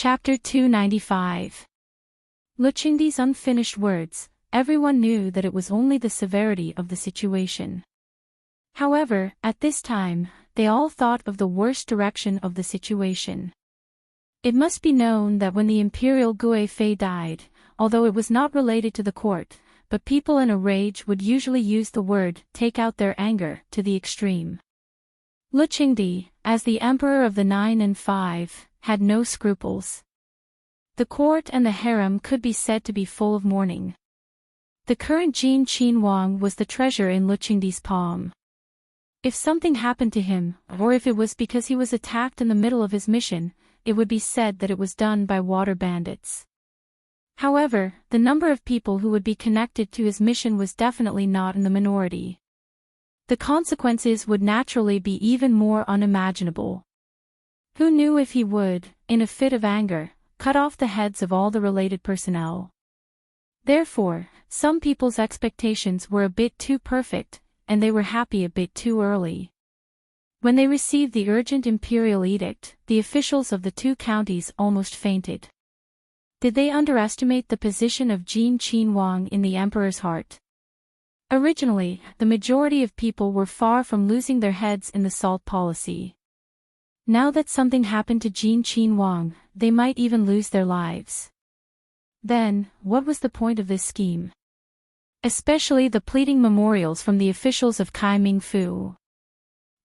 Chapter 295. Luchingdi's unfinished words, everyone knew that it was only the severity of the situation. However, at this time, they all thought of the worst direction of the situation. It must be known that when the imperial Gui Fei died, although it was not related to the court, but people in a rage would usually use the word take out their anger to the extreme. Luchingdi, as the emperor of the 9 and 5, had no scruples. The court and the harem could be said to be full of mourning. The current Jin Qin Wang was the treasure in Luchingdi's palm. If something happened to him, or if it was because he was attacked in the middle of his mission, it would be said that it was done by water bandits. However, the number of people who would be connected to his mission was definitely not in the minority. The consequences would naturally be even more unimaginable. Who knew if he would, in a fit of anger, cut off the heads of all the related personnel? Therefore, some people's expectations were a bit too perfect, and they were happy a bit too early. When they received the urgent imperial edict, the officials of the 2 counties almost fainted. Did they underestimate the position of Jin Qin Wang in the emperor's heart? Originally, the majority of people were far from losing their heads in the salt policy. Now that something happened to Jin Qin Wang, they might even lose their lives. Then, what was the point of this scheme? Especially the pleading memorials from the officials of Kai Ming Fu.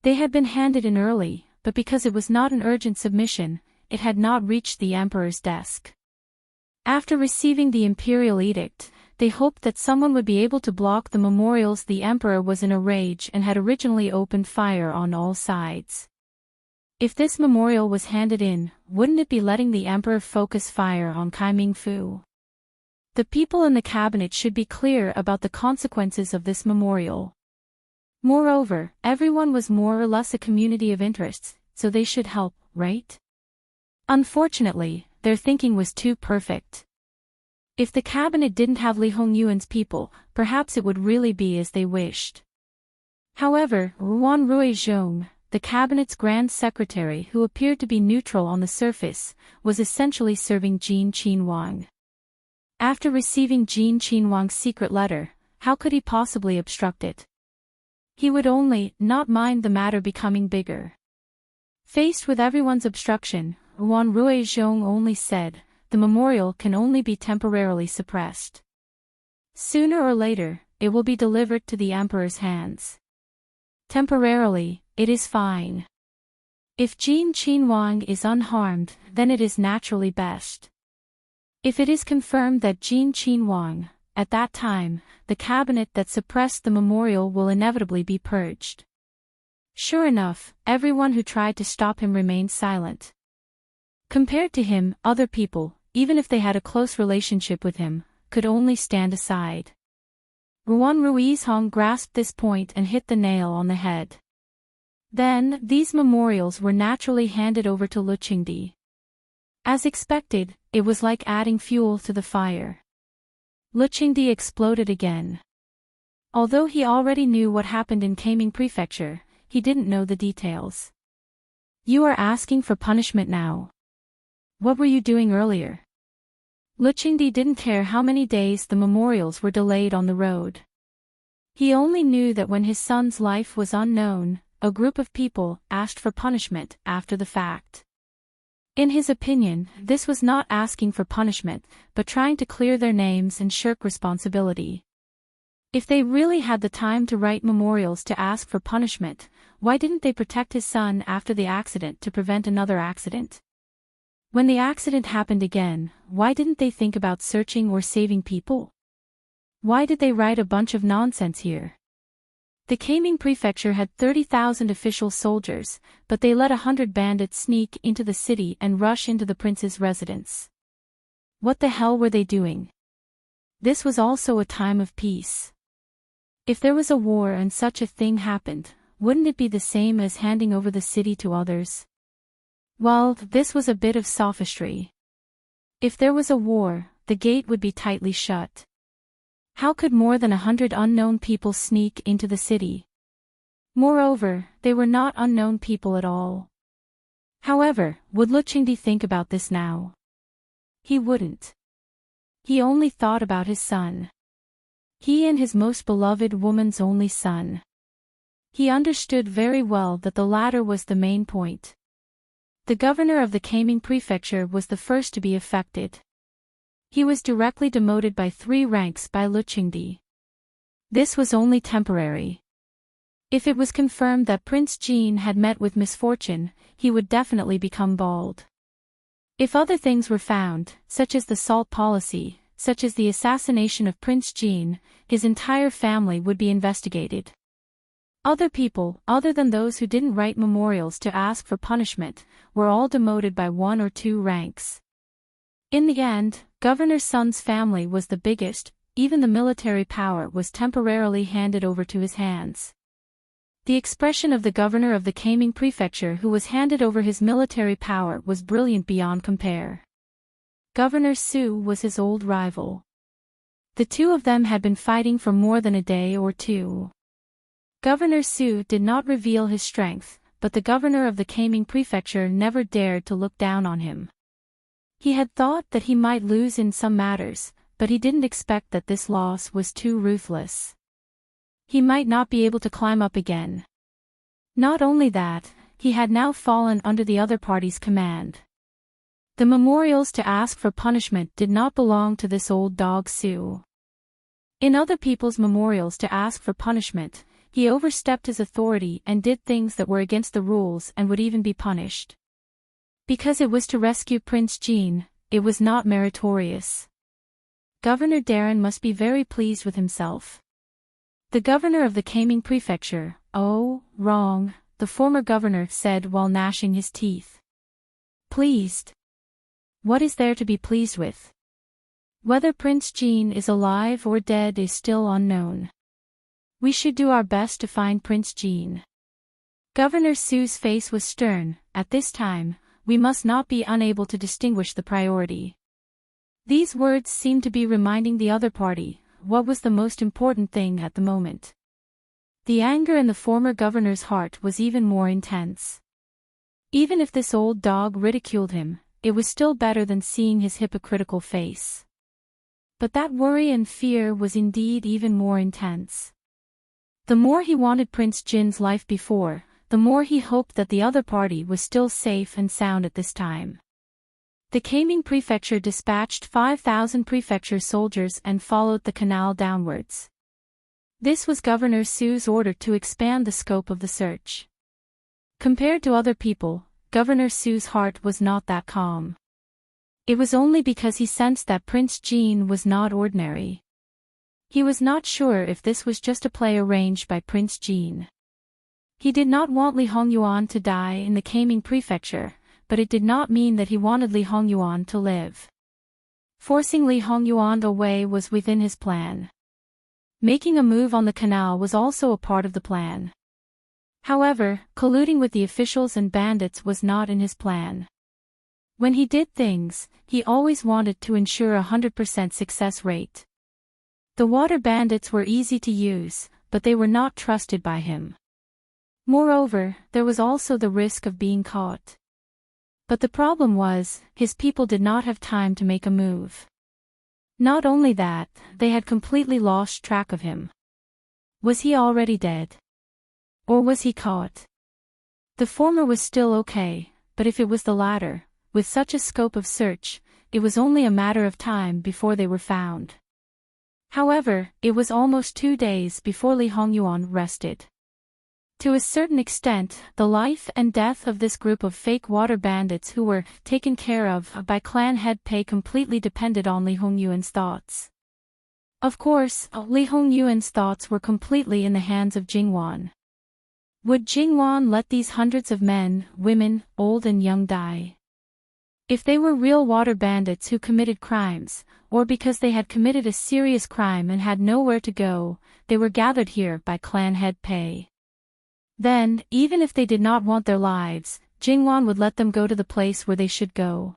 They had been handed in early, but because it was not an urgent submission, it had not reached the emperor's desk. After receiving the imperial edict, they hoped that someone would be able to block the memorials. The emperor was in a rage and had originally opened fire on all sides. If this memorial was handed in, wouldn't it be letting the emperor focus fire on Kai Ming Fu? The people in the cabinet should be clear about the consequences of this memorial. Moreover, everyone was more or less a community of interests, so they should help, right? Unfortunately, their thinking was too perfect. If the cabinet didn't have Li Hongyuan's people, perhaps it would really be as they wished. However, Ruan Ruizhong, the cabinet's grand secretary who appeared to be neutral on the surface, was essentially serving Jin Qin Wang. After receiving Jin Qin Wang's secret letter, how could he possibly obstruct it? He would only not mind the matter becoming bigger. Faced with everyone's obstruction, Ruan Ruizhong only said, "The memorial can only be temporarily suppressed. Sooner or later, it will be delivered to the emperor's hands. Temporarily, it is fine. If Jin Qin Wang is unharmed, then it is naturally best. If it is confirmed that Jin Qin Wang, at that time, the cabinet that suppressed the memorial will inevitably be purged." Sure enough, everyone who tried to stop him remained silent. Compared to him, other people, even if they had a close relationship with him, could only stand aside. Ruan Ruizhong grasped this point and hit the nail on the head. Then, these memorials were naturally handed over to Luchingdi. As expected, it was like adding fuel to the fire. Luchingdi exploded again. Although he already knew what happened in Kaiming Prefecture, he didn't know the details. "You are asking for punishment now. What were you doing earlier?" Luchingdi didn't care how many days the memorials were delayed on the road. He only knew that when his son's life was unknown, a group of people asked for punishment after the fact. In his opinion, this was not asking for punishment, but trying to clear their names and shirk responsibility. If they really had the time to write memorials to ask for punishment, why didn't they protect his son after the accident to prevent another accident? When the accident happened again, why didn't they think about searching or saving people? Why did they write a bunch of nonsense here? The Kaiming Prefecture had 30,000 official soldiers, but they let 100 bandits sneak into the city and rush into the prince's residence. What the hell were they doing? This was also a time of peace. If there was a war and such a thing happened, wouldn't it be the same as handing over the city to others? Well, this was a bit of sophistry. If there was a war, the gate would be tightly shut. How could more than 100 unknown people sneak into the city? Moreover, they were not unknown people at all. However, would Luchingdi think about this now? He wouldn't. He only thought about his son. He and his most beloved woman's only son. He understood very well that the latter was the main point. The governor of the Kaming prefecture was the first to be affected. He was directly demoted by 3 ranks by Luqingdi. This was only temporary. If it was confirmed that Prince Jean had met with misfortune, he would definitely become bald. If other things were found, such as the salt policy, such as the assassination of Prince Jean, his entire family would be investigated. Other people, other than those who didn't write memorials to ask for punishment, were all demoted by 1 or 2 ranks. In the end, Governor Sun's family was the biggest, even the military power was temporarily handed over to his hands. The expression of the governor of the Kaming prefecture who was handed over his military power was brilliant beyond compare. Governor Su was his old rival. The two of them had been fighting for more than a day or 2. Governor Su did not reveal his strength, but the governor of the Kaming prefecture never dared to look down on him. He had thought that he might lose in some matters, but he didn't expect that this loss was too ruthless. He might not be able to climb up again. Not only that, he had now fallen under the other party's command. The memorials to ask for punishment did not belong to this old dog Su. In other people's memorials to ask for punishment, he overstepped his authority and did things that were against the rules and would even be punished. Because it was to rescue Prince Jean, it was not meritorious. Governor Darren must be very pleased with himself. The governor of the Kaming prefecture, "Oh, wrong," the former governor said while gnashing his teeth. Pleased? What is there to be pleased with? Whether Prince Jean is alive or dead is still unknown. We should do our best to find Prince Jean. Governor Su's face was stern. At this time, we must not be unable to distinguish the priority. These words seemed to be reminding the other party what was the most important thing at the moment. The anger in the former governor's heart was even more intense. Even if this old dog ridiculed him, it was still better than seeing his hypocritical face. But that worry and fear was indeed even more intense. The more he wanted Prince Jin's life before, the more he hoped that the other party was still safe and sound at this time. The Kaming prefecture dispatched 5,000 prefecture soldiers and followed the canal downwards. This was Governor Su's order to expand the scope of the search. Compared to other people, Governor Su's heart was not that calm. It was only because he sensed that Prince Jean was not ordinary. He was not sure if this was just a play arranged by Prince Jean. He did not want Li Hongyuan to die in the Kaming prefecture, but it did not mean that he wanted Li Hongyuan to live. Forcing Li Hongyuan away was within his plan. Making a move on the canal was also a part of the plan. However, colluding with the officials and bandits was not in his plan. When he did things, he always wanted to ensure a 100% success rate. The water bandits were easy to use, but they were not trusted by him. Moreover, there was also the risk of being caught. But the problem was, his people did not have time to make a move. Not only that, they had completely lost track of him. Was he already dead? Or was he caught? The former was still okay, but if it was the latter, with such a scope of search, it was only a matter of time before they were found. However, it was almost 2 days before Li Hongyuan rested. To a certain extent, the life and death of this group of fake water bandits who were taken care of by clan head Pei completely depended on Li Hongyuan's thoughts. Of course, Li Hongyuan's thoughts were completely in the hands of Jingwan. Would Jingwan let these hundreds of men, women, old and young die? If they were real water bandits who committed crimes, or because they had committed a serious crime and had nowhere to go, they were gathered here by clan head Pei. Then, even if they did not want their lives, Jingwan would let them go to the place where they should go.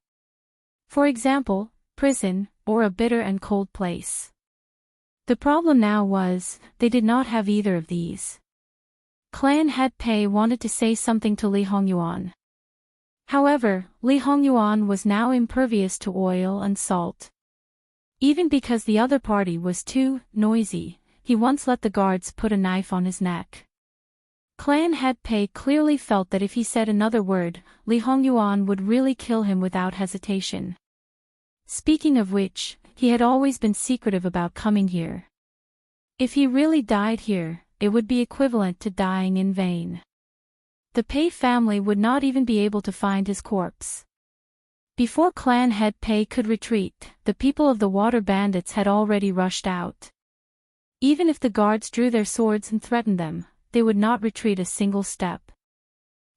For example, prison, or a bitter and cold place. The problem now was, they did not have either of these. Clan head Pei wanted to say something to Li Hongyuan. However, Li Hongyuan was now impervious to oil and salt. Even because the other party was too noisy, he once let the guards put a knife on his neck. Clan Head Pei clearly felt that if he said another word, Li Hongyuan would really kill him without hesitation. Speaking of which, he had always been secretive about coming here. If he really died here, it would be equivalent to dying in vain. The Pei family would not even be able to find his corpse. Before Clan Head Pei could retreat, the people of the water bandits had already rushed out. Even if the guards drew their swords and threatened them, they would not retreat a single step.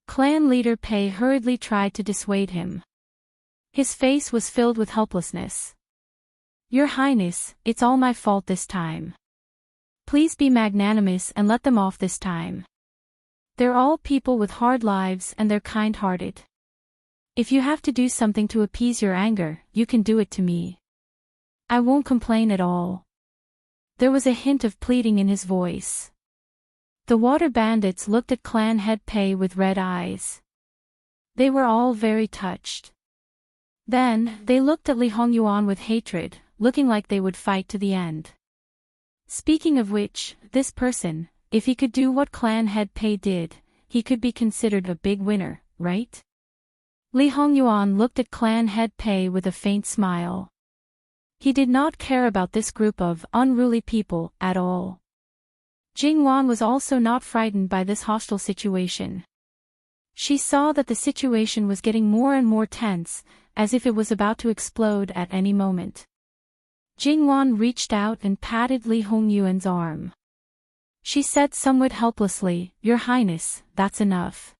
Clan leader Pei hurriedly tried to dissuade him. His face was filled with helplessness. "Your Highness, it's all my fault this time. Please be magnanimous and let them off this time. They're all people with hard lives and they're kind-hearted. If you have to do something to appease your anger, you can do it to me. I won't complain at all." There was a hint of pleading in his voice. The water bandits looked at Clan Head Pei with red eyes. They were all very touched. Then, they looked at Li Hongyuan with hatred, looking like they would fight to the end. Speaking of which, this person, if he could do what Clan Head Pei did, he could be considered a big winner, right? Li Hongyuan looked at Clan Head Pei with a faint smile. He did not care about this group of unruly people at all. Jing Wan was also not frightened by this hostile situation. She saw that the situation was getting more and more tense, as if it was about to explode at any moment. Jing Wan reached out and patted Li Hongyuan's arm. She said somewhat helplessly, "Your Highness, that's enough.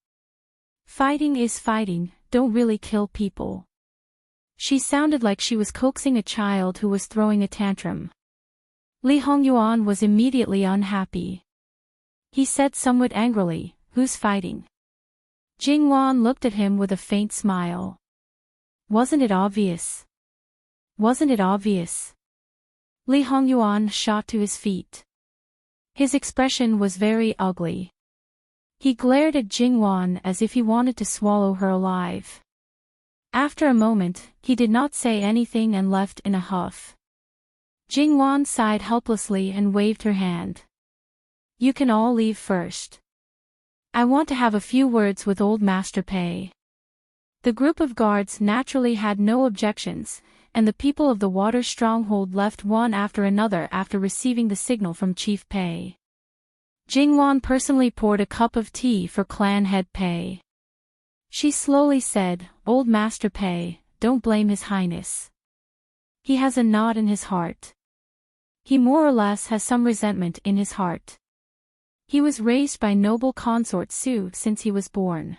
Fighting is fighting, don't really kill people." She sounded like she was coaxing a child who was throwing a tantrum. Li Hongyuan was immediately unhappy. He said somewhat angrily, "Who's fighting?" Jing Wan looked at him with a faint smile. "Wasn't it obvious? Wasn't it obvious?" Li Hongyuan shot to his feet. His expression was very ugly. He glared at Jing Wan as if he wanted to swallow her alive. After a moment, he did not say anything and left in a huff. Jing Wan sighed helplessly and waved her hand. "You can all leave first. I want to have a few words with Old Master Pei." The group of guards naturally had no objections, and the people of the water stronghold left one after another after receiving the signal from Chief Pei. Jing Wan personally poured a cup of tea for Clan Head Pei. She slowly said, "Old Master Pei, don't blame His Highness. He has a knot in his heart. He more or less has some resentment in his heart. He was raised by noble consort Su since he was born.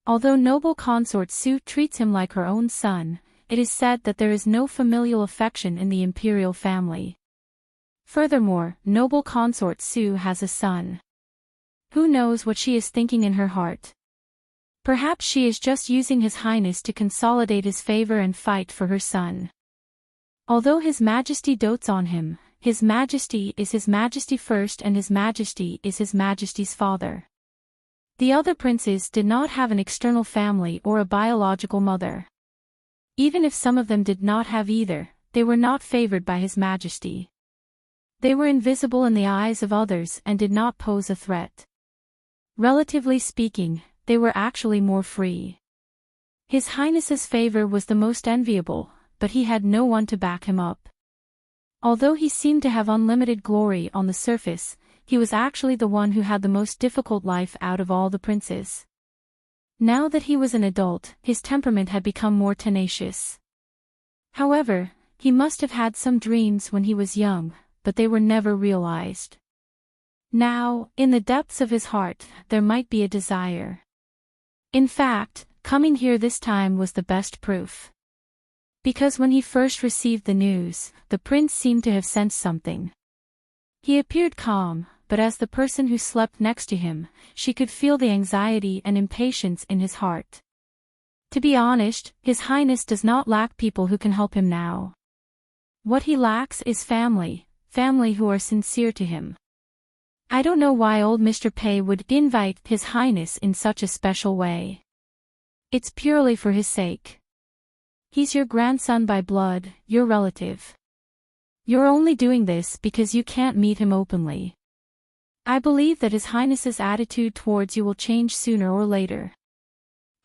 Although noble consort Su treats him like her own son, it is said that there is no familial affection in the imperial family. Furthermore, noble consort Su has a son. Who knows what she is thinking in her heart? Perhaps she is just using His Highness to consolidate his favor and fight for her son. Although His Majesty dotes on him, His Majesty is His Majesty first and His Majesty is His Majesty's father. The other princes did not have an external family or a biological mother. Even if some of them did not have either, they were not favored by His Majesty. They were invisible in the eyes of others and did not pose a threat. Relatively speaking, they were actually more free. His Highness's favor was the most enviable, but he had no one to back him up. Although he seemed to have unlimited glory on the surface, he was actually the one who had the most difficult life out of all the princes. Now that he was an adult, his temperament had become more tenacious. However, he must have had some dreams when he was young, but they were never realized. Now, in the depths of his heart, there might be a desire. In fact, coming here this time was the best proof. Because when he first received the news, the prince seemed to have sensed something. He appeared calm, but as the person who slept next to him, she could feel the anxiety and impatience in his heart. To be honest, His Highness does not lack people who can help him now. What he lacks is family who are sincere to him. I don't know why old Mr. Pei would invite His Highness in such a special way. It's purely for his sake. He's your grandson by blood, your relative. You're only doing this because you can't meet him openly. I believe that His Highness's attitude towards you will change sooner or later.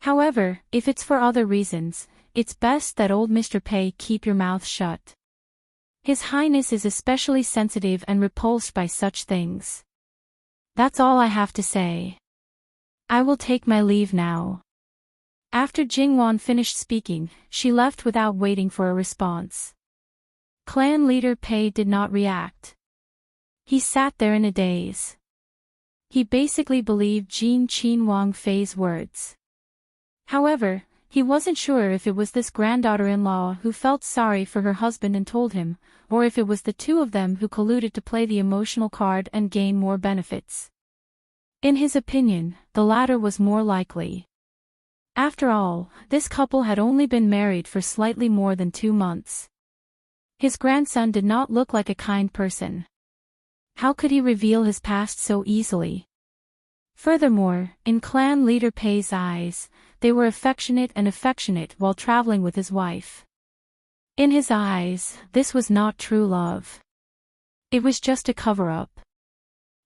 However, if it's for other reasons, it's best that old Mr. Pei keep your mouth shut. His Highness is especially sensitive and repulsed by such things. That's all I have to say. I will take my leave now. After Jingwan finished speaking, she left without waiting for a response. Clan leader Pei did not react. He sat there in a daze. He basically believed Jin Qin Fei's words. However, he wasn't sure if it was this granddaughter-in-law who felt sorry for her husband and told him, or if it was the two of them who colluded to play the emotional card and gain more benefits. In his opinion, the latter was more likely. After all, this couple had only been married for slightly more than 2 months. His grandson did not look like a kind person. How could he reveal his past so easily? Furthermore, in clan leader Pei's eyes, they were affectionate while traveling with his wife. In his eyes, this was not true love. It was just a cover-up.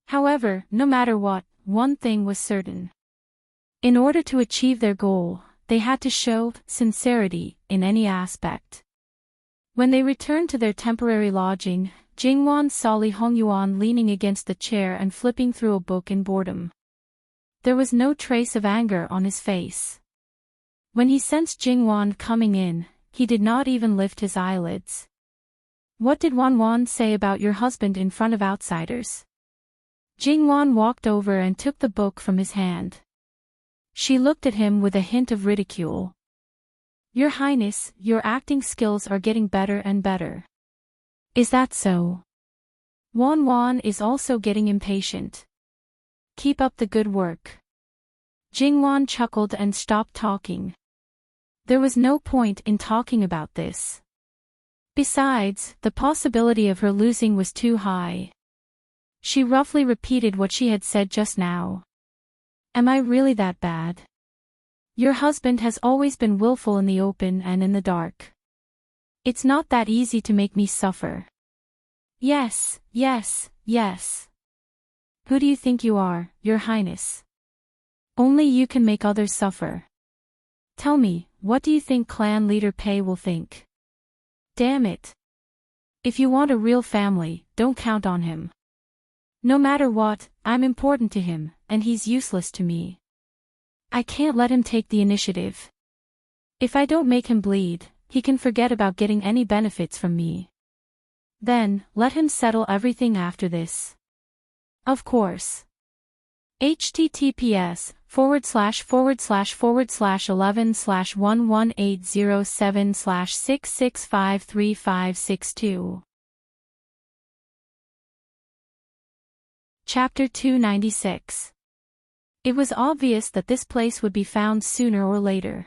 However, no matter what, one thing was certain. In order to achieve their goal, they had to show sincerity in any aspect. When they returned to their temporary lodging, Jingwan saw Li Hongyuan leaning against the chair and flipping through a book in boredom. There was no trace of anger on his face. When he sensed Jingwan coming in, he did not even lift his eyelids. What did Wanwan say about your husband in front of outsiders? Jingwan walked over and took the book from his hand. She looked at him with a hint of ridicule. Your Highness, your acting skills are getting better and better. Is that so? Wanwan is also getting impatient. Keep up the good work. Jingwan chuckled and stopped talking. There was no point in talking about this. Besides, the possibility of her losing was too high. She roughly repeated what she had said just now. Am I really that bad? Your husband has always been willful in the open and in the dark. It's not that easy to make me suffer. Yes, yes, yes. Who do you think you are, Your Highness? Only you can make others suffer. Tell me, what do you think clan leader Pei will think? Damn it. If you want a real family, don't count on him. No matter what, I'm important to him, and he's useless to me. I can't let him take the initiative. If I don't make him bleed, he can forget about getting any benefits from me. Then, let him settle everything after this. Of course. https://11/11807/6653562. Chapter 296. It was obvious that this place would be found sooner or later.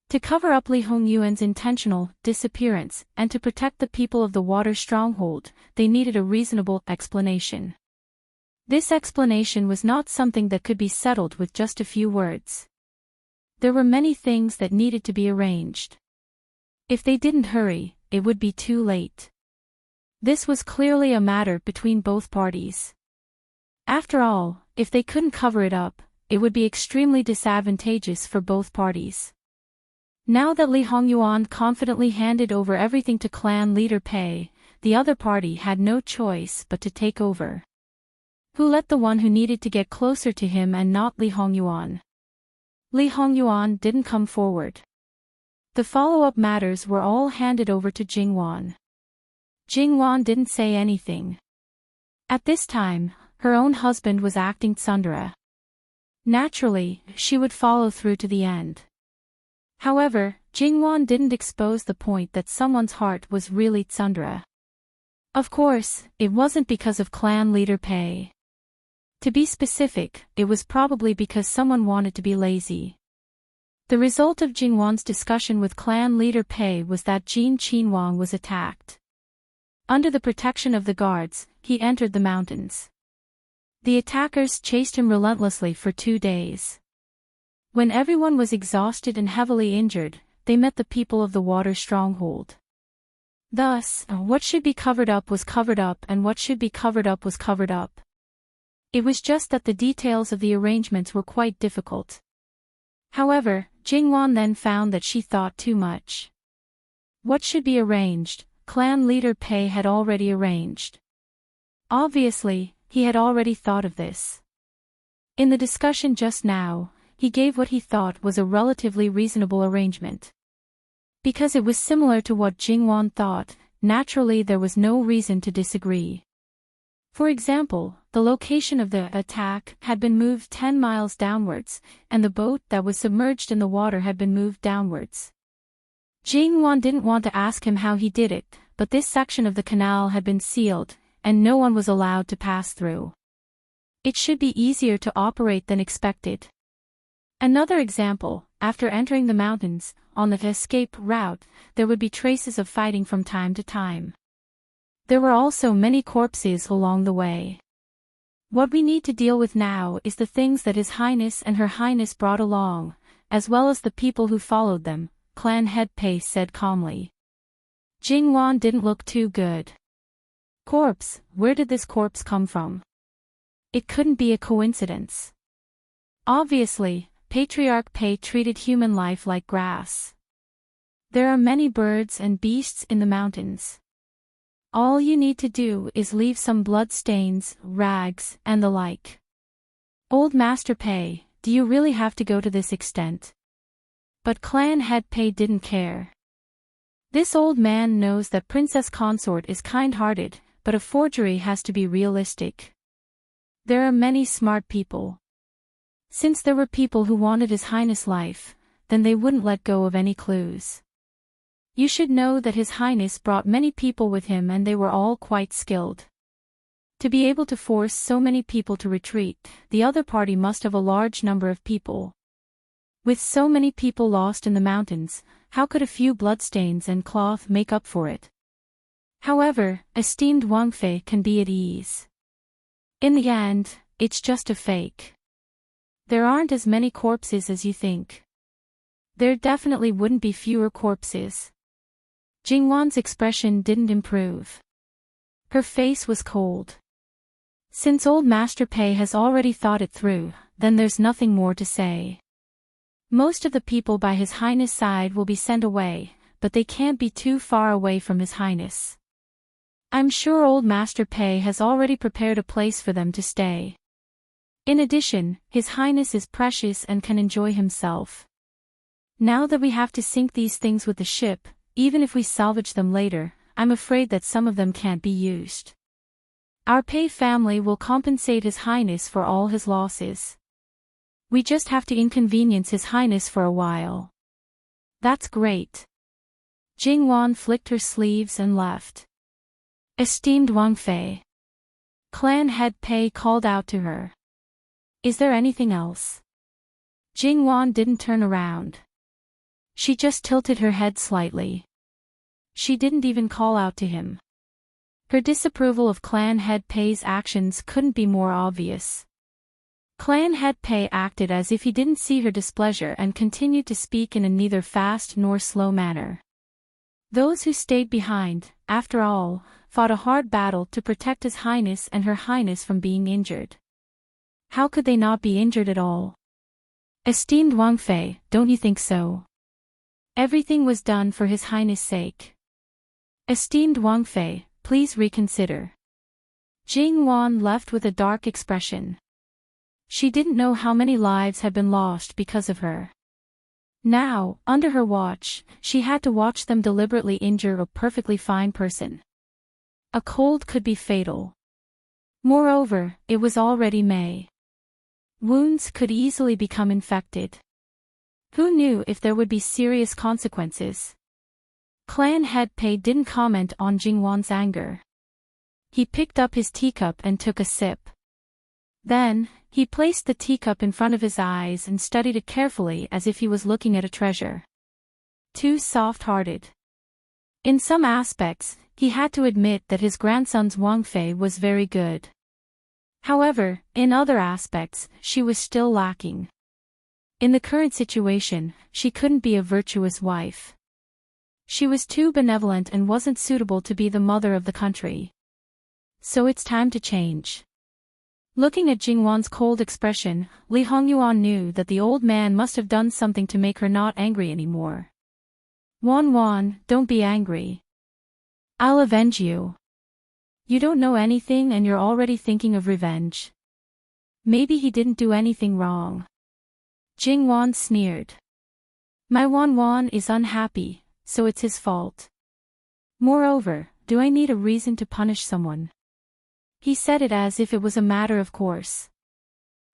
To cover up Li Hongyuan's intentional disappearance and to protect the people of the water stronghold, they needed a reasonable explanation. This explanation was not something that could be settled with just a few words. There were many things that needed to be arranged. If they didn't hurry, it would be too late. This was clearly a matter between both parties. After all, if they couldn't cover it up, it would be extremely disadvantageous for both parties. Now that Li Hongyuan confidently handed over everything to clan leader Pei, the other party had no choice but to take over. Who let the one who needed to get closer to him and not Li Hongyuan? Li Hongyuan didn't come forward. The follow-up matters were all handed over to Jingwan. Jingwan didn't say anything. At this time, her own husband was acting tsundere. Naturally, she would follow through to the end. However, Jingwan didn't expose the point that someone's heart was really tsundere. Of course, it wasn't because of clan leader Pei. To be specific, it was probably because someone wanted to be lazy. The result of Jingwan's discussion with clan leader Pei was that Jin Qinhuang was attacked. Under the protection of the guards, he entered the mountains. The attackers chased him relentlessly for 2 days. When everyone was exhausted and heavily injured, they met the people of the water stronghold. Thus, what should be covered up was covered up and what should be covered up was covered up. It was just that the details of the arrangements were quite difficult. However, Jingwan then found that she thought too much. What should be arranged, clan leader Pei had already arranged. Obviously, he had already thought of this. In the discussion just now, he gave what he thought was a relatively reasonable arrangement. Because it was similar to what Jingwan thought, naturally there was no reason to disagree. For example, the location of the attack had been moved 10 miles downwards, and the boat that was submerged in the water had been moved downwards. Jingwan didn't want to ask him how he did it, but this section of the canal had been sealed, and no one was allowed to pass through. It should be easier to operate than expected. Another example, after entering the mountains, on the escape route, there would be traces of fighting from time to time. There were also many corpses along the way. What we need to deal with now is the things that His Highness and Her Highness brought along, as well as the people who followed them, Clan Head Pei said calmly. Jingwan didn't look too good. Corpse, where did this corpse come from? It couldn't be a coincidence. Obviously, Patriarch Pei treated human life like grass. There are many birds and beasts in the mountains. All you need to do is leave some blood stains, rags, and the like. Old Master Pei, do you really have to go to this extent? But Clan Head Pei didn't care. This old man knows that Princess Consort is kind-hearted, but a forgery has to be realistic. There are many smart people. Since there were people who wanted His Highness' life, then they wouldn't let go of any clues. You should know that His Highness brought many people with him and they were all quite skilled. To be able to force so many people to retreat, the other party must have a large number of people. With so many people lost in the mountains, how could a few bloodstains and cloth make up for it? However, esteemed Wang Fei can be at ease. In the end, it's just a fake. There aren't as many corpses as you think. There definitely wouldn't be fewer corpses. Jingwan's expression didn't improve. Her face was cold. Since old Master Pei has already thought it through, then there's nothing more to say. Most of the people by His Highness' side will be sent away, but they can't be too far away from His Highness. I'm sure old Master Pei has already prepared a place for them to stay. In addition, His Highness is precious and can enjoy himself. Now that we have to sink these things with the ship, even if we salvage them later, I'm afraid that some of them can't be used. Our Pei family will compensate His Highness for all his losses. We just have to inconvenience His Highness for a while. That's great. Jingwan flicked her sleeves and left. Esteemed Wang Fei. Clan Head Pei called out to her. Is there anything else? Jingwan didn't turn around. She just tilted her head slightly. She didn't even call out to him. Her disapproval of Clan Head Pei's actions couldn't be more obvious. Clan Head Pei acted as if he didn't see her displeasure and continued to speak in a neither fast nor slow manner. Those who stayed behind, after all, fought a hard battle to protect His Highness and Her Highness from being injured. How could they not be injured at all? Esteemed Wang Fei, don't you think so? Everything was done for His Highness' sake. Esteemed Wang Fei, please reconsider. Jingwan left with a dark expression. She didn't know how many lives had been lost because of her. Now, under her watch, she had to watch them deliberately injure a perfectly fine person. A cold could be fatal. Moreover, it was already May. Wounds could easily become infected. Who knew if there would be serious consequences? Clan Head Pei didn't comment on Jingwan's anger. He picked up his teacup and took a sip. Then, he placed the teacup in front of his eyes and studied it carefully as if he was looking at a treasure. Too soft-hearted. In some aspects, he had to admit that his grandson's Wang Fei was very good. However, in other aspects, she was still lacking. In the current situation, she couldn't be a virtuous wife. She was too benevolent and wasn't suitable to be the mother of the country. So it's time to change. Looking at Jingwan's cold expression, Li Hongyuan knew that the old man must have done something to make her not angry anymore. Wan, don't be angry. I'll avenge you. You don't know anything and you're already thinking of revenge. Maybe he didn't do anything wrong. Jingwan sneered. My Wan is unhappy, so it's his fault. Moreover, do I need a reason to punish someone? He said it as if it was a matter of course.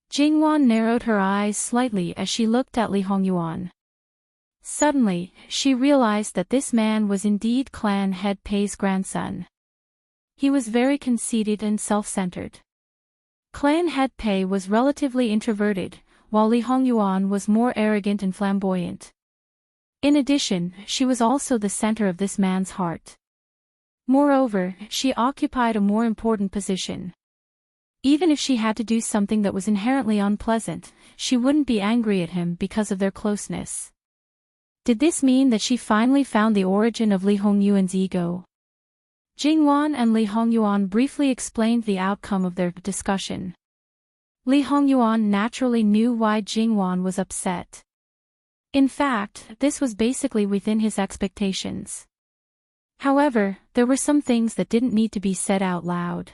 Jingwan narrowed her eyes slightly as she looked at Li Hongyuan. Suddenly, she realized that this man was indeed clan head Pei's grandson. He was very conceited and self-centered. Clan head Pei was relatively introverted, while Li Hongyuan was more arrogant and flamboyant. In addition, she was also the center of this man's heart. Moreover, she occupied a more important position. Even if she had to do something that was inherently unpleasant, she wouldn't be angry at him because of their closeness. Did this mean that she finally found the origin of Li Hongyuan's ego? Jingwan and Li Hongyuan briefly explained the outcome of their discussion. Li Hongyuan naturally knew why Jingwan was upset. In fact, this was basically within his expectations. However, there were some things that didn't need to be said out loud.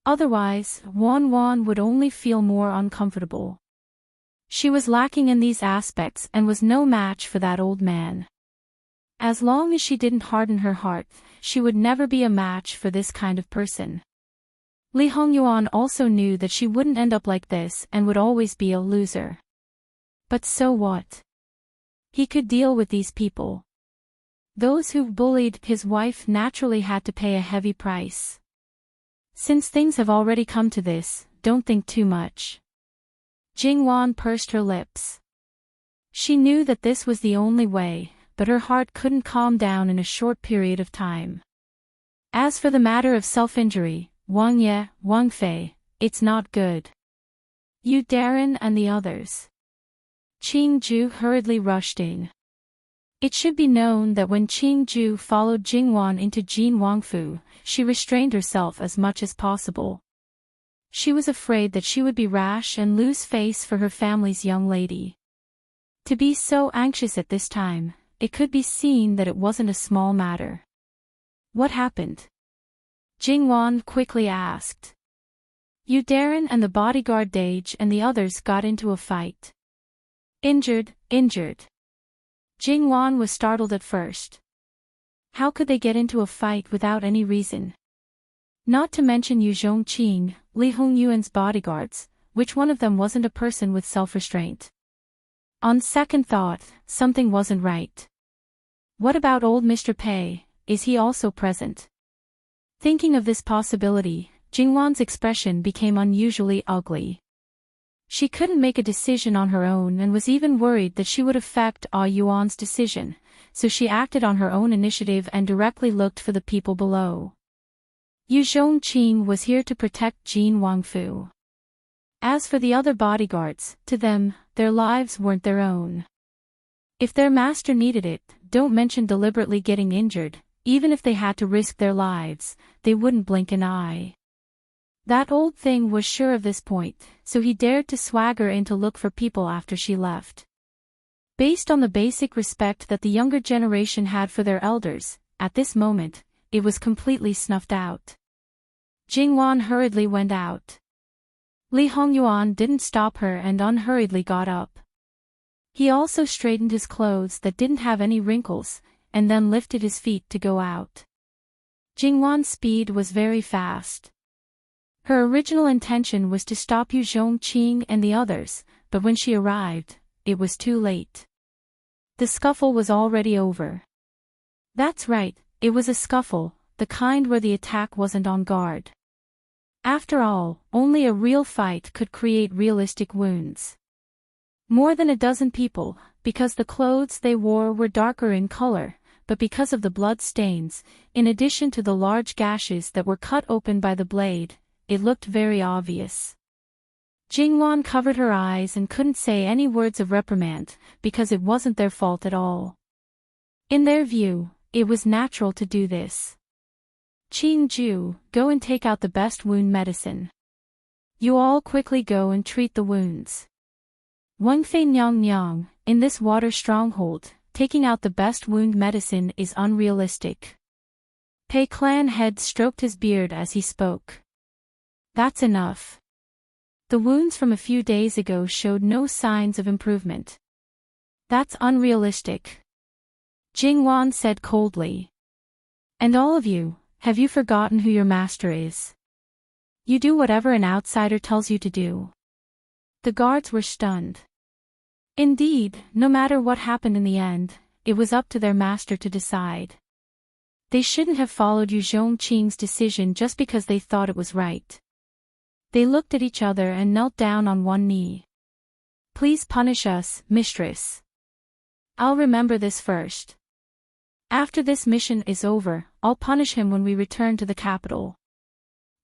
Otherwise, Wan would only feel more uncomfortable. She was lacking in these aspects and was no match for that old man. As long as she didn't harden her heart, she would never be a match for this kind of person. Li Hongyuan also knew that she wouldn't end up like this and would always be a loser. But so what? He could deal with these people. Those who bullied his wife naturally had to pay a heavy price. Since things have already come to this, don't think too much. Jingwan pursed her lips. She knew that this was the only way, but her heart couldn't calm down in a short period of time. As for the matter of self-injury, Wang Fei, it's not good. You Darren and the others. Qing Ju hurriedly rushed in. It should be known that when Qing Ju followed Jingwan into Jin Wangfu, she restrained herself as much as possible. She was afraid that she would be rash and lose face for her family's young lady. To be so anxious at this time, it could be seen that it wasn't a small matter. What happened? Jingwan quickly asked. You Darren and the bodyguard Dage and the others got into a fight. Injured. Jingwan was startled at first. How could they get into a fight without any reason? Not to mention Yu Zhongqing, Li Hongyuan's bodyguards, which one of them wasn't a person with self-restraint? On second thought, something wasn't right. What about old Mr. Pei, is he also present? Thinking of this possibility, Jingwan's expression became unusually ugly. She couldn't make a decision on her own and was even worried that she would affect Yuan's decision, so she acted on her own initiative and directly looked for the people below. Yu Zhongqing was here to protect Jin Wangfu. As for the other bodyguards, to them, their lives weren't their own. If their master needed it, don't mention deliberately getting injured, even if they had to risk their lives, they wouldn't blink an eye. That old thing was sure of this point, so he dared to swagger in to look for people after she left. Based on the basic respect that the younger generation had for their elders, at this moment, it was completely snuffed out. Jingwan hurriedly went out. Li Hongyuan didn't stop her and unhurriedly got up. He also straightened his clothes that didn't have any wrinkles, and then lifted his feet to go out. Jingwan's speed was very fast. Her original intention was to stop Yu Zhongqing and the others, but when she arrived, it was too late. The scuffle was already over. That's right, it was a scuffle, the kind where the attack wasn't on guard. After all, only a real fight could create realistic wounds. More than a dozen people, because the clothes they wore were darker in color, but because of the blood stains, in addition to the large gashes that were cut open by the blade, it looked very obvious. Jingwan covered her eyes and couldn't say any words of reprimand, because it wasn't their fault at all. In their view, it was natural to do this. Qingju, go and take out the best wound medicine. You all quickly go and treat the wounds. Wang Fei Nyang Nyang, in this water stronghold, taking out the best wound medicine is unrealistic. Pei Clan head stroked his beard as he spoke. That's enough. The wounds from a few days ago showed no signs of improvement. That's unrealistic. Jingwan said coldly. And all of you, have you forgotten who your master is? You do whatever an outsider tells you to do. The guards were stunned. Indeed, no matter what happened in the end, it was up to their master to decide. They shouldn't have followed Yu Zhongqing's decision just because they thought it was right. They looked at each other and knelt down on one knee. Please punish us, mistress. I'll remember this first. After this mission is over, I'll punish him when we return to the capital.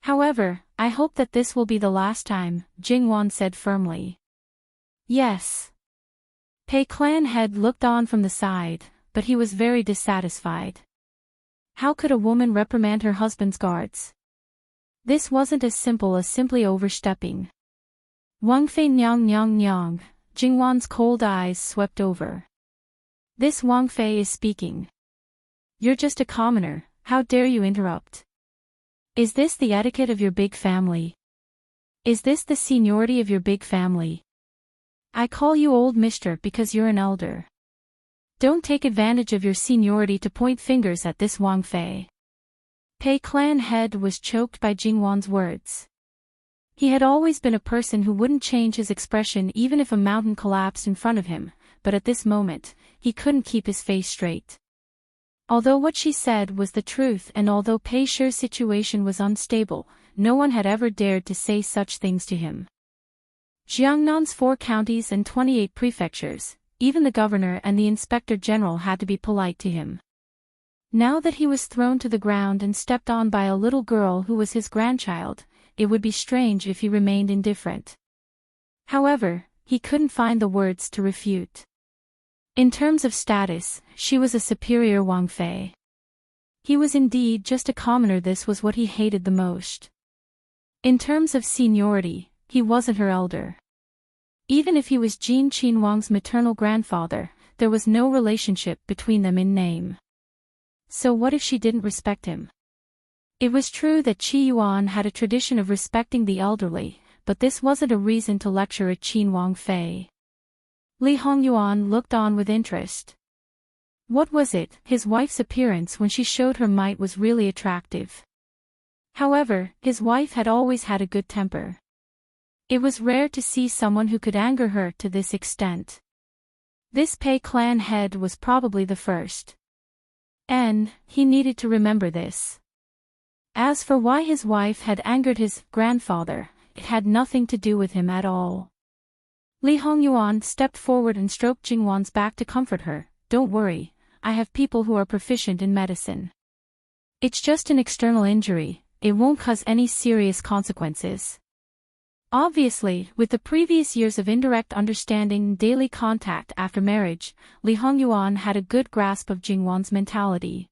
However, I hope that this will be the last time, Jingwan said firmly. Yes. Pei Clan head looked on from the side, but he was very dissatisfied. How could a woman reprimand her husband's guards? This wasn't as simple as simply overstepping. Wang Fei Nyang Nyang Nyang, Jingwan's cold eyes swept over. This Wang Fei is speaking. You're just a commoner, how dare you interrupt? Is this the etiquette of your big family? Is this the seniority of your big family? I call you old mister because you're an elder. Don't take advantage of your seniority to point fingers at this Wang Fei. Pei Clan head was choked by Jingwan's words. He had always been a person who wouldn't change his expression even if a mountain collapsed in front of him, but at this moment, he couldn't keep his face straight. Although what she said was the truth and although Pei Shi's situation was unstable, no one had ever dared to say such things to him. Jiangnan's 4 counties and 28 prefectures, even the governor and the inspector general had to be polite to him. Now that he was thrown to the ground and stepped on by a little girl who was his grandchild, it would be strange if he remained indifferent. However, he couldn't find the words to refute. In terms of status, she was a superior Wang Fei. He was indeed just a commoner, this was what he hated the most. In terms of seniority, he wasn't her elder. Even if he was Jin Qinhuang's maternal grandfather, there was no relationship between them in name. So what if she didn't respect him? It was true that Qi Yuan had a tradition of respecting the elderly, but this wasn't a reason to lecture at Qin Wang Fei. Li Hongyuan looked on with interest. What was it? His wife's appearance when she showed her might was really attractive. However, his wife had always had a good temper. It was rare to see someone who could anger her to this extent. This Pei Clan head was probably the first. And he needed to remember this. As for why his wife had angered his grandfather, it had nothing to do with him at all. Li Hongyuan stepped forward and stroked Jingwan's back to comfort her. Don't worry, I have people who are proficient in medicine. It's just an external injury, it won't cause any serious consequences. Obviously, with the previous years of indirect understanding and daily contact after marriage, Li Hongyuan had a good grasp of Jingwan's mentality.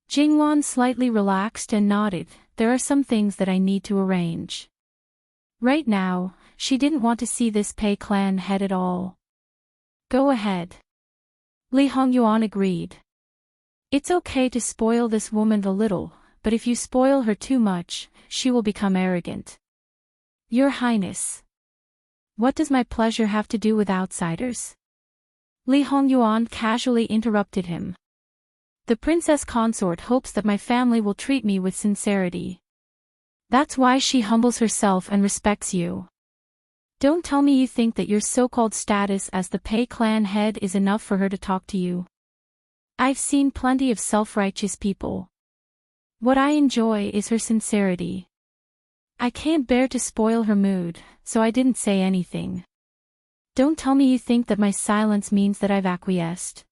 Jingwan slightly relaxed and nodded, there are some things that I need to arrange. Right now, she didn't want to see this Pei Clan head at all. Go ahead. Li Hongyuan agreed. It's okay to spoil this woman a little, but if you spoil her too much, she will become arrogant. Your Highness. What does my pleasure have to do with outsiders? Li Hongyuan casually interrupted him. The princess consort hopes that my family will treat me with sincerity. That's why she humbles herself and respects you. Don't tell me you think that your so-called status as the Pei Clan head is enough for her to talk to you. I've seen plenty of self-righteous people. What I enjoy is her sincerity. I can't bear to spoil her mood, so I didn't say anything. Don't tell me you think that my silence means that I've acquiesced.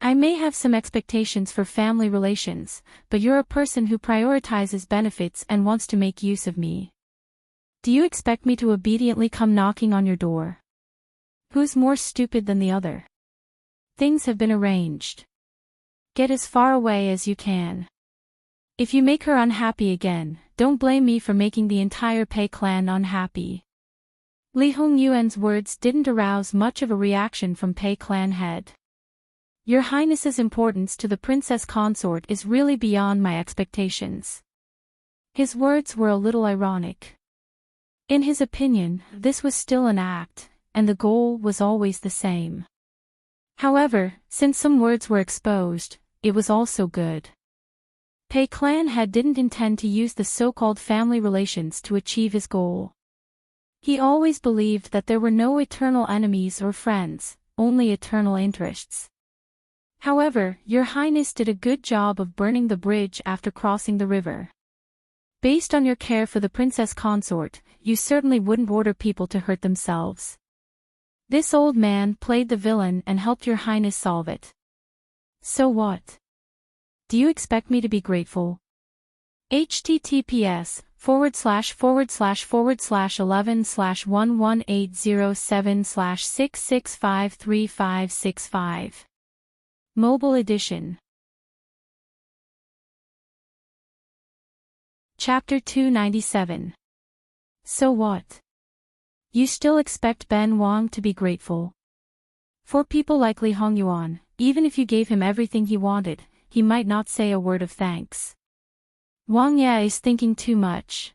I may have some expectations for family relations, but you're a person who prioritizes benefits and wants to make use of me. Do you expect me to obediently come knocking on your door? Who's more stupid than the other? Things have been arranged. Get as far away as you can. If you make her unhappy again, don't blame me for making the entire Pei clan unhappy. Li Hongyuan's words didn't arouse much of a reaction from Pei clan head. Your Highness's importance to the princess consort is really beyond my expectations. His words were a little ironic. In his opinion, this was still an act, and the goal was always the same. However, since some words were exposed, it was also good. Pei clan head didn't intend to use the so-called family relations to achieve his goal. He always believed that there were no eternal enemies or friends, only eternal interests. However, Your Highness did a good job of burning the bridge after crossing the river. Based on your care for the princess consort, you certainly wouldn't order people to hurt themselves. This old man played the villain and helped Your Highness solve it. So what? Do you expect me to be grateful? https://11/11807/6653565 Mobile Edition. Chapter 297. So what? You still expect Ben Wang to be grateful? For people like Li Hongyuan, even if you gave him everything he wanted, he might not say a word of thanks. Wang Ye is thinking too much.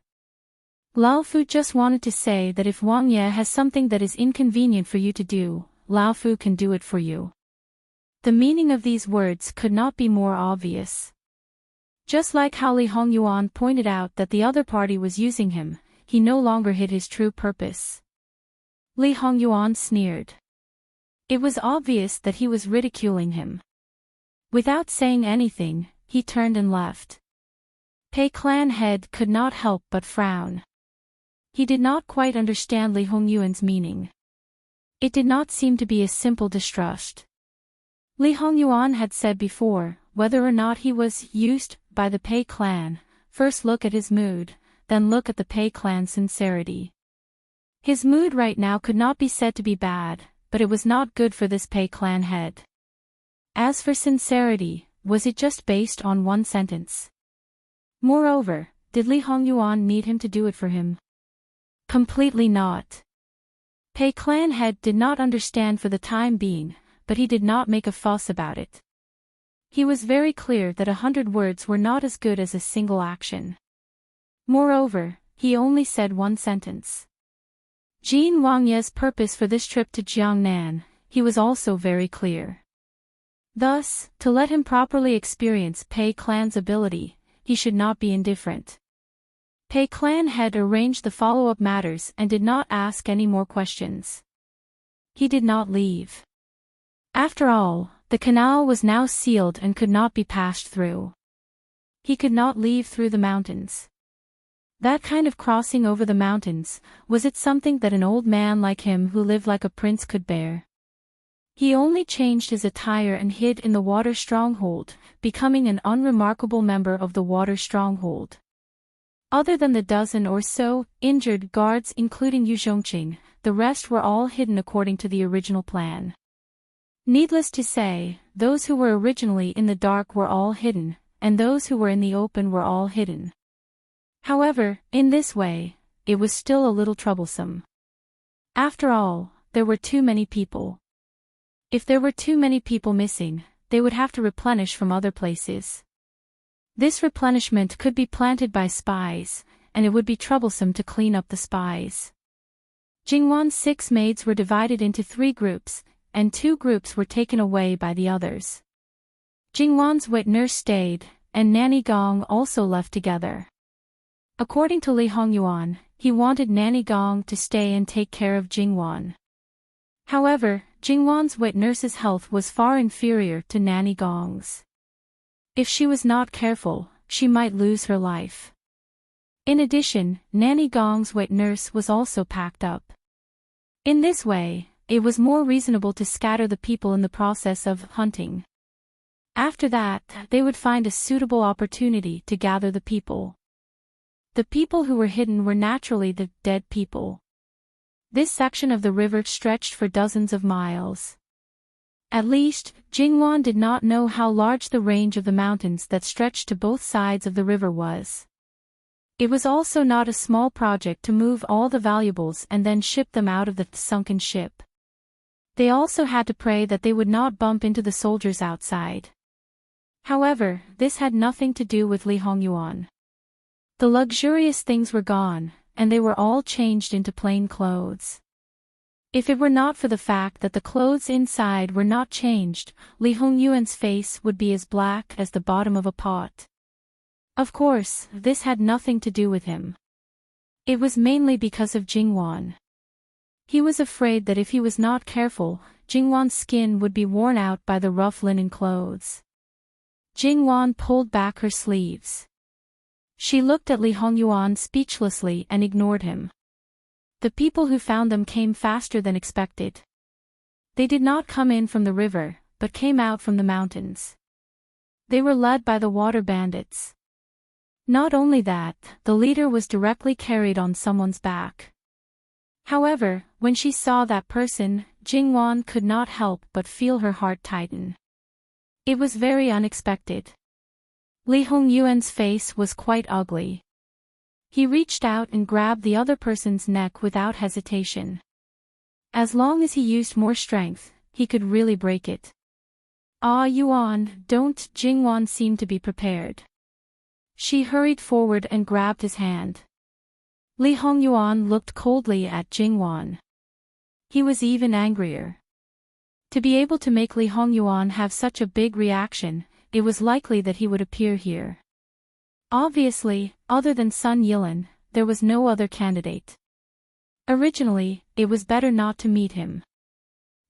Lao Fu just wanted to say that if Wang Ye has something that is inconvenient for you to do, Lao Fu can do it for you. The meaning of these words could not be more obvious. Just like how Li Hongyuan pointed out that the other party was using him, he no longer hid his true purpose. Li Hongyuan sneered. It was obvious that he was ridiculing him. Without saying anything, he turned and left. Pei clan head could not help but frown. He did not quite understand Li Hongyuan's meaning. It did not seem to be a simple distrust. Li Hongyuan had said before, whether or not he was used by the Pei clan, first look at his mood, then look at the Pei clan's sincerity. His mood right now could not be said to be bad, but it was not good for this Pei clan head. As for sincerity, was it just based on one sentence? Moreover, did Li Hongyuan need him to do it for him? Completely not. Pei clan head did not understand for the time being, but he did not make a fuss about it. He was very clear that 100 words were not as good as a single action. Moreover, he only said one sentence. Jin Wang Ye's purpose for this trip to Jiangnan, he was also very clear. Thus, to let him properly experience Pei clan's ability, he should not be indifferent. Pei clan had arranged the follow-up matters and did not ask any more questions. He did not leave. After all, the canal was now sealed and could not be passed through. He could not leave through the mountains. That kind of crossing over the mountains, was it something that an old man like him who lived like a prince could bear? He only changed his attire and hid in the water stronghold, becoming an unremarkable member of the water stronghold. Other than the dozen or so injured guards including Yu Zhongqing, the rest were all hidden according to the original plan. Needless to say, those who were originally in the dark were all hidden, and those who were in the open were all hidden. However, in this way, it was still a little troublesome. After all, there were too many people. If there were too many people missing, they would have to replenish from other places. This replenishment could be planted by spies, and it would be troublesome to clean up the spies. Jingwan's 6 maids were divided into 3 groups, and 2 groups were taken away by the others. Jingwan's wet nurse stayed, and Nanny Gong also left together. According to Li Hongyuan, he wanted Nanny Gong to stay and take care of Jingwan. However, Jingwan's wet nurse's health was far inferior to Nanny Gong's. If she was not careful, she might lose her life. In addition, Nanny Gong's wet nurse was also packed up. In this way, it was more reasonable to scatter the people in the process of hunting. After that, they would find a suitable opportunity to gather the people. The people who were hidden were naturally the dead people. This section of the river stretched for dozens of miles. At least, Jingwan did not know how large the range of the mountains that stretched to both sides of the river was. It was also not a small project to move all the valuables and then ship them out of the sunken ship. They also had to pray that they would not bump into the soldiers outside. However, this had nothing to do with Li Hongyuan. The luxurious things were gone, and they were all changed into plain clothes. If it were not for the fact that the clothes inside were not changed, Li Hongyuan's face would be as black as the bottom of a pot. Of course, this had nothing to do with him. It was mainly because of Jingwan. He was afraid that if he was not careful, Jingwan's skin would be worn out by the rough linen clothes. Jingwan pulled back her sleeves. She looked at Li Hongyuan speechlessly and ignored him. The people who found them came faster than expected. They did not come in from the river, but came out from the mountains. They were led by the water bandits. Not only that, the leader was directly carried on someone's back. However, when she saw that person, Jingwan could not help but feel her heart tighten. It was very unexpected. Li Hongyuan's face was quite ugly. He reached out and grabbed the other person's neck without hesitation. As long as he used more strength, he could really break it. "Ah, Yuan, don't." Jingwan seemed to be prepared. She hurried forward and grabbed his hand. Li Hongyuan looked coldly at Jingwan. He was even angrier. To be able to make Li Hongyuan have such a big reaction, it was likely that he would appear here. Obviously, other than Sun Yilan, there was no other candidate. Originally, it was better not to meet him.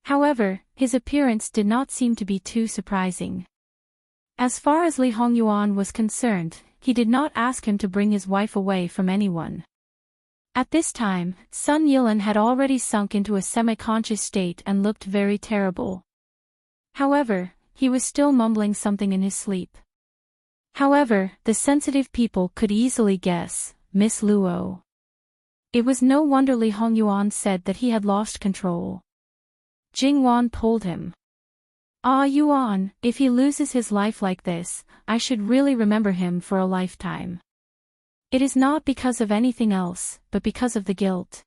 However, his appearance did not seem to be too surprising. As far as Li Hongyuan was concerned, he did not ask him to bring his wife away from anyone. At this time, Sun Yilan had already sunk into a semi-conscious state and looked very terrible. However, he was still mumbling something in his sleep. However, the sensitive people could easily guess, Miss Luo. It was no wonder Li Hongyuan said that he had lost control. Jingwan pulled him. "Ah, Yuan, if he loses his life like this, I should really remember him for a lifetime. It is not because of anything else, but because of the guilt.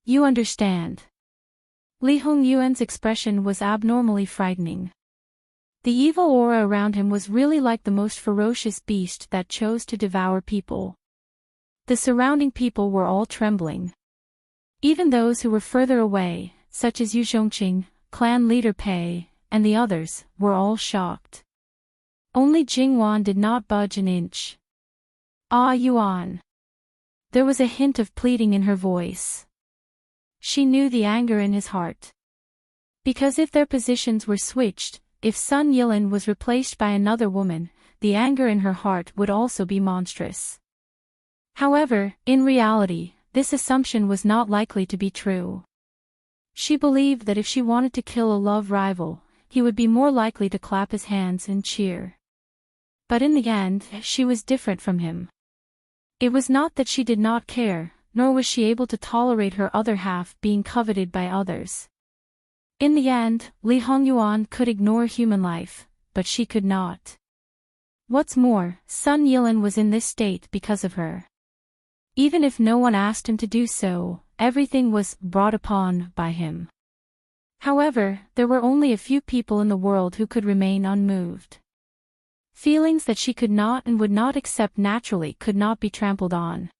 You understand." Li Hongyuan's expression was abnormally frightening. The evil aura around him was really like the most ferocious beast that chose to devour people. The surrounding people were all trembling. Even those who were further away, such as Yu Zhongqing, clan leader Pei, and the others, were all shocked. Only Jingwan did not budge an inch. "Ah, Yuan." There was a hint of pleading in her voice. She knew the anger in his heart. Because if their positions were switched, if Sun Yilan was replaced by another woman, the anger in her heart would also be monstrous. However, in reality, this assumption was not likely to be true. She believed that if she wanted to kill a love rival, he would be more likely to clap his hands and cheer. But in the end, she was different from him. It was not that she did not care, nor was she able to tolerate her other half being coveted by others. In the end, Li Hongyuan could ignore human life, but she could not. What's more, Sun Yilan was in this state because of her. Even if no one asked him to do so, everything was brought upon by him. However, there were only a few people in the world who could remain unmoved. Feelings that she could not and would not accept naturally could not be trampled on.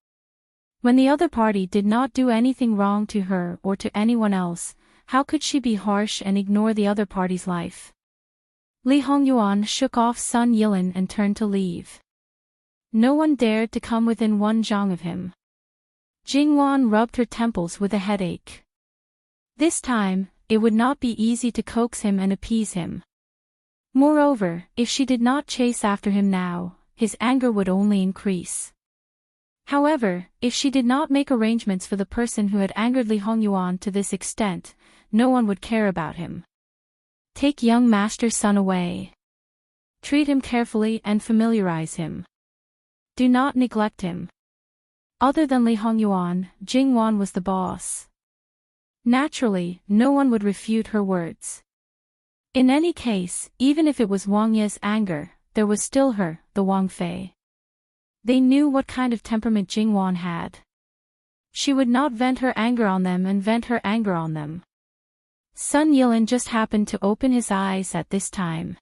When the other party did not do anything wrong to her or to anyone else, how could she be harsh and ignore the other party's life? Li Hongyuan shook off Sun Yilan and turned to leave. No one dared to come within 1 zhang of him. Jingwan rubbed her temples with a headache. This time, it would not be easy to coax him and appease him. Moreover, if she did not chase after him now, his anger would only increase. However, if she did not make arrangements for the person who had angered Li Hongyuan to this extent, no one would care about him. Take young Master Sun away. Treat him carefully and familiarize him. Do not neglect him. Other than Li Hongyuan, Jingwan was the boss. Naturally, no one would refute her words. In any case, even if it was Wang Ye's anger, there was still her, the Wang Fei. They knew what kind of temperament Jingwan had. She would not vent her anger on them and vent her anger on them. Sun Yilin just happened to open his eyes at this time.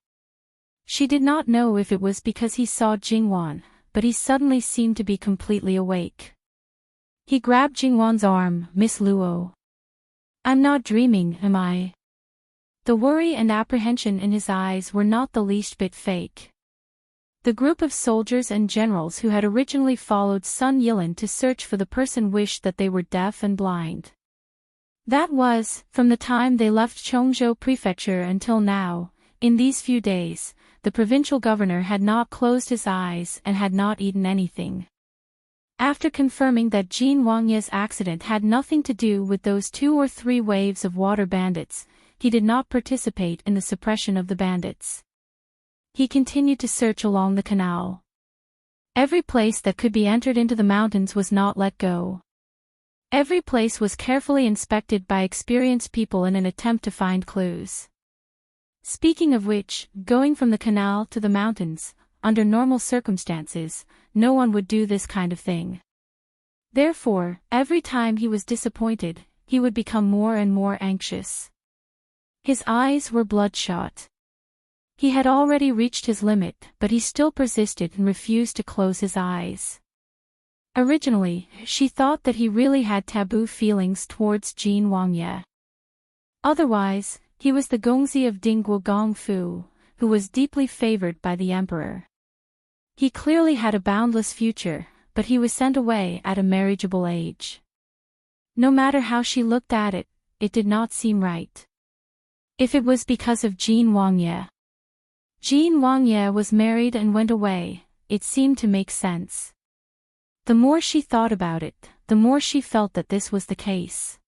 She did not know if it was because he saw Jingwan, but he suddenly seemed to be completely awake. He grabbed Jingwan's arm. "Miss Luo. I'm not dreaming, am I?" The worry and apprehension in his eyes were not the least bit fake. The group of soldiers and generals who had originally followed Sun Yilin to search for the person wished that they were deaf and blind. That was, from the time they left Chongzhou Prefecture until now. In these few days, the provincial governor had not closed his eyes and had not eaten anything. After confirming that Jin Wangye's accident had nothing to do with those 2 or 3 waves of water bandits, he did not participate in the suppression of the bandits. He continued to search along the canal. Every place that could be entered into the mountains was not let go. Every place was carefully inspected by experienced people in an attempt to find clues. Speaking of which, going from the canal to the mountains, under normal circumstances, no one would do this kind of thing. Therefore, every time he was disappointed, he would become more and more anxious. His eyes were bloodshot. He had already reached his limit, but he still persisted and refused to close his eyes. Originally, she thought that he really had taboo feelings towards Jin Wangye. Otherwise, he was the Gongzi of Dingguo Gongfu, who was deeply favored by the emperor. He clearly had a boundless future, but he was sent away at a marriageable age. No matter how she looked at it, it did not seem right. If it was because of Jin Wangye. Jin Wangye was married and went away, it seemed to make sense. The more she thought about it, the more she felt that this was the case.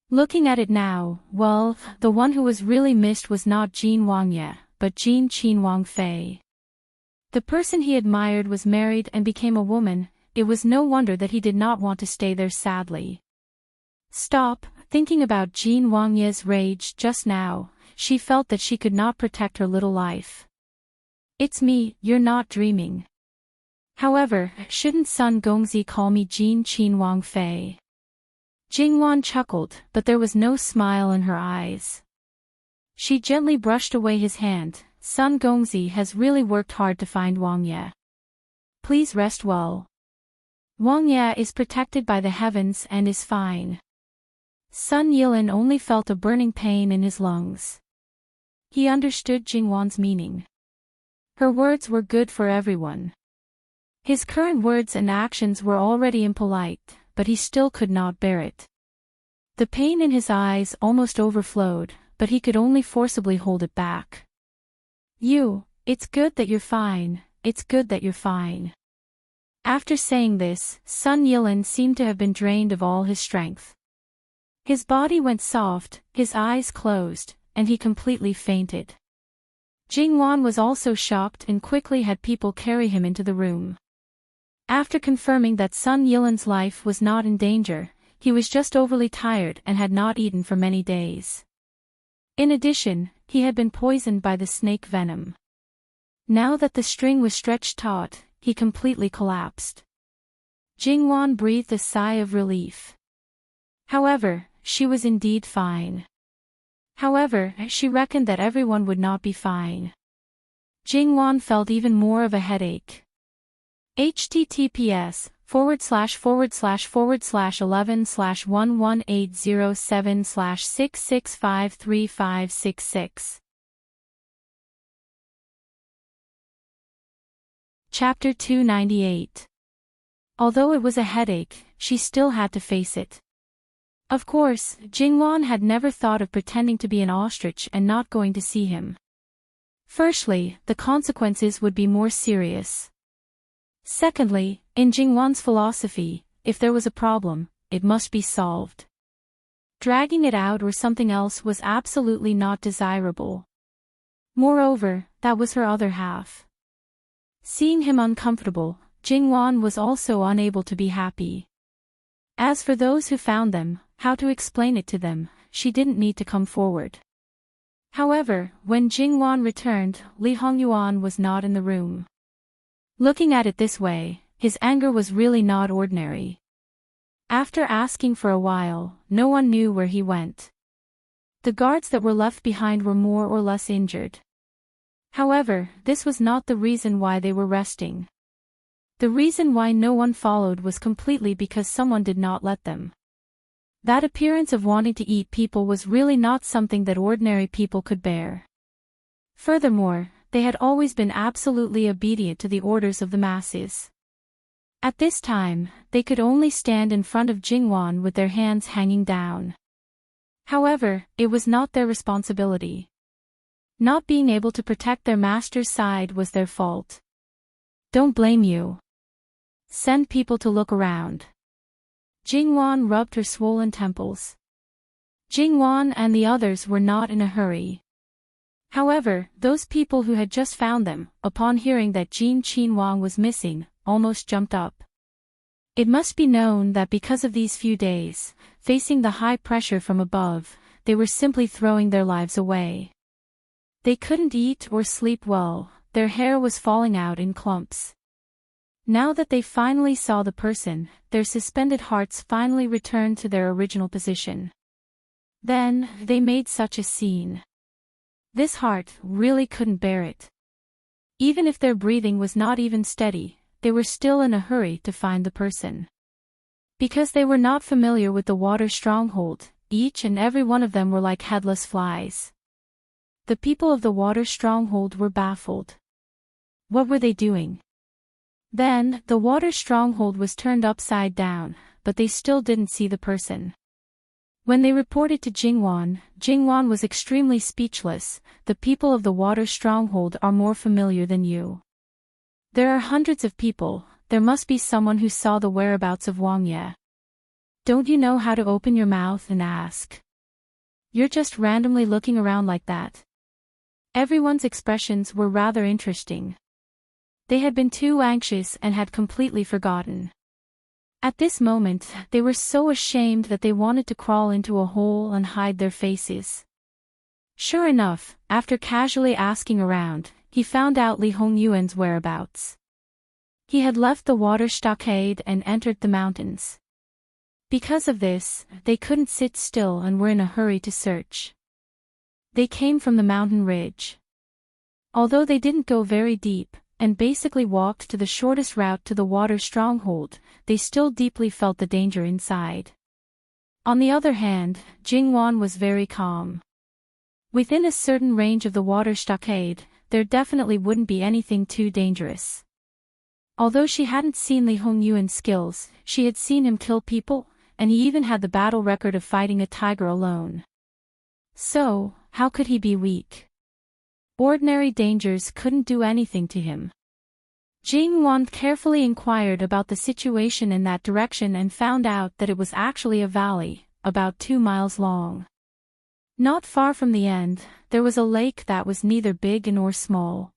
Looking at it now, well, the one who was really missed was not Jin Wangye, but Jin Qin Wang Fei. The person he admired was married and became a woman. It was no wonder that he did not want to stay there sadly. Stop thinking about Jin Wangye's rage just now. She felt that she could not protect her little life. "It's me, you're not dreaming. However, shouldn't Sun Gongzi call me Jin Qin Wang Fei?" Jingwan chuckled, but there was no smile in her eyes. She gently brushed away his hand. "Sun Gongzi has really worked hard to find Wangye. Please rest well. Wangye is protected by the heavens and is fine." Sun Yilin only felt a burning pain in his lungs. He understood Jingwan's meaning. Her words were good for everyone. His current words and actions were already impolite, but he still could not bear it. The pain in his eyes almost overflowed, but he could only forcibly hold it back. It's good that you're fine, it's good that you're fine." After saying this, Sun Yilin seemed to have been drained of all his strength. His body went soft, his eyes closed, and he completely fainted. Jingwan was also shocked and quickly had people carry him into the room. After confirming that Sun Yilin's life was not in danger, he was just overly tired and had not eaten for many days. In addition, he had been poisoned by the snake venom. Now that the string was stretched taut, he completely collapsed. Jingwan breathed a sigh of relief. However, she was indeed fine. However, she reckoned that everyone would not be fine. Jingwan felt even more of a headache. https://11/11807/6653566. Chapter 298. Although it was a headache, she still had to face it. Of course, Jingwan had never thought of pretending to be an ostrich and not going to see him. Firstly, the consequences would be more serious. Secondly, in Jingwan's philosophy, if there was a problem, it must be solved. Dragging it out or something else was absolutely not desirable. Moreover, that was her other half. Seeing him uncomfortable, Jingwan was also unable to be happy. As for those who found them, how to explain it to them, she didn't need to come forward. However, when Jingwan returned, Li Hongyuan was not in the room. Looking at it this way, his anger was really not ordinary. After asking for a while, no one knew where he went. The guards that were left behind were more or less injured. However, this was not the reason why they were resting. The reason why no one followed was completely because someone did not let them. That appearance of wanting to eat people was really not something that ordinary people could bear. Furthermore, they had always been absolutely obedient to the orders of the masses. At this time, they could only stand in front of Jingwan with their hands hanging down. However, it was not their responsibility. Not being able to protect their master's side was their fault. Don't blame you. Send people to look around. Jingwan rubbed her swollen temples. Jingwan and the others were not in a hurry. However, those people who had just found them, upon hearing that Jin Qinhuang was missing, almost jumped up. It must be known that because of these few days, facing the high pressure from above, they were simply throwing their lives away. They couldn't eat or sleep well, their hair was falling out in clumps. Now that they finally saw the person, their suspended hearts finally returned to their original position. Then, they made such a scene. This heart really couldn't bear it. Even if their breathing was not even steady, they were still in a hurry to find the person. Because they were not familiar with the water stronghold, each and every one of them were like headless flies. The people of the water stronghold were baffled. What were they doing? Then, the water stronghold was turned upside down, but they still didn't see the person. When they reported to Jingwan, Jingwan was extremely speechless. The people of the water stronghold are more familiar than you. There are hundreds of people, there must be someone who saw the whereabouts of Wang Ye. Don't you know how to open your mouth and ask? You're just randomly looking around like that. Everyone's expressions were rather interesting. They had been too anxious and had completely forgotten. At this moment, they were so ashamed that they wanted to crawl into a hole and hide their faces. Sure enough, after casually asking around, he found out Li Hongyuan's whereabouts. He had left the water stockade and entered the mountains. Because of this, they couldn't sit still and were in a hurry to search. They came from the mountain ridge. Although they didn't go very deep, and basically walked to the shortest route to the water stronghold, they still deeply felt the danger inside. On the other hand, Jingwan was very calm. Within a certain range of the water stockade, there definitely wouldn't be anything too dangerous. Although she hadn't seen Li Hongyuan's skills, she had seen him kill people, and he even had the battle record of fighting a tiger alone. So, how could he be weak? Ordinary dangers couldn't do anything to him. Jingwan carefully inquired about the situation in that direction and found out that it was actually a valley, about 2 miles long. Not far from the end, there was a lake that was neither big nor small.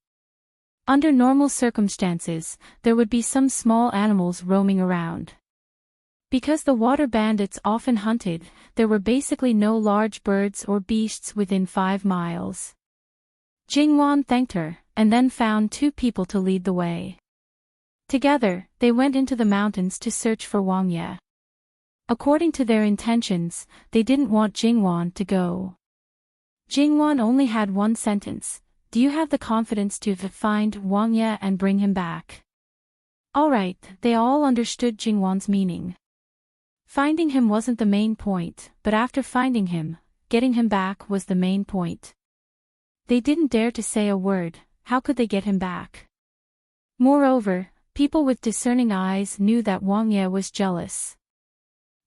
Under normal circumstances, there would be some small animals roaming around. Because the water bandits often hunted, there were basically no large birds or beasts within 5 miles. Jingwan thanked her, and then found 2 people to lead the way. Together, they went into the mountains to search for Wang Ye. According to their intentions, they didn't want Jingwan to go. Jingwan only had one sentence: "Do you have the confidence to find Wang Ye and bring him back?" Alright, they all understood Jingwan's meaning. Finding him wasn't the main point, but after finding him, getting him back was the main point. They didn't dare to say a word. How could they get him back? Moreover, people with discerning eyes knew that Wang Ye was jealous.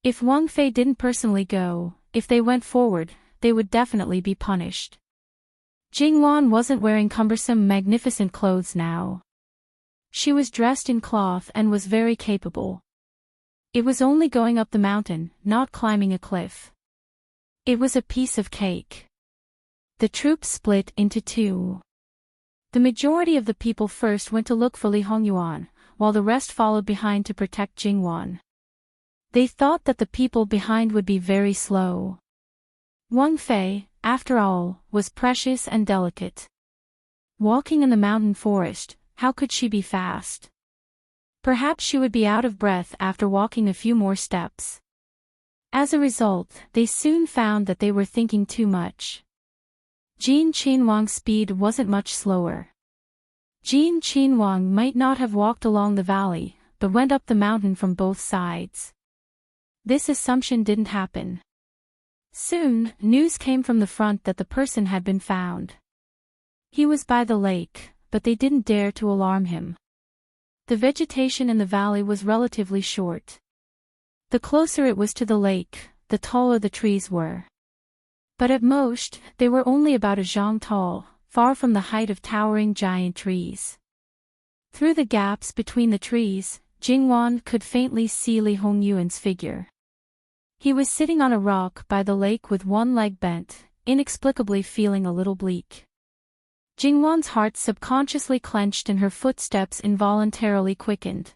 If Wang Fei didn't personally go, if they went forward, they would definitely be punished. Jingwan wasn't wearing cumbersome magnificent clothes now. She was dressed in cloth and was very capable. It was only going up the mountain, not climbing a cliff. It was a piece of cake. The troops split into 2. The majority of the people first went to look for Li Hongyuan, while the rest followed behind to protect Jingwan. They thought that the people behind would be very slow. Wang Fei, after all, was precious and delicate. Walking in the mountain forest, how could she be fast? Perhaps she would be out of breath after walking a few more steps. As a result, they soon found that they were thinking too much. Jin Qinhuang's speed wasn't much slower. Jin Qinhuang might not have walked along the valley, but went up the mountain from both sides. This assumption didn't happen. Soon, news came from the front that the person had been found. He was by the lake, but they didn't dare to alarm him. The vegetation in the valley was relatively short. The closer it was to the lake, the taller the trees were. But at most, they were only about a zhang tall, far from the height of towering giant trees. Through the gaps between the trees, Jingwan could faintly see Li Hongyuan's figure. He was sitting on a rock by the lake with one leg bent, inexplicably feeling a little bleak. Jingwan's heart subconsciously clenched and her footsteps involuntarily quickened.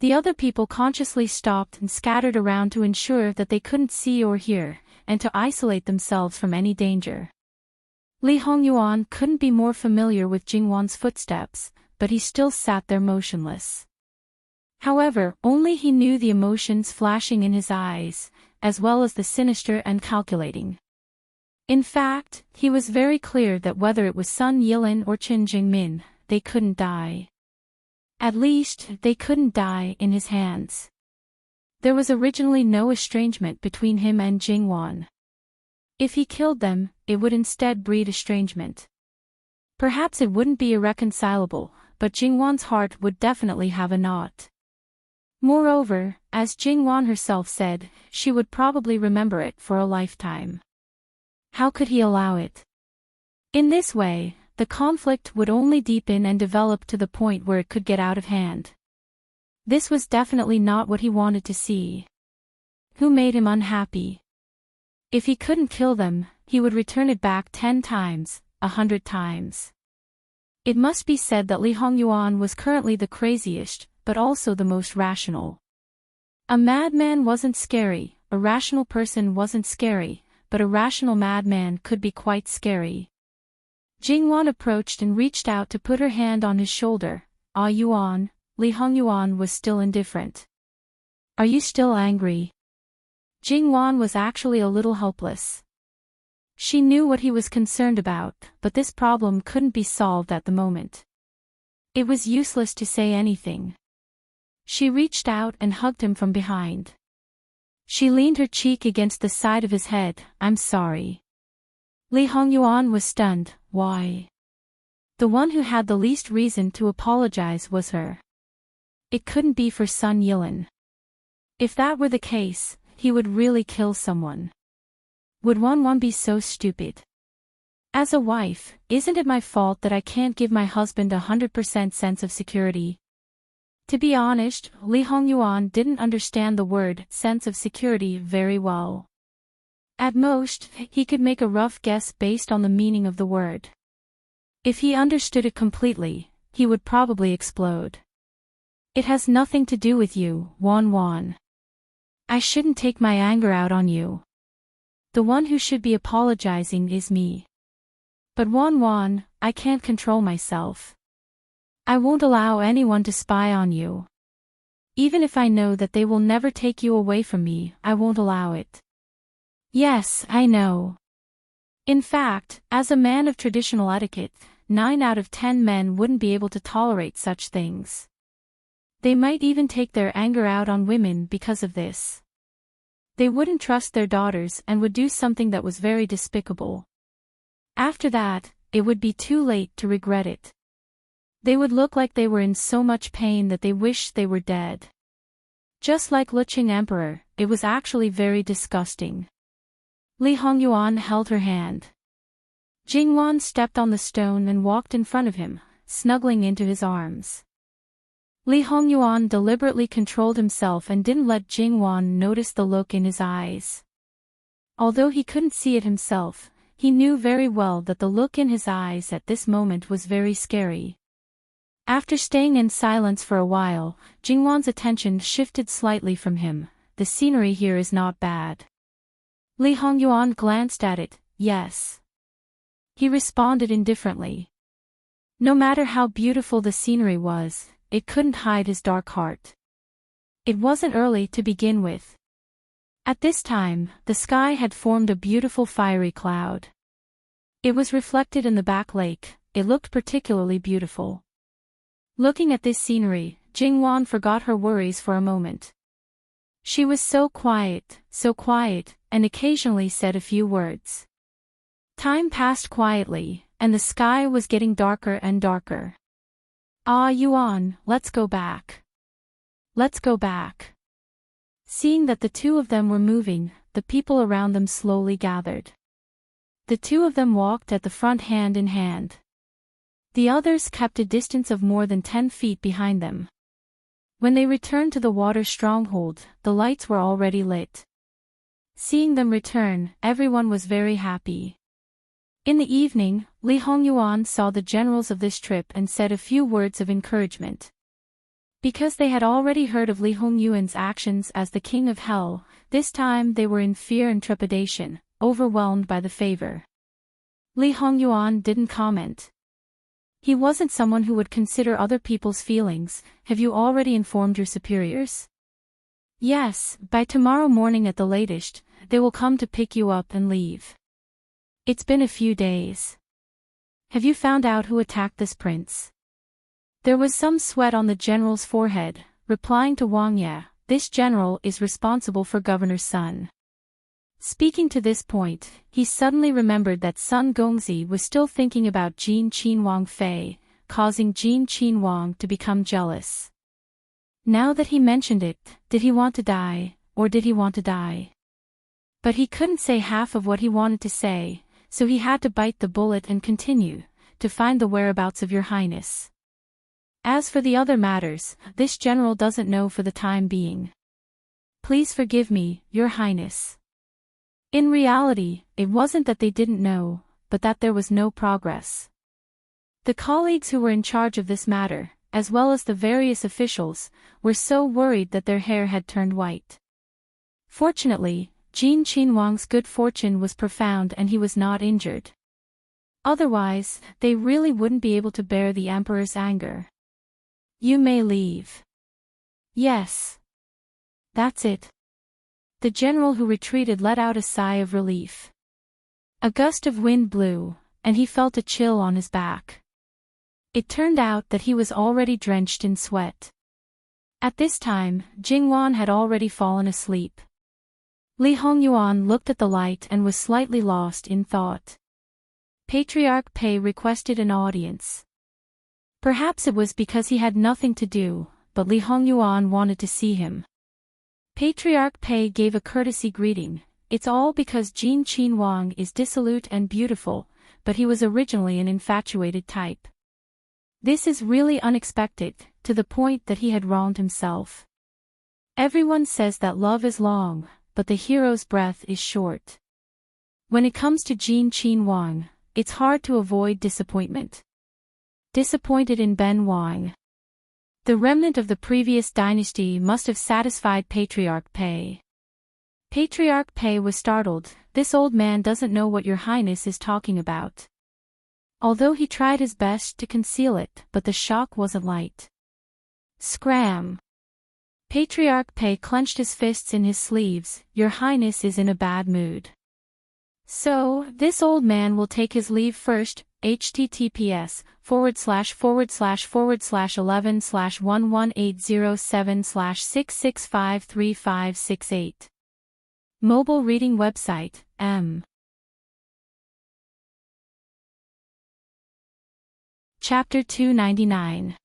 The other people consciously stopped and scattered around to ensure that they couldn't see or hear, and to isolate themselves from any danger. Li Hongyuan couldn't be more familiar with Jingwan's footsteps, but he still sat there motionless. However, only he knew the emotions flashing in his eyes, as well as the sinister and calculating. In fact, he was very clear that whether it was Sun Yilin or Qin Jingmin, they couldn't die. At least, they couldn't die in his hands. There was originally no estrangement between him and Jingwan. If he killed them, it would instead breed estrangement. Perhaps it wouldn't be irreconcilable, but Jingwan's heart would definitely have a knot. Moreover, as Jingwan herself said, she would probably remember it for a lifetime. How could he allow it? In this way, the conflict would only deepen and develop to the point where it could get out of hand. This was definitely not what he wanted to see. Who made him unhappy? If he couldn't kill them, he would return it back 10 times, 100 times. It must be said that Li Hongyuan was currently the craziest, but also the most rational. A madman wasn't scary, a rational person wasn't scary, but a rational madman could be quite scary. Jingwan approached and reached out to put her hand on his shoulder. "Ah Yuan." Li Hongyuan was still indifferent. "Are you still angry?" Jingwan was actually a little helpless. She knew what he was concerned about, but this problem couldn't be solved at the moment. It was useless to say anything. She reached out and hugged him from behind. She leaned her cheek against the side of his head. "I'm sorry." Li Hongyuan was stunned. Why? The one who had the least reason to apologize was her. It couldn't be for Sun Yilin. If that were the case, he would really kill someone. Would one be so stupid? As a wife, isn't it my fault that I can't give my husband 100% sense of security? To be honest, Li Hongyuan didn't understand the word sense of security very well. At most, he could make a rough guess based on the meaning of the word. If he understood it completely, he would probably explode. "It has nothing to do with you, Wan. I shouldn't take my anger out on you. The one who should be apologizing is me. But Wan, I can't control myself. I won't allow anyone to spy on you. Even if I know that they will never take you away from me, I won't allow it." "Yes, I know." In fact, as a man of traditional etiquette, 9 out of 10 men wouldn't be able to tolerate such things. They might even take their anger out on women because of this. They wouldn't trust their daughters and would do something that was very despicable. After that, it would be too late to regret it. They would look like they were in so much pain that they wished they were dead. Just like Luqing Emperor, it was actually very disgusting. Li Hongyuan held her hand. Jingwan stepped on the stone and walked in front of him, snuggling into his arms. Li Hongyuan deliberately controlled himself and didn't let Jingwan notice the look in his eyes. Although he couldn't see it himself, he knew very well that the look in his eyes at this moment was very scary. After staying in silence for a while, Jingwan's attention shifted slightly from him. The scenery here is not bad. Li Hongyuan glanced at it. Yes. He responded indifferently. No matter how beautiful the scenery was, it couldn't hide his dark heart. It wasn't early to begin with. At this time, the sky had formed a beautiful fiery cloud. It was reflected in the back lake. It looked particularly beautiful. Looking at this scenery, Jingwan forgot her worries for a moment. She was so quiet, and occasionally said a few words. Time passed quietly, and the sky was getting darker and darker. Ah, Yuan, let's go back. Let's go back. Seeing that the two of them were moving, the people around them slowly gathered. The two of them walked at the front hand in hand. The others kept a distance of more than 10 feet behind them. When they returned to the water stronghold, the lights were already lit. Seeing them return, everyone was very happy. In the evening, Li Hongyuan saw the generals of this trip and said a few words of encouragement. Because they had already heard of Li Hongyuan's actions as the king of hell, this time they were in fear and trepidation, overwhelmed by the favor. Li Hongyuan didn't comment. He wasn't someone who would consider other people's feelings. Have you already informed your superiors? Yes, by tomorrow morning at the latest, they will come to pick you up and leave. It's been a few days. Have you found out who attacked this prince? There was some sweat on the general's forehead, replying to Wang. Yeah, this general is responsible for Governor's son. Speaking to this point, he suddenly remembered that Sun Gongzi was still thinking about Jin Qin Wang Fei, causing Jin Qin Wang to become jealous. Now that he mentioned it, did he want to die, or did he want to die? But he couldn't say half of what he wanted to say, so he had to bite the bullet and continue, to find the whereabouts of your highness. As for the other matters, this general doesn't know for the time being. Please forgive me, your highness. In reality, it wasn't that they didn't know, but that there was no progress. The colleagues who were in charge of this matter, as well as the various officials, were so worried that their hair had turned white. Fortunately, Jin Qin Wang's good fortune was profound and he was not injured. Otherwise, they really wouldn't be able to bear the emperor's anger. You may leave. Yes. That's it. The general who retreated let out a sigh of relief. A gust of wind blew, and he felt a chill on his back. It turned out that he was already drenched in sweat. At this time, Jingwan had already fallen asleep. Li Hongyuan looked at the light and was slightly lost in thought. Patriarch Pei requested an audience. Perhaps it was because he had nothing to do, but Li Hongyuan wanted to see him. Patriarch Pei gave a courtesy greeting. It's all because Jin Qin Wang is dissolute and beautiful, but he was originally an infatuated type. This is really unexpected, to the point that he had wronged himself. Everyone says that love is long, but the hero's breath is short. When it comes to Jin Qin Wang, it's hard to avoid disappointment. Disappointed in Ben Wang. The remnant of the previous dynasty must have satisfied Patriarch Pei. Patriarch Pei was startled. This old man doesn't know what your highness is talking about. Although he tried his best to conceal it, but the shock wasn't light. Scram! Patriarch Pei clenched his fists in his sleeves. Your highness is in a bad mood. So, this old man will take his leave first. https://11/11807/6653568. Mobile reading website, M. Chapter 299.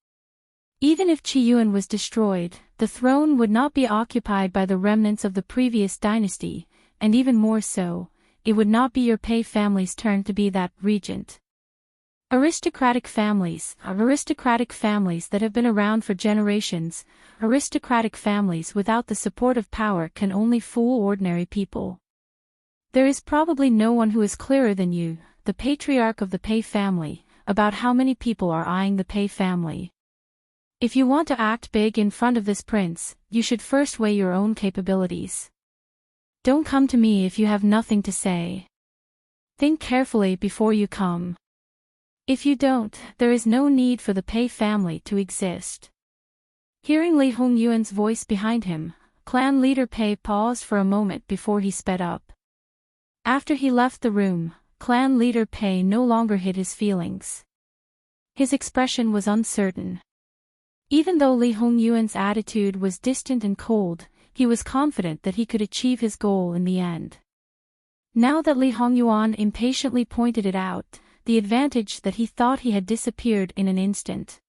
Even if Qiyuan was destroyed, the throne would not be occupied by the remnants of the previous dynasty, and even more so, it would not be your Pei family's turn to be that regent. Aristocratic families that have been around for generations, aristocratic families without the support of power can only fool ordinary people. There is probably no one who is clearer than you, the patriarch of the Pei family, about how many people are eyeing the Pei family. If you want to act big in front of this prince, you should first weigh your own capabilities. Don't come to me if you have nothing to say. Think carefully before you come. If you don't, there is no need for the Pei family to exist. Hearing Li Hongyuan's voice behind him, clan leader Pei paused for a moment before he sped up. After he left the room, clan leader Pei no longer hid his feelings. His expression was uncertain. Even though Li Hongyuan's attitude was distant and cold, he was confident that he could achieve his goal in the end. Now that Li Hongyuan impatiently pointed it out, the advantage that he thought he had disappeared in an instant.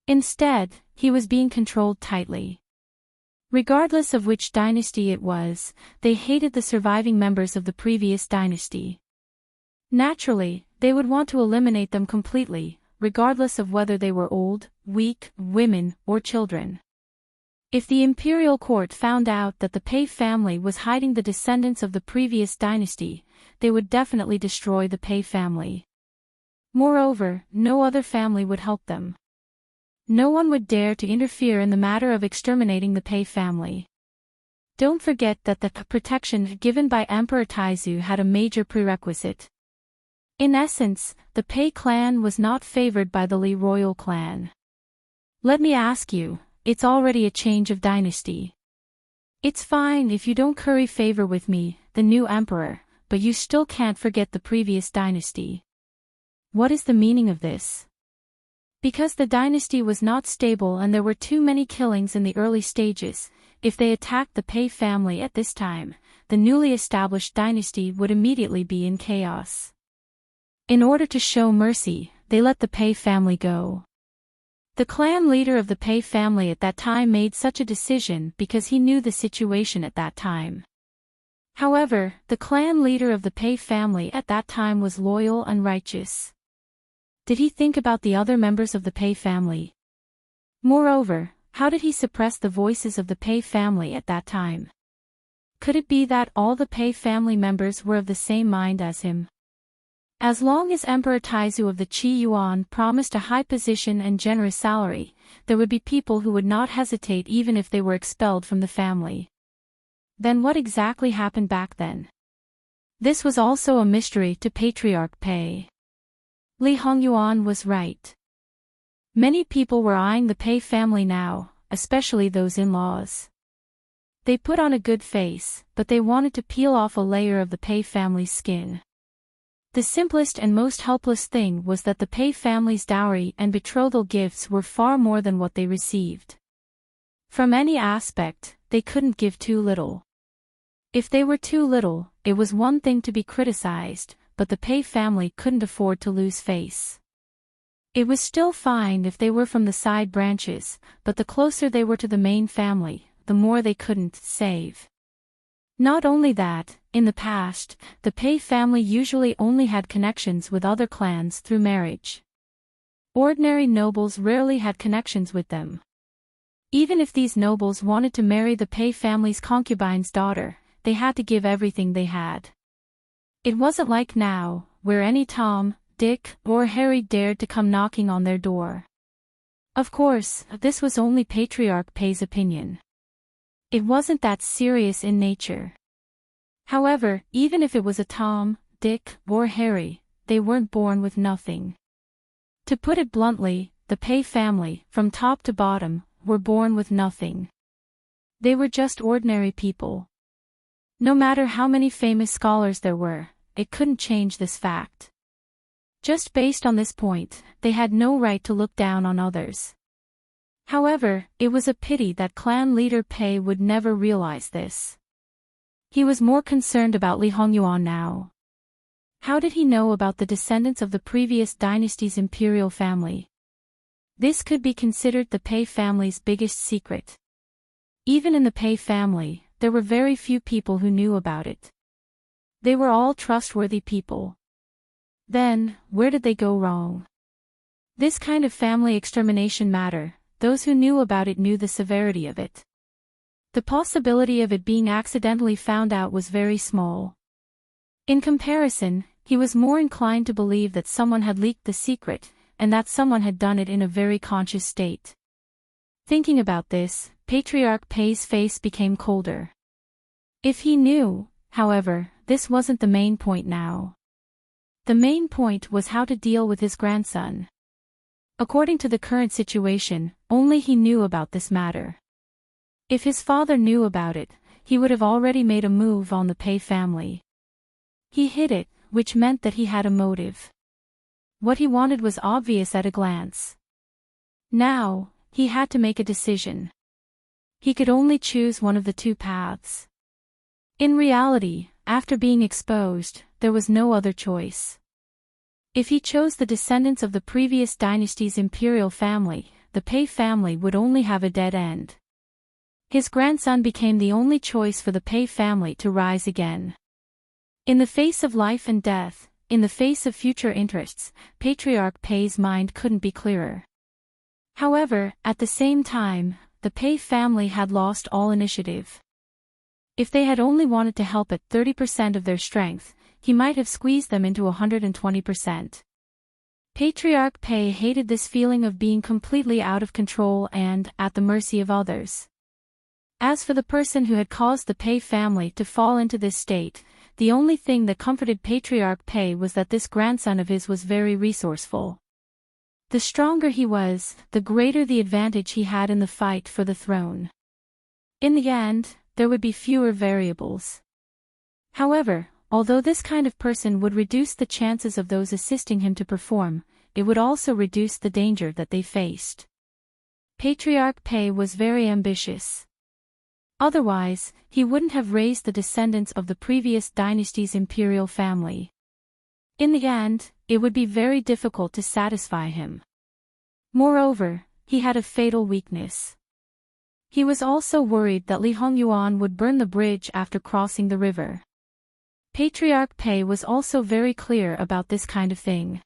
Instead, he was being controlled tightly. Regardless of which dynasty it was, they hated the surviving members of the previous dynasty. Naturally, they would want to eliminate them completely, regardless of whether they were old, weak, women, or children. If the imperial court found out that the Pei family was hiding the descendants of the previous dynasty, they would definitely destroy the Pei family. Moreover, no other family would help them. No one would dare to interfere in the matter of exterminating the Pei family. Don't forget that the protection given by Emperor Taizu had a major prerequisite. In essence, the Pei clan was not favored by the Li royal clan. Let me ask you, it's already a change of dynasty. It's fine if you don't curry favor with me, the new emperor, but you still can't forget the previous dynasty. What is the meaning of this? Because the dynasty was not stable and there were too many killings in the early stages, if they attacked the Pei family at this time, the newly established dynasty would immediately be in chaos. In order to show mercy, they let the Pei family go. The clan leader of the Pei family at that time made such a decision because he knew the situation at that time. However, the clan leader of the Pei family at that time was loyal and righteous. Did he think about the other members of the Pei family? Moreover, how did he suppress the voices of the Pei family at that time? Could it be that all the Pei family members were of the same mind as him? As long as Emperor Taizu of the Qi Yuan promised a high position and generous salary, there would be people who would not hesitate even if they were expelled from the family. Then what exactly happened back then? This was also a mystery to Patriarch Pei. Li Hongyuan was right. Many people were eyeing the Pei family now, especially those in-laws. They put on a good face, but they wanted to peel off a layer of the Pei family's skin. The simplest and most helpless thing was that the Pei family's dowry and betrothal gifts were far more than what they received. From any aspect, they couldn't give too little. If they were too little, it was one thing to be criticized, but the Pei family couldn't afford to lose face. It was still fine if they were from the side branches, but the closer they were to the main family, the more they couldn't save. Not only that, in the past, the Pei family usually only had connections with other clans through marriage. Ordinary nobles rarely had connections with them. Even if these nobles wanted to marry the Pei family's concubine's daughter, they had to give everything they had. It wasn't like now, where any Tom, Dick, or Harry dared to come knocking on their door. Of course, this was only Patriarch Pei's opinion. It wasn't that serious in nature. However, even if it was a Tom, Dick, or Harry, they weren't born with nothing. To put it bluntly, the Pei family, from top to bottom, were born with nothing. They were just ordinary people. No matter how many famous scholars there were, it couldn't change this fact. Just based on this point, they had no right to look down on others. However, it was a pity that clan leader Pei would never realize this. He was more concerned about Li Hongyuan now. How did he know about the descendants of the previous dynasty's imperial family? This could be considered the Pei family's biggest secret. Even in the Pei family, there were very few people who knew about it. They were all trustworthy people. Then, where did they go wrong? This kind of family extermination matter, those who knew about it knew the severity of it. The possibility of it being accidentally found out was very small. In comparison, he was more inclined to believe that someone had leaked the secret, and that someone had done it in a very conscious state. Thinking about this, Patriarch Pei's face became colder. If he knew, however, this wasn't the main point now. The main point was how to deal with his grandson. According to the current situation, only he knew about this matter. If his father knew about it, he would have already made a move on the Pei family. He hid it, which meant that he had a motive. What he wanted was obvious at a glance. Now, he had to make a decision. He could only choose one of the two paths. In reality, after being exposed, there was no other choice. If he chose the descendants of the previous dynasty's imperial family, the Pei family would only have a dead end. His grandson became the only choice for the Pei family to rise again. In the face of life and death, in the face of future interests, Patriarch Pei's mind couldn't be clearer. However, at the same time, the Pei family had lost all initiative. If they had only wanted to help at 30% of their strength, he might have squeezed them into 120%. Patriarch Pei hated this feeling of being completely out of control and at the mercy of others. As for the person who had caused the Pei family to fall into this state, the only thing that comforted Patriarch Pei was that this grandson of his was very resourceful. The stronger he was, the greater the advantage he had in the fight for the throne. In the end, there would be fewer variables. However, although this kind of person would reduce the chances of those assisting him to perform, it would also reduce the danger that they faced. Patriarch Pei was very ambitious. Otherwise, he wouldn't have raised the descendants of the previous dynasty's imperial family. In the end, it would be very difficult to satisfy him. Moreover, he had a fatal weakness. He was also worried that Li Hongyuan would burn the bridge after crossing the river. Patriarch Pei was also very clear about this kind of thing.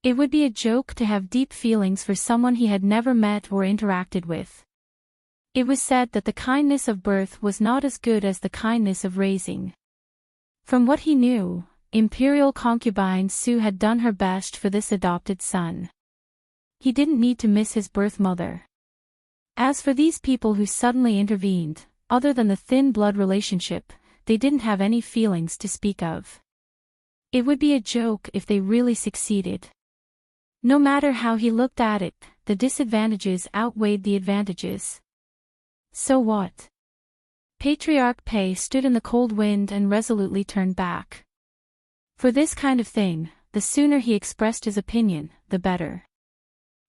It would be a joke to have deep feelings for someone he had never met or interacted with. It was said that the kindness of birth was not as good as the kindness of raising. From what he knew, imperial concubine Su had done her best for this adopted son. He didn't need to miss his birth mother. As for these people who suddenly intervened, other than the thin blood relationship, they didn't have any feelings to speak of. It would be a joke if they really succeeded. No matter how he looked at it, the disadvantages outweighed the advantages. So what? Patriarch Pei stood in the cold wind and resolutely turned back. For this kind of thing, the sooner he expressed his opinion, the better.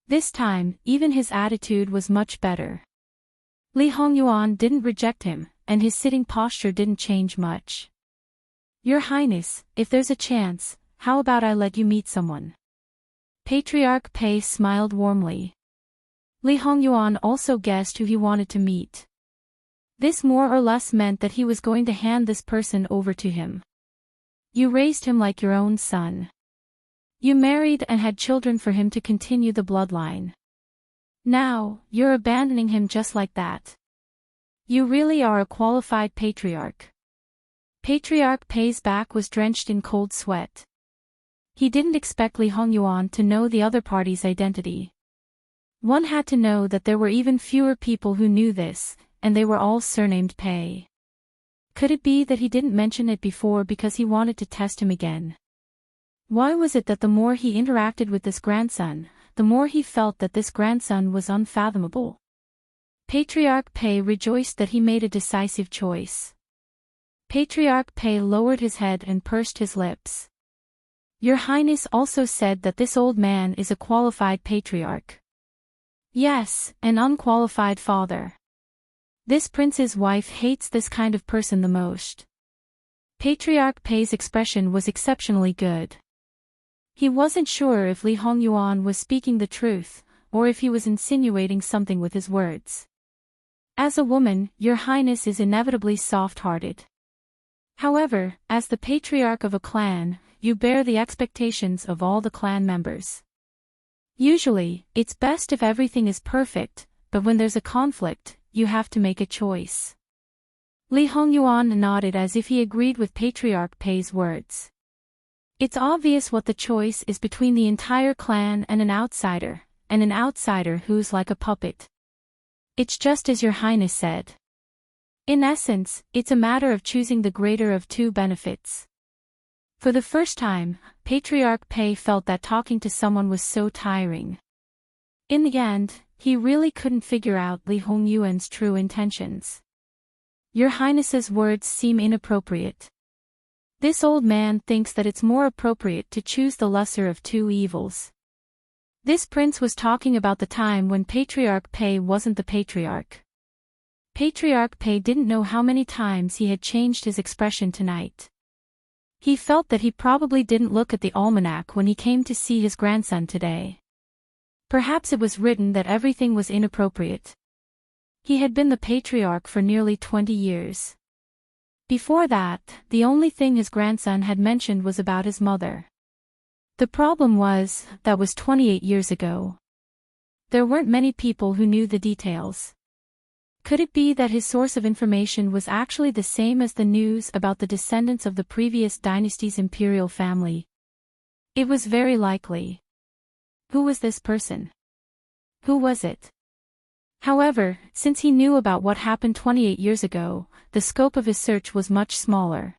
This time, even his attitude was much better. Li Hongyuan didn't reject him, and his sitting posture didn't change much. Your Highness, if there's a chance, how about I let you meet someone? Patriarch Pei smiled warmly. Li Hongyuan also guessed who he wanted to meet. This more or less meant that he was going to hand this person over to him. You raised him like your own son. You married and had children for him to continue the bloodline. Now, you're abandoning him just like that. You really are a qualified patriarch. Patriarch Pei's back was drenched in cold sweat. He didn't expect Li Hongyuan to know the other party's identity. One had to know that there were even fewer people who knew this, and they were all surnamed Pei. Could it be that he didn't mention it before because he wanted to test him again? Why was it that the more he interacted with this grandson, the more he felt that this grandson was unfathomable? Patriarch Pei rejoiced that he made a decisive choice. Patriarch Pei lowered his head and pursed his lips. Your Highness also said that this old man is a qualified patriarch. Yes, an unqualified father. This prince's wife hates this kind of person the most. Patriarch Pei's expression was exceptionally good. He wasn't sure if Li Hongyuan was speaking the truth, or if he was insinuating something with his words. As a woman, Your Highness is inevitably soft-hearted. However, as the patriarch of a clan, you bear the expectations of all the clan members. Usually, it's best if everything is perfect, but when there's a conflict, you have to make a choice. Li Hongyuan nodded as if he agreed with Patriarch Pei's words. It's obvious what the choice is between the entire clan and an outsider who's like a puppet. It's just as your highness said. In essence, it's a matter of choosing the greater of two benefits. For the first time, Patriarch Pei felt that talking to someone was so tiring. In the end, he really couldn't figure out Li Hongyuan's true intentions. Your Highness's words seem inappropriate. This old man thinks that it's more appropriate to choose the lesser of two evils. This prince was talking about the time when Patriarch Pei wasn't the patriarch. Patriarch Pei didn't know how many times he had changed his expression tonight. He felt that he probably didn't look at the almanac when he came to see his grandson today. Perhaps it was written that everything was inappropriate. He had been the patriarch for nearly 20 years. Before that, the only thing his grandson had mentioned was about his mother. The problem was, that was 28 years ago. There weren't many people who knew the details. Could it be that his source of information was actually the same as the news about the descendants of the previous dynasty's imperial family? It was very likely. Who was this person? Who was it? However, since he knew about what happened 28 years ago, the scope of his search was much smaller.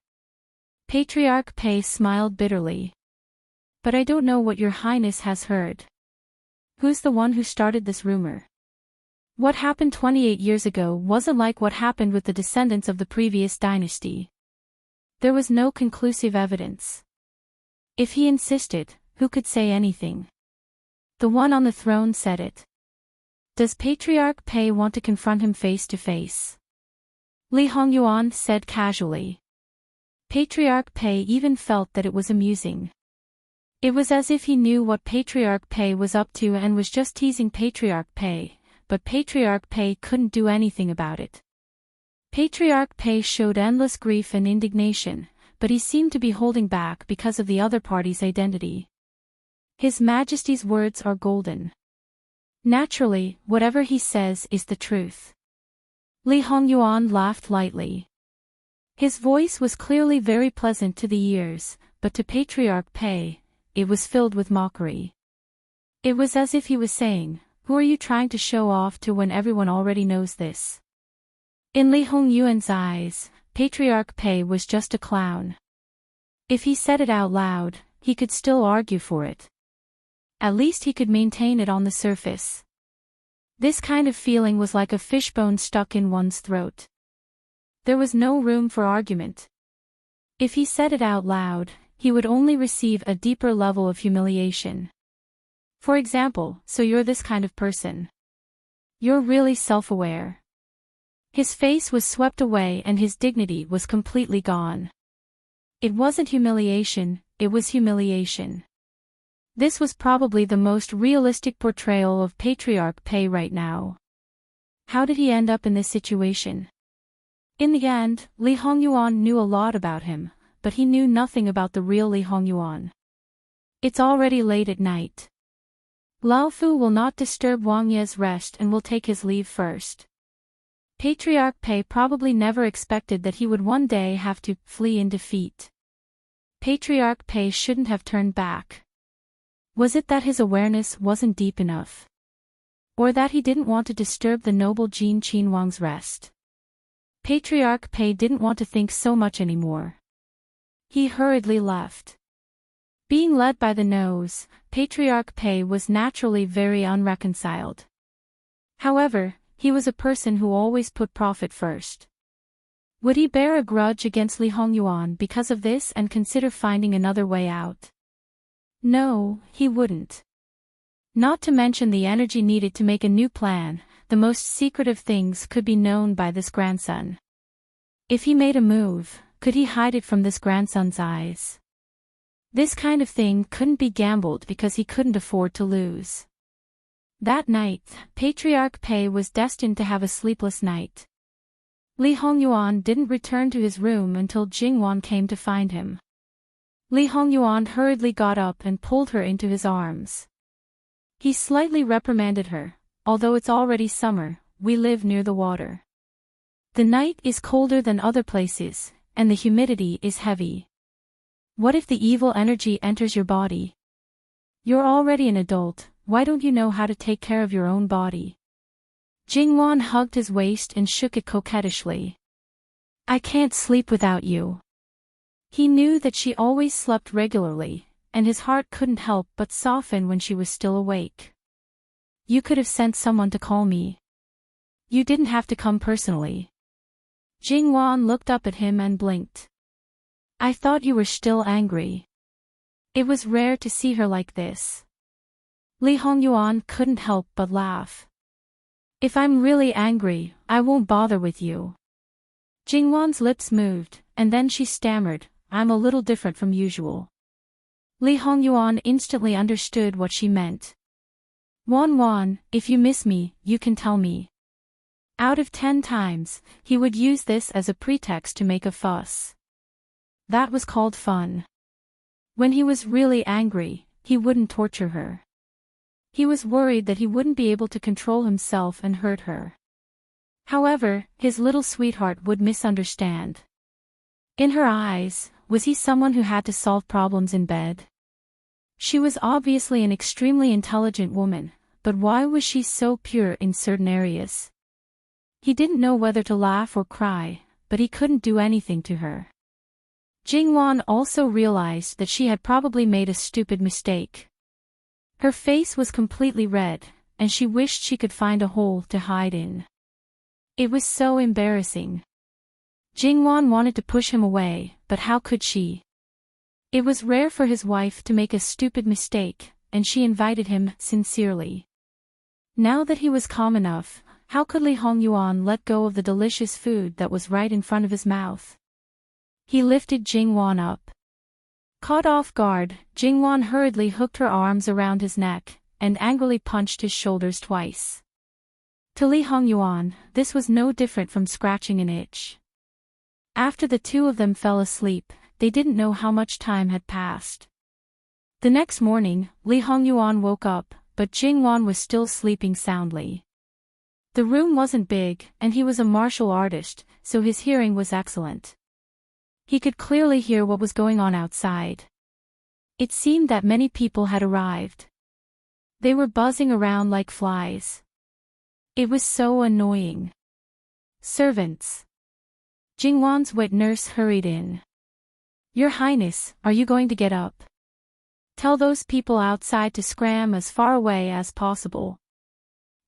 Patriarch Pei smiled bitterly. But I don't know what your highness has heard. Who's the one who started this rumor? What happened 28 years ago wasn't like what happened with the descendants of the previous dynasty. There was no conclusive evidence. If he insisted, who could say anything? The one on the throne said it. Does Patriarch Pei want to confront him face to face? Li Hongyuan said casually. Patriarch Pei even felt that it was amusing. It was as if he knew what Patriarch Pei was up to and was just teasing Patriarch Pei, but Patriarch Pei couldn't do anything about it. Patriarch Pei showed endless grief and indignation, but he seemed to be holding back because of the other party's identity. His Majesty's words are golden. Naturally, whatever he says is the truth. Li Hongyuan laughed lightly. His voice was clearly very pleasant to the ears, but to Patriarch Pei, it was filled with mockery. It was as if he was saying, who are you trying to show off to when everyone already knows this? In Li Hongyuan's eyes, Patriarch Pei was just a clown. If he said it out loud, he could still argue for it. At least he could maintain it on the surface. This kind of feeling was like a fishbone stuck in one's throat. There was no room for argument. If he said it out loud, he would only receive a deeper level of humiliation. For example, so you're this kind of person. You're really self-aware. His face was swept away and his dignity was completely gone. It wasn't humiliation, it was humiliation. This was probably the most realistic portrayal of Patriarch Pei right now. How did he end up in this situation? In the end, Li Hongyuan knew a lot about him, but he knew nothing about the real Li Hongyuan. It's already late at night. Lao Fu will not disturb Wang Ye's rest and will take his leave first. Patriarch Pei probably never expected that he would one day have to flee in defeat. Patriarch Pei shouldn't have turned back. Was it that his awareness wasn't deep enough? Or that he didn't want to disturb the noble Jin Qinhuang's rest? Patriarch Pei didn't want to think so much anymore. He hurriedly left. Being led by the nose, Patriarch Pei was naturally very unreconciled. However, he was a person who always put profit first. Would he bear a grudge against Li Hongyuan because of this and consider finding another way out? No, he wouldn't. Not to mention the energy needed to make a new plan, the most secretive things could be known by this grandson. If he made a move, could he hide it from this grandson's eyes? This kind of thing couldn't be gambled because he couldn't afford to lose. That night, Patriarch Pei was destined to have a sleepless night. Li Hongyuan didn't return to his room until Jingwan came to find him. Li Hongyuan hurriedly got up and pulled her into his arms. He slightly reprimanded her, although it's already summer, we live near the water. The night is colder than other places, and the humidity is heavy. What if the evil energy enters your body? You're already an adult, why don't you know how to take care of your own body? Jingwan hugged his waist and shook it coquettishly. I can't sleep without you. He knew that she always slept regularly, and his heart couldn't help but soften when she was still awake. You could have sent someone to call me. You didn't have to come personally. Jingwan looked up at him and blinked. I thought you were still angry. It was rare to see her like this. Li Hongyuan couldn't help but laugh. If I'm really angry, I won't bother with you. Jingwan's lips moved, and then she stammered, I'm a little different from usual. Li Hongyuan instantly understood what she meant. Wan, if you miss me, you can tell me. Out of 10 times, he would use this as a pretext to make a fuss. That was called fun. When he was really angry, he wouldn't torture her. He was worried that he wouldn't be able to control himself and hurt her. However, his little sweetheart would misunderstand. In her eyes, was he someone who had to solve problems in bed? She was obviously an extremely intelligent woman, but why was she so pure in certain areas? He didn't know whether to laugh or cry, but he couldn't do anything to her. Jingwan also realized that she had probably made a stupid mistake. Her face was completely red, and she wished she could find a hole to hide in. It was so embarrassing. Jingwan wanted to push him away, but how could she? It was rare for his wife to make a stupid mistake, and she invited him sincerely. Now that he was calm enough, how could Li Hongyuan let go of the delicious food that was right in front of his mouth? He lifted Jingwan up. Caught off guard, Jingwan hurriedly hooked her arms around his neck, and angrily punched his shoulders twice. To Li Hongyuan, this was no different from scratching an itch. After the two of them fell asleep, they didn't know how much time had passed. The next morning, Li Hongyuan woke up, but Jingwan was still sleeping soundly. The room wasn't big, and he was a martial artist, so his hearing was excellent. He could clearly hear what was going on outside. It seemed that many people had arrived. They were buzzing around like flies. It was so annoying. Servants. Jingwan's wet nurse hurried in. Your Highness, are you going to get up? Tell those people outside to scram as far away as possible.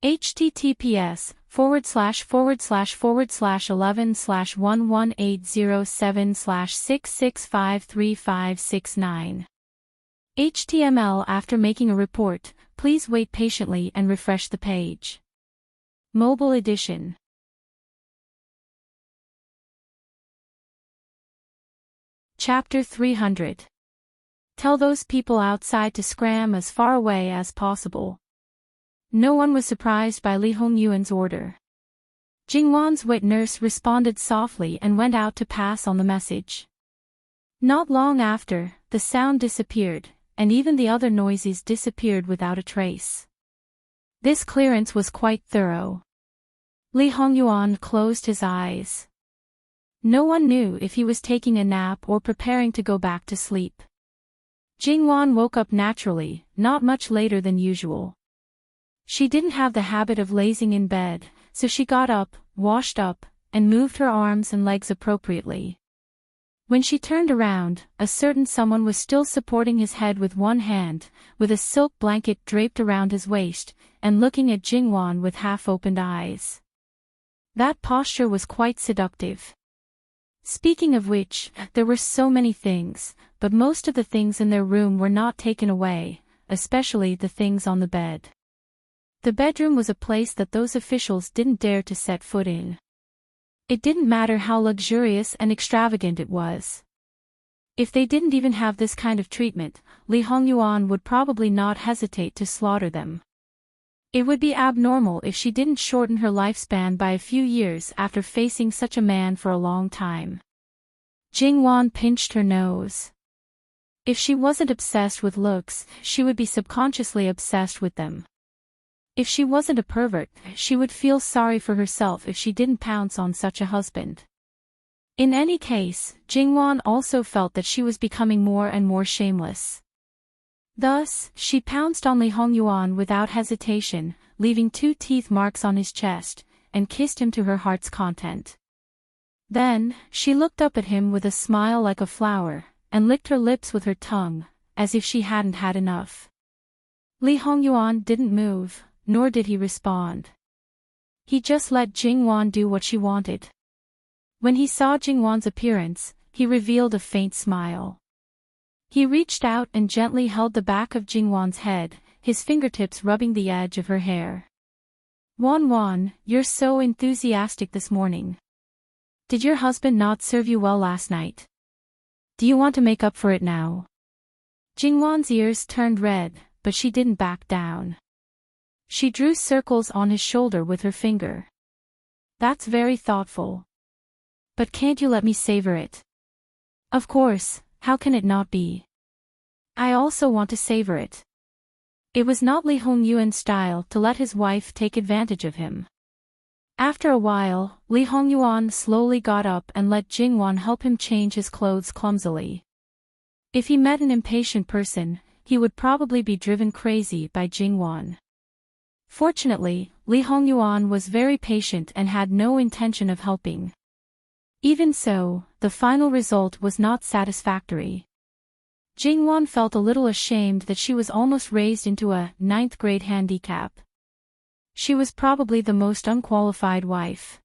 https://11/11807/6653569. HTML. After making a report, please wait patiently and refresh the page. Mobile edition. Chapter 300. Tell those people outside to scram as far away as possible. No one was surprised by Li Hongyuan's order. Jingwan's wet nurse responded softly and went out to pass on the message. Not long after, the sound disappeared, and even the other noises disappeared without a trace. This clearance was quite thorough. Li Hongyuan closed his eyes. No one knew if he was taking a nap or preparing to go back to sleep. Jingwan woke up naturally, not much later than usual. She didn't have the habit of lazing in bed, so she got up, washed up, and moved her arms and legs appropriately. When she turned around, a certain someone was still supporting his head with one hand, with a silk blanket draped around his waist, and looking at Jingwan with half-opened eyes. That posture was quite seductive. Speaking of which, there were so many things, but most of the things in their room were not taken away, especially the things on the bed. The bedroom was a place that those officials didn't dare to set foot in. It didn't matter how luxurious and extravagant it was. If they didn't even have this kind of treatment, Li Hongyuan would probably not hesitate to slaughter them. It would be abnormal if she didn't shorten her lifespan by a few years after facing such a man for a long time. Jingwan pinched her nose. If she wasn't obsessed with looks, she would be subconsciously obsessed with them. If she wasn't a pervert, she would feel sorry for herself if she didn't pounce on such a husband. In any case, Jingwan also felt that she was becoming more and more shameless. Thus, she pounced on Li Hongyuan without hesitation, leaving 2 teeth marks on his chest, and kissed him to her heart's content. Then, she looked up at him with a smile like a flower, and licked her lips with her tongue, as if she hadn't had enough. Li Hongyuan didn't move, nor did he respond. He just let Jingwan do what she wanted. When he saw Jingwan's appearance, he revealed a faint smile. He reached out and gently held the back of Jingwan's head, his fingertips rubbing the edge of her hair. "Wan, you're so enthusiastic this morning. Did your husband not serve you well last night? Do you want to make up for it now?" Jingwan's ears turned red, but she didn't back down. She drew circles on his shoulder with her finger. "That's very thoughtful. But can't you let me savor it?" "Of course, how can it not be? I also want to savor it." It was not Li Hongyuan's style to let his wife take advantage of him. After a while, Li Hongyuan slowly got up and let Jingwan help him change his clothes clumsily. If he met an impatient person, he would probably be driven crazy by Jingwan. Fortunately, Li Hongyuan was very patient and had no intention of helping. Even so, the final result was not satisfactory. Jingwan felt a little ashamed that she was almost raised into a 9th-grade handicap. She was probably the most unqualified wife.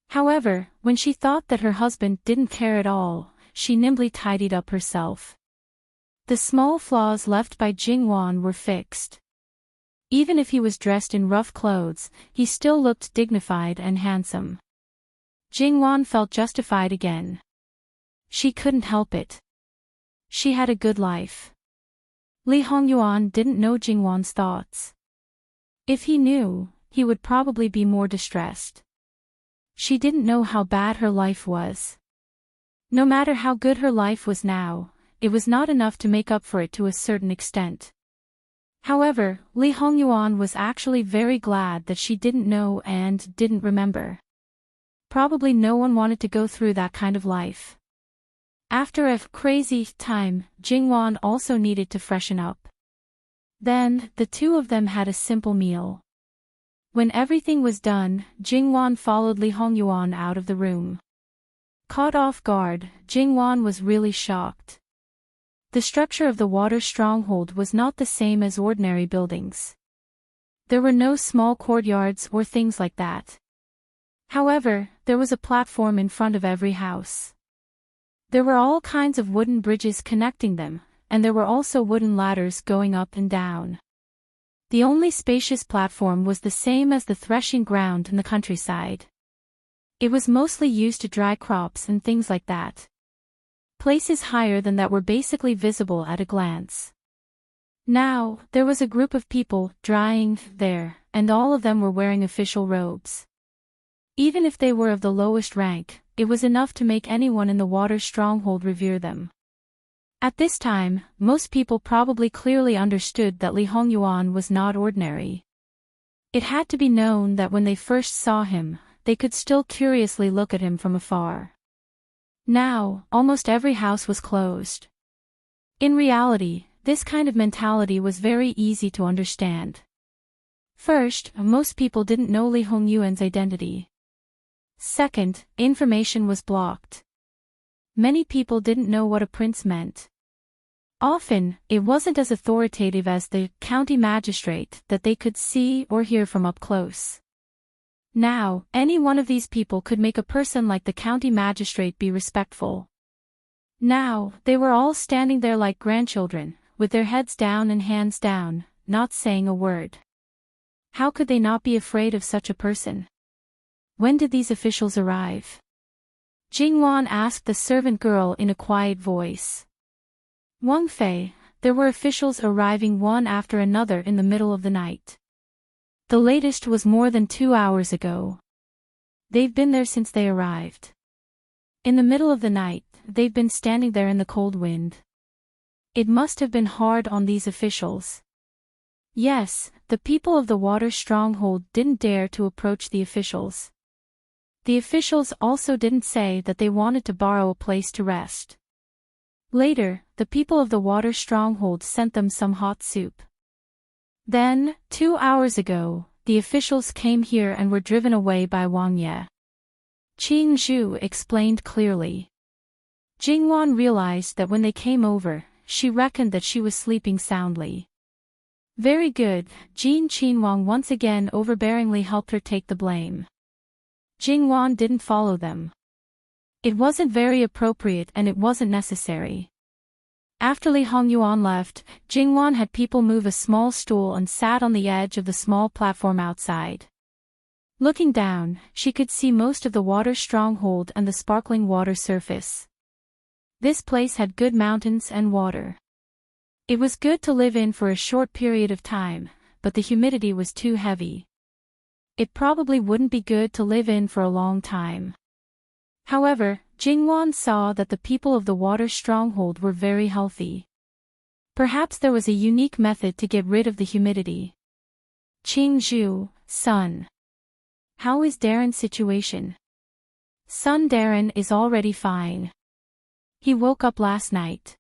However, when she thought that her husband didn't care at all, she nimbly tidied up herself. The small flaws left by Jingwan were fixed. Even if he was dressed in rough clothes, he still looked dignified and handsome. Jingwan felt justified again. She couldn't help it. She had a good life. Li Hongyuan didn't know Jingwan's thoughts. If he knew, he would probably be more distressed. She didn't know how bad her life was. No matter how good her life was now, it was not enough to make up for it to a certain extent. However, Li Hongyuan was actually very glad that she didn't know and didn't remember. Probably no one wanted to go through that kind of life. After a crazy time, Jingwan also needed to freshen up. Then, the two of them had a simple meal. When everything was done, Jingwan followed Li Hongyuan out of the room. Caught off guard, Jingwan was really shocked. The structure of the water stronghold was not the same as ordinary buildings. There were no small courtyards or things like that. However, there was a platform in front of every house. There were all kinds of wooden bridges connecting them, and there were also wooden ladders going up and down. The only spacious platform was the same as the threshing ground in the countryside. It was mostly used to dry crops and things like that. Places higher than that were basically visible at a glance. Now, there was a group of people drying there, and all of them were wearing official robes. Even if they were of the lowest rank, it was enough to make anyone in the water stronghold revere them. At this time, most people probably clearly understood that Li Hongyuan was not ordinary. It had to be known that when they first saw him, they could still curiously look at him from afar. Now, almost every house was closed. In reality, this kind of mentality was very easy to understand. First, most people didn't know Li Hongyuan's identity. Second, information was blocked. Many people didn't know what a prince meant. Often, it wasn't as authoritative as the county magistrate that they could see or hear from up close. Now, any one of these people could make a person like the county magistrate be respectful. Now, they were all standing there like grandchildren, with their heads down and hands down, not saying a word. How could they not be afraid of such a person? When did these officials arrive? Jingwan asked the servant girl in a quiet voice. Wang Fei, there were officials arriving one after another in the middle of the night. The latest was more than 2 hours ago. They've been there since they arrived. In the middle of the night, they've been standing there in the cold wind. It must have been hard on these officials. Yes, the people of the water stronghold didn't dare to approach the officials. The officials also didn't say that they wanted to borrow a place to rest. Later, the people of the water stronghold sent them some hot soup. Then, 2 hours ago, the officials came here and were driven away by Wang. Qing Zhu explained clearly. Jingwan realized that when they came over, she reckoned that she was sleeping soundly. Very good, Jin Qinhuang once again overbearingly helped her take the blame. Jingwan didn't follow them. It wasn't very appropriate and it wasn't necessary. After Li Hongyuan left, Jingwan had people move a small stool and sat on the edge of the small platform outside. Looking down, she could see most of the water stronghold and the sparkling water surface. This place had good mountains and water. It was good to live in for a short period of time, but the humidity was too heavy. It probably wouldn't be good to live in for a long time. However, Jingwan saw that the people of the water stronghold were very healthy. Perhaps there was a unique method to get rid of the humidity. Qing Zhu, son. How is Darren's situation? Son Darren is already fine. He woke up last night.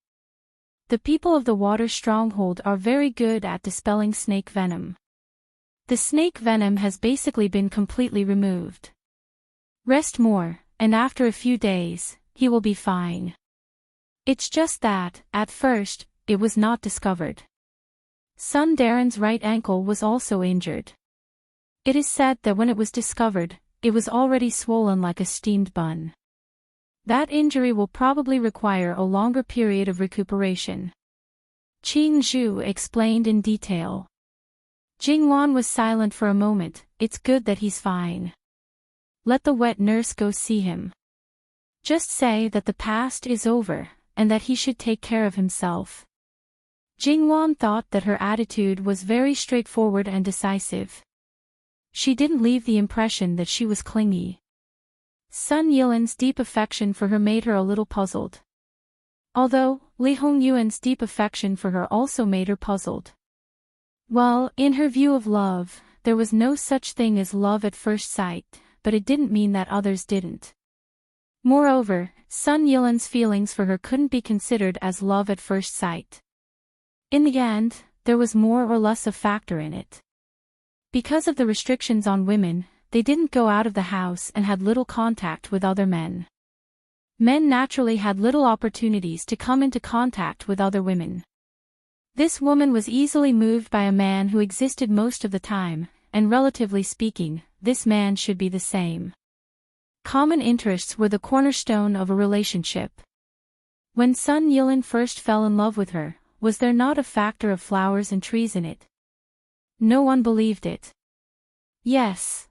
The people of the water stronghold are very good at dispelling snake venom. The snake venom has basically been completely removed. Rest more, and after a few days, he will be fine. It's just that, at first, it was not discovered. Son Darren's right ankle was also injured. It is said that when it was discovered, it was already swollen like a steamed bun. That injury will probably require a longer period of recuperation. Qing Zhu explained in detail. Jingwan was silent for a moment. It's good that he's fine. Let the wet nurse go see him. Just say that the past is over, and that he should take care of himself. Jingwan thought that her attitude was very straightforward and decisive. She didn't leave the impression that she was clingy. Sun Yilan's deep affection for her made her a little puzzled. Although, Li Hongyuan's deep affection for her also made her puzzled. Well, in her view of love, there was no such thing as love at first sight, but it didn't mean that others didn't. Moreover, Sun Yilan's feelings for her couldn't be considered as love at first sight. In the end, there was more or less a factor in it. Because of the restrictions on women, they didn't go out of the house and had little contact with other men. Men naturally had little opportunities to come into contact with other women. This woman was easily moved by a man who existed most of the time, and relatively speaking, this man should be the same. Common interests were the cornerstone of a relationship. When Sun Yilan first fell in love with her, was there not a factor of flowers and trees in it? No one believed it. Yes.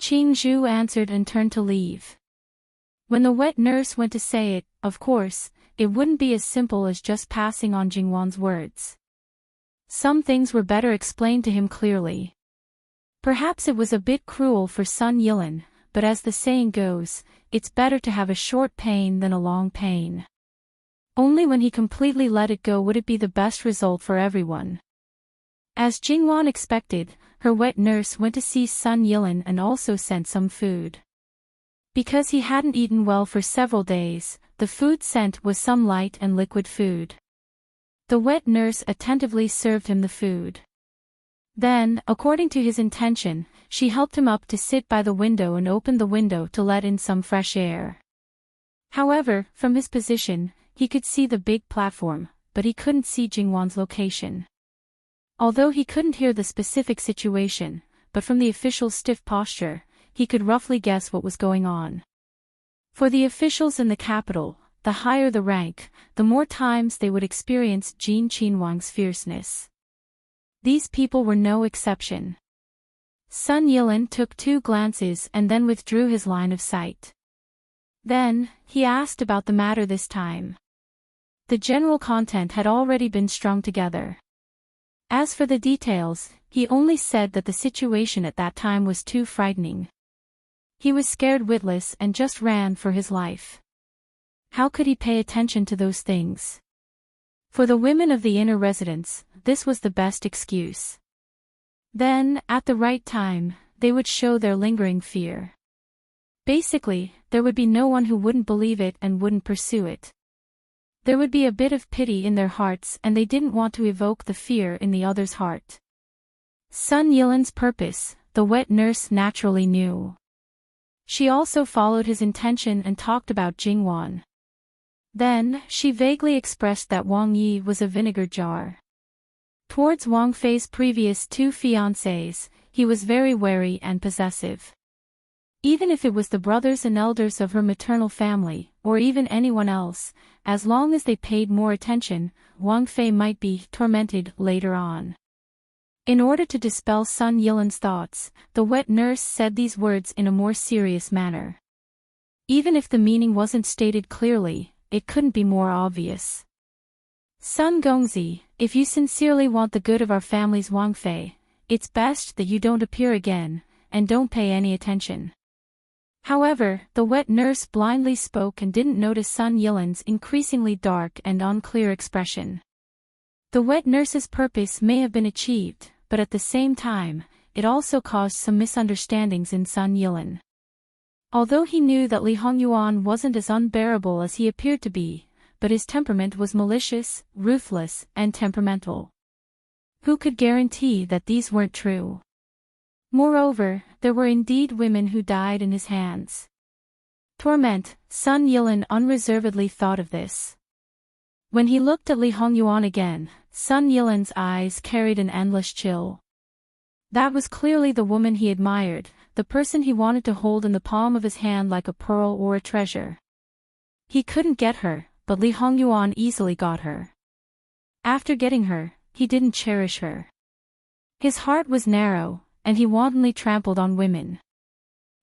Qing Zhu answered and turned to leave. When the wet nurse went to say it, of course, it wouldn't be as simple as just passing on Jingwan's words. Some things were better explained to him clearly. Perhaps it was a bit cruel for Sun Yilan, but as the saying goes, it's better to have a short pain than a long pain. Only when he completely let it go would it be the best result for everyone. As Jingwan expected, her wet nurse went to see Sun Yilan and also sent some food. Because he hadn't eaten well for several days, the food sent was some light and liquid food. The wet nurse attentively served him the food. Then, according to his intention, she helped him up to sit by the window and opened the window to let in some fresh air. However, from his position, he could see the big platform, but he couldn't see Jingwan's location. Although he couldn't hear the specific situation, but from the official's stiff posture, he could roughly guess what was going on. For the officials in the capital, the higher the rank, the more times they would experience Jin Qinhuang's fierceness. These people were no exception. Sun Yilan took 2 glances and then withdrew his line of sight. Then, he asked about the matter this time. The general content had already been strung together. As for the details, he only said that the situation at that time was too frightening. He was scared witless and just ran for his life. How could he pay attention to those things? For the women of the inner residence, this was the best excuse. Then, at the right time, they would show their lingering fear. Basically, there would be no one who wouldn't believe it and wouldn't pursue it. there would be a bit of pity in their hearts and they didn't want to evoke the fear in the other's heart. Sun Yilan's purpose, the wet nurse naturally knew. She also followed his intention and talked about Jingwan. Then, she vaguely expressed that Wang Yi was a vinegar jar. Towards Wang Fei's previous 2 fiancés, he was very wary and possessive. Even if it was the brothers and elders of her maternal family, or even anyone else, as long as they paid more attention, Wang Fei might be tormented later on. In order to dispel Sun Yilan's thoughts, the wet nurse said these words in a more serious manner. Even if the meaning wasn't stated clearly, it couldn't be more obvious. Sun Gongzi, if you sincerely want the good of our family's Wang Fei, it's best that you don't appear again, and don't pay any attention. However, the wet nurse blindly spoke and didn't notice Sun Yilan's increasingly dark and unclear expression. The wet nurse's purpose may have been achieved, but at the same time, it also caused some misunderstandings in Sun Yilan. Although he knew that Li Hongyuan wasn't as unbearable as he appeared to be, but his temperament was malicious, ruthless, and temperamental. Who could guarantee that these weren't true? Moreover, there were indeed women who died in his hands. Torment, Sun Yilan unreservedly thought of this. When he looked at Li Hongyuan again, Sun Yilan's eyes carried an endless chill. That was clearly the woman he admired, the person he wanted to hold in the palm of his hand like a pearl or a treasure. He couldn't get her, but Li Hongyuan easily got her. After getting her, he didn't cherish her. His heart was narrow, and he wantonly trampled on women.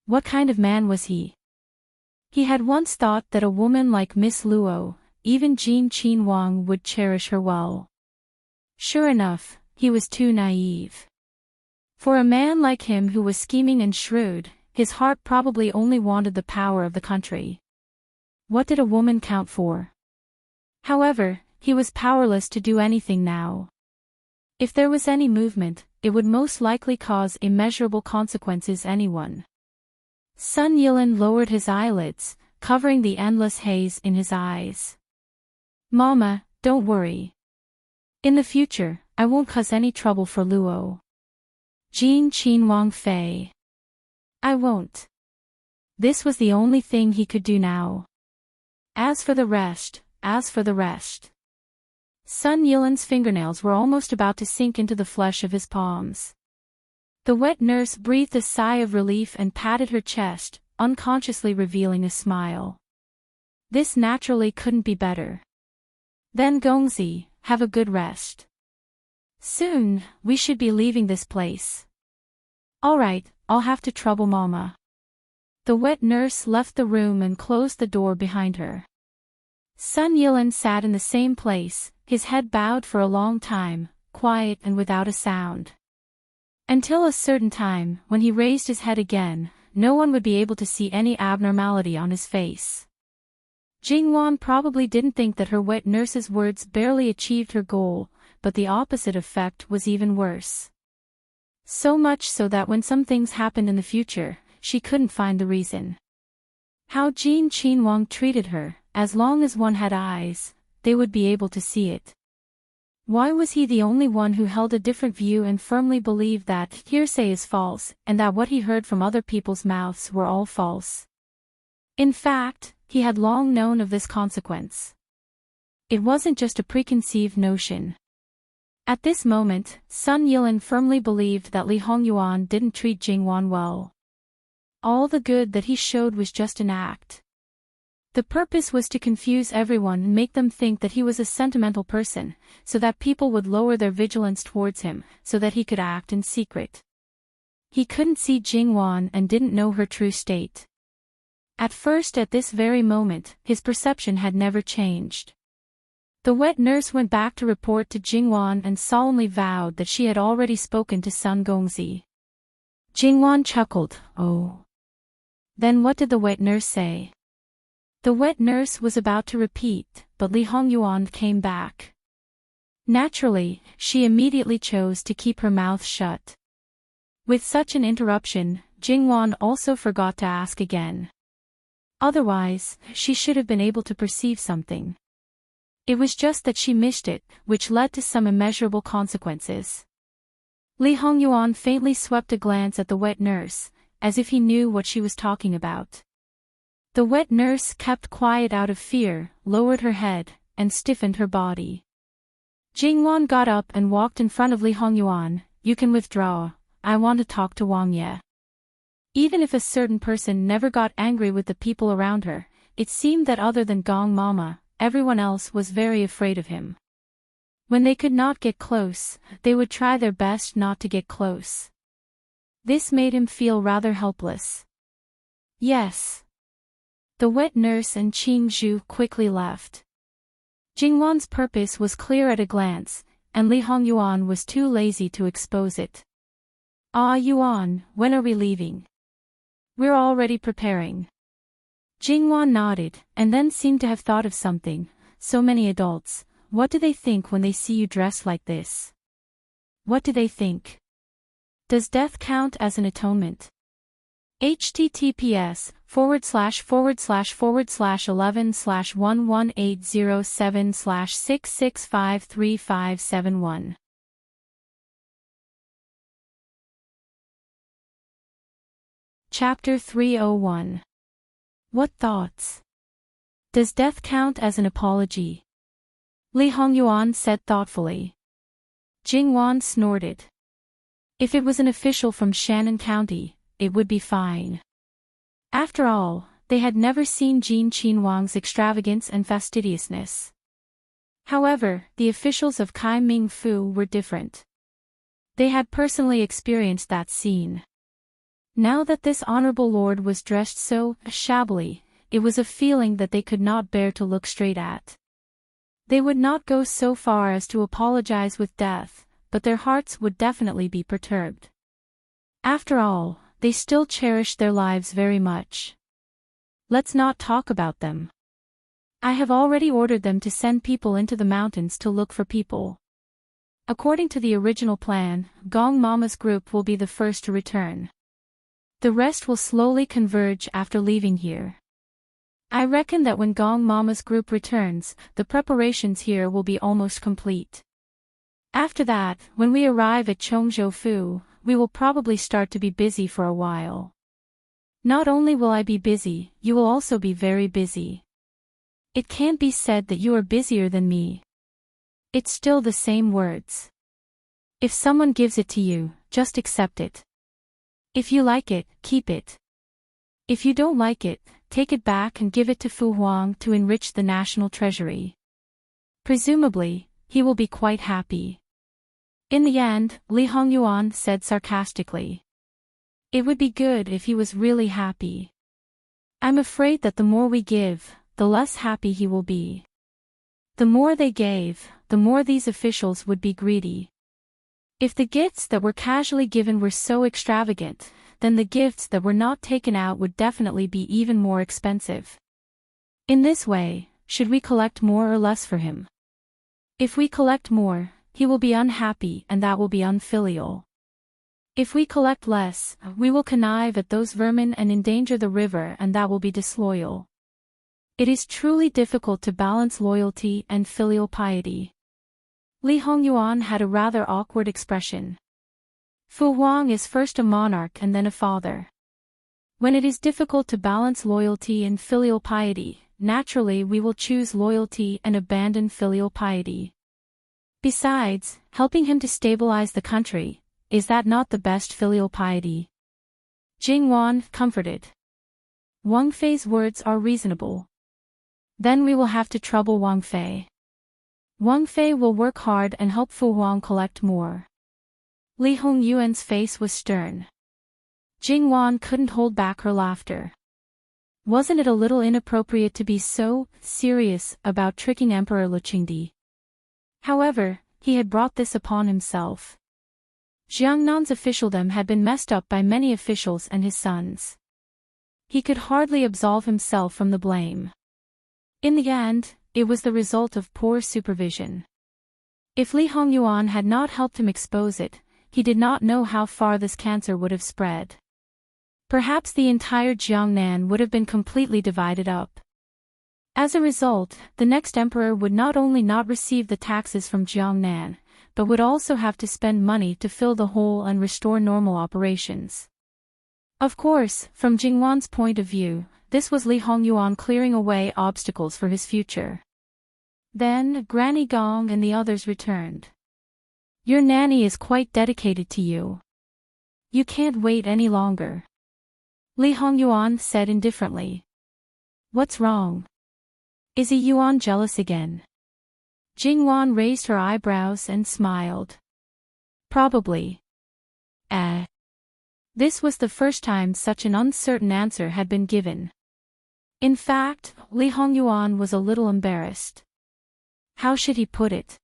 What kind of man was he? He had once thought that a woman like Miss Luo, even Jean Qin Wang, would cherish her well. Sure enough, he was too naive. For a man like him who was scheming and shrewd, his heart probably only wanted the power of the country. What did a woman count for? However, he was powerless to do anything now. If there was any movement, it would most likely cause immeasurable consequences anyone. Sun Yilan lowered his eyelids, covering the endless haze in his eyes. Mama, don't worry. In the future, I won't cause any trouble for Luo. Jean Qin Wang Fei. I won't. This was the only thing he could do now. As for the rest. Sun Yilan's fingernails were almost about to sink into the flesh of his palms. The wet nurse breathed a sigh of relief and patted her chest, unconsciously revealing a smile. This naturally couldn't be better. Then Gongzi, have a good rest. Soon, we should be leaving this place. Alright, I'll have to trouble Mama. The wet nurse left the room and closed the door behind her. Sun Yilan sat in the same place, his head bowed for a long time, quiet and without a sound. Until a certain time, when he raised his head again, no one would be able to see any abnormality on his face. Jingwan probably didn't think that her wet nurse's words barely achieved her goal, but the opposite effect was even worse. So much so that when some things happened in the future, she couldn't find the reason. How Jean Qin Wang treated her, as long as one had eyes, they would be able to see it. Why was he the only one who held a different view and firmly believed that hearsay is false, and that what he heard from other people's mouths were all false? In fact, he had long known of this consequence. It wasn't just a preconceived notion. At this moment, Sun Yilan firmly believed that Li Hongyuan didn't treat Jingwan well. All the good that he showed was just an act. The purpose was to confuse everyone and make them think that he was a sentimental person, so that people would lower their vigilance towards him, so that he could act in secret. He couldn't see Jingwan and didn't know her true state. At first, at this very moment, his perception had never changed. The wet nurse went back to report to Jingwan and solemnly vowed that she had already spoken to Sun Gongzi. Jingwan chuckled, "Oh." Then what did the wet nurse say? The wet nurse was about to repeat, but Li Hongyuan came back. Naturally, she immediately chose to keep her mouth shut. With such an interruption, Jingwan also forgot to ask again. Otherwise, she should have been able to perceive something. It was just that she missed it, which led to some immeasurable consequences. Li Hongyuan faintly swept a glance at the wet nurse, as if he knew what she was talking about. The wet nurse kept quiet out of fear, lowered her head, and stiffened her body. Jingwan got up and walked in front of Li Hongyuan. You can withdraw, I want to talk to Wang Ye. Even if a certain person never got angry with the people around her, it seemed that other than Gong Mama, everyone else was very afraid of him. When they could not get close, they would try their best not to get close. This made him feel rather helpless. Yes. The wet nurse and Qing Zhu quickly left. Jingwan's purpose was clear at a glance, and Li Hongyuan was too lazy to expose it. Ah Yuan, when are we leaving? We're already preparing. Jingwan nodded, and then seemed to have thought of something. So many adults, what do they think when they see you dressed like this? What do they think? Does death count as an atonement? https://11/118007/6653571. Chapter 301. What thoughts? Does death count as an apology? Li Hongyuan said thoughtfully. Jingwan snorted. If it was an official from Shannon County, it would be fine. After all, they had never seen Jin Qinhuang's extravagance and fastidiousness. However, the officials of Kai Ming Fu were different. They had personally experienced that scene. Now that this honorable lord was dressed so shabbily, it was a feeling that they could not bear to look straight at. They would not go so far as to apologize with death, but their hearts would definitely be perturbed. After all, they still cherished their lives very much. Let's not talk about them. I have already ordered them to send people into the mountains to look for people. According to the original plan, Gong Mama's group will be the first to return. The rest will slowly converge after leaving here. I reckon that when Gong Mama's group returns, the preparations here will be almost complete. After that, when we arrive at Chongzhou, we will probably start to be busy for a while. Not only will I be busy, you will also be very busy. It can't be said that you are busier than me. It's still the same words. If someone gives it to you, just accept it. If you like it, keep it. If you don't like it, take it back and give it to Fu Huang to enrich the national treasury. Presumably, he will be quite happy. In the end, Li Hongyuan said sarcastically. It would be good if he was really happy. I'm afraid that the more we give, the less happy he will be. The more they gave, the more these officials would be greedy. If the gifts that were casually given were so extravagant, then the gifts that were not taken out would definitely be even more expensive. In this way, should we collect more or less for him? If we collect more, he will be unhappy and that will be unfilial. If we collect less, we will connive at those vermin and endanger the river and that will be disloyal. It is truly difficult to balance loyalty and filial piety. Li Hongyuan had a rather awkward expression. Fu Huang is first a monarch and then a father. When it is difficult to balance loyalty and filial piety, naturally we will choose loyalty and abandon filial piety. Besides, helping him to stabilize the country, is that not the best filial piety? Jingwan comforted. Wang Fei's words are reasonable. Then we will have to trouble Wang Fei. Wang Fei will work hard and help Fu Huang collect more. Li Hongyuan's face was stern. Jingwan couldn't hold back her laughter. Wasn't it a little inappropriate to be so serious about tricking Emperor Luqingdi? However, he had brought this upon himself. Jiangnan's officialdom had been messed up by many officials and his sons. He could hardly absolve himself from the blame. In the end, it was the result of poor supervision. If Li Hongyuan had not helped him expose it, he did not know how far this cancer would have spread. Perhaps the entire Jiangnan would have been completely divided up. As a result, the next emperor would not only not receive the taxes from Jiangnan, but would also have to spend money to fill the hole and restore normal operations. Of course, from Jingwan's point of view, this was Li Hongyuan clearing away obstacles for his future. Then, Granny Gong and the others returned. Your nanny is quite dedicated to you. You can't wait any longer. Li Hongyuan said indifferently. What's wrong? Is Yi Yuan jealous again? Jingwan raised her eyebrows and smiled. Probably. This was the first time such an uncertain answer had been given. In fact, Li Hongyuan was a little embarrassed. How should he put it?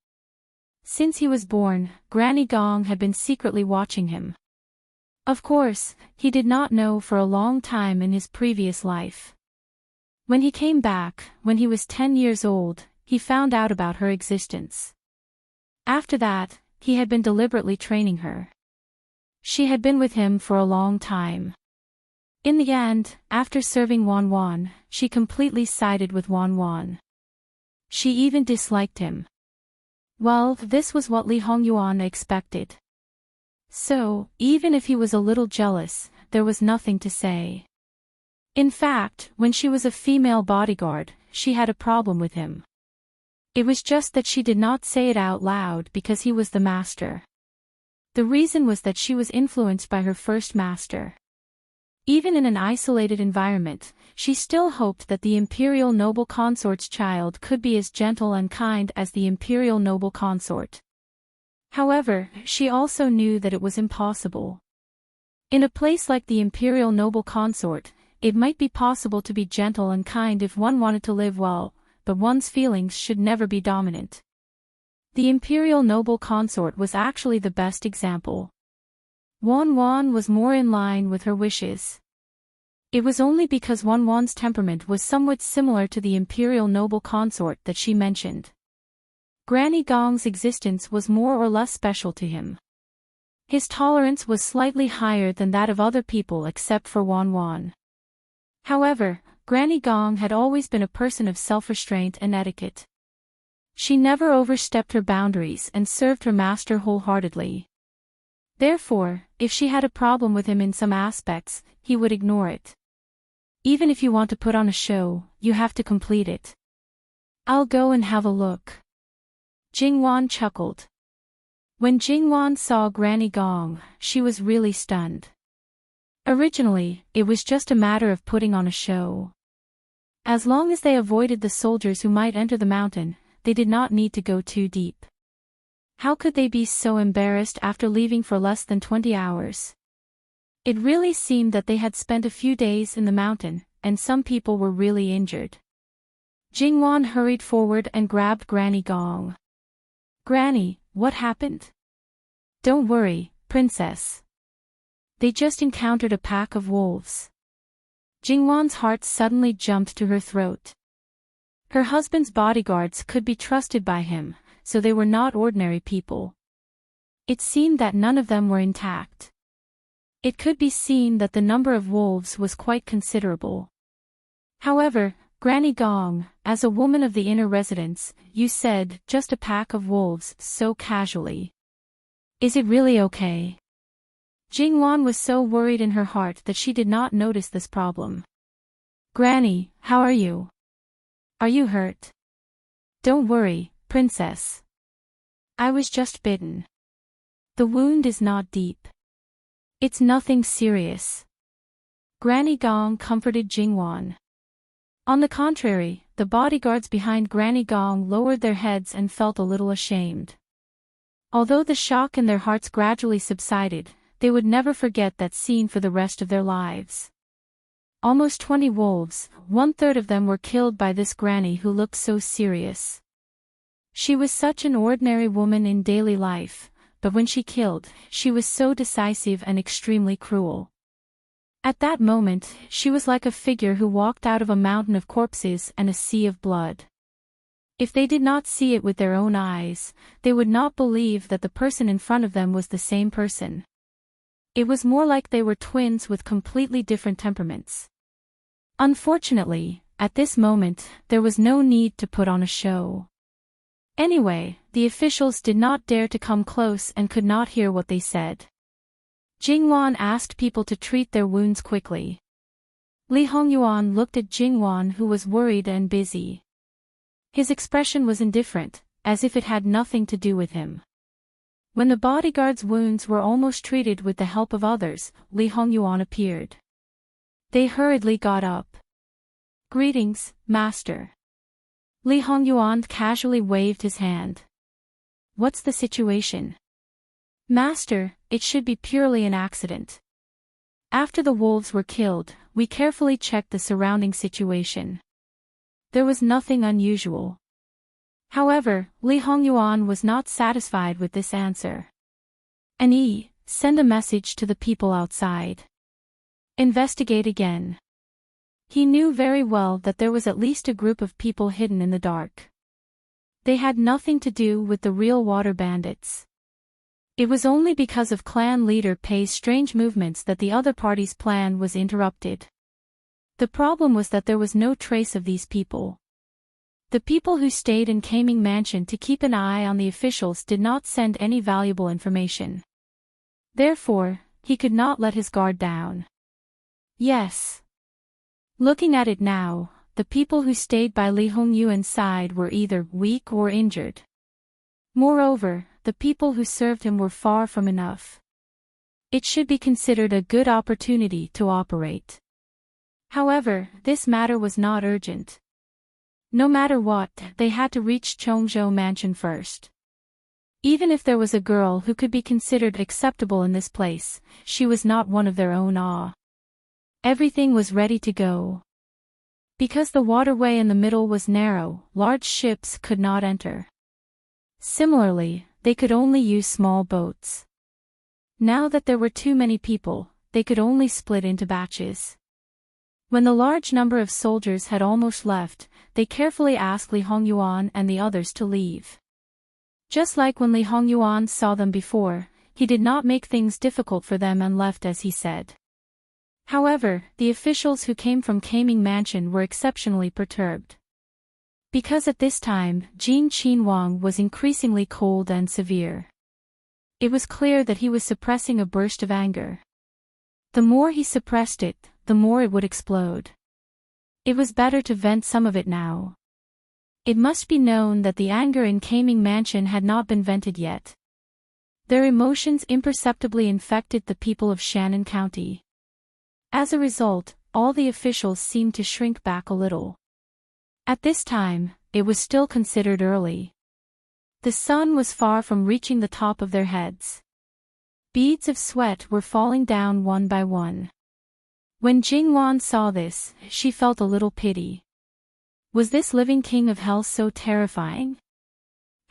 Since he was born, Granny Gong had been secretly watching him. Of course, he did not know for a long time in his previous life. When he came back, when he was 10 years old, he found out about her existence. After that, he had been deliberately training her. She had been with him for a long time. In the end, after serving Wan Wan, she completely sided with Wan Wan. She even disliked him. Well, this was what Li Hongyuan expected. So, even if he was a little jealous, there was nothing to say. In fact, when she was a female bodyguard, she had a problem with him. It was just that she did not say it out loud because he was the master. The reason was that she was influenced by her first master. Even in an isolated environment, she still hoped that the imperial noble consort's child could be as gentle and kind as the imperial noble consort. However, she also knew that it was impossible. In a place like the imperial noble consort, it might be possible to be gentle and kind if one wanted to live well, but one's feelings should never be dominant. The imperial noble consort was actually the best example. Wan Wan was more in line with her wishes. It was only because Wan Wan's temperament was somewhat similar to the imperial noble consort that she mentioned. Granny Gong's existence was more or less special to him. His tolerance was slightly higher than that of other people except for Wan Wan. However, Granny Gong had always been a person of self-restraint and etiquette. She never overstepped her boundaries and served her master wholeheartedly. Therefore, if she had a problem with him in some aspects, he would ignore it. Even if you want to put on a show, you have to complete it. I'll go and have a look. Jingwan chuckled. When Jingwan saw Granny Gong, she was really stunned. Originally, it was just a matter of putting on a show. As long as they avoided the soldiers who might enter the mountain, they did not need to go too deep. How could they be so embarrassed after leaving for less than 20 hours? It really seemed that they had spent a few days in the mountain, and some people were really injured. Jingwan hurried forward and grabbed Granny Gong. Granny, what happened? Don't worry, princess. They just encountered a pack of wolves. Jingwan's heart suddenly jumped to her throat. Her husband's bodyguards could be trusted by him, so they were not ordinary people. It seemed that none of them were intact. It could be seen that the number of wolves was quite considerable. However, Granny Gong, as a woman of the inner residence, you said, just a pack of wolves, so casually. Is it really okay? Jingwan was so worried in her heart that she did not notice this problem. Granny, how are you? Are you hurt? Don't worry, princess. I was just bitten. The wound is not deep. It's nothing serious. Granny Gong comforted Jingwan. On the contrary, the bodyguards behind Granny Gong lowered their heads and felt a little ashamed. Although the shock in their hearts gradually subsided, they would never forget that scene for the rest of their lives. Almost 20 wolves, 1/3 of them were killed by this granny who looked so serious. She was such an ordinary woman in daily life, but when she killed, she was so decisive and extremely cruel. At that moment, she was like a figure who walked out of a mountain of corpses and a sea of blood. If they did not see it with their own eyes, they would not believe that the person in front of them was the same person. It was more like they were twins with completely different temperaments. Unfortunately, at this moment, there was no need to put on a show. Anyway, the officials did not dare to come close and could not hear what they said. Jingwan asked people to treat their wounds quickly. Li Hongyuan looked at Jingwan, who was worried and busy. His expression was indifferent, as if it had nothing to do with him. When the bodyguard's wounds were almost treated with the help of others, Li Hongyuan appeared. They hurriedly got up. "Greetings, master." Li Hongyuan casually waved his hand. "What's the situation?" "Master, it should be purely an accident. After the wolves were killed, we carefully checked the surrounding situation. There was nothing unusual." However, Li Hongyuan was not satisfied with this answer. Send a message to the people outside. Investigate again." He knew very well that there was at least a group of people hidden in the dark. They had nothing to do with the real water bandits. It was only because of clan leader Pei's strange movements that the other party's plan was interrupted. The problem was that there was no trace of these people. The people who stayed in Kaming Mansion to keep an eye on the officials did not send any valuable information. Therefore, he could not let his guard down. Yes. Looking at it now, the people who stayed by Li Hongyuan's side were either weak or injured. Moreover, the people who served him were far from enough. It should be considered a good opportunity to operate. However, this matter was not urgent. No matter what, they had to reach Chongzhou Mansion first. Even if there was a girl who could be considered acceptable in this place, she was not one of their own. Everything was ready to go. Because the waterway in the middle was narrow, large ships could not enter. Similarly, they could only use small boats. Now that there were too many people, they could only split into batches. When the large number of soldiers had almost left, they carefully asked Li Hongyuan and the others to leave. Just like when Li Hongyuan saw them before, he did not make things difficult for them and left as he said. However, the officials who came from Kaming Mansion were exceptionally perturbed. Because at this time, Jin Qinhuang was increasingly cold and severe. It was clear that he was suppressing a burst of anger. The more he suppressed it, the more it would explode. It was better to vent some of it now. It must be known that the anger in Kaming Mansion had not been vented yet. Their emotions imperceptibly infected the people of Shannon County. As a result, all the officials seemed to shrink back a little. At this time, it was still considered early. The sun was far from reaching the top of their heads. Beads of sweat were falling down one by one. When Jingwan saw this, she felt a little pity. Was this living king of hell so terrifying?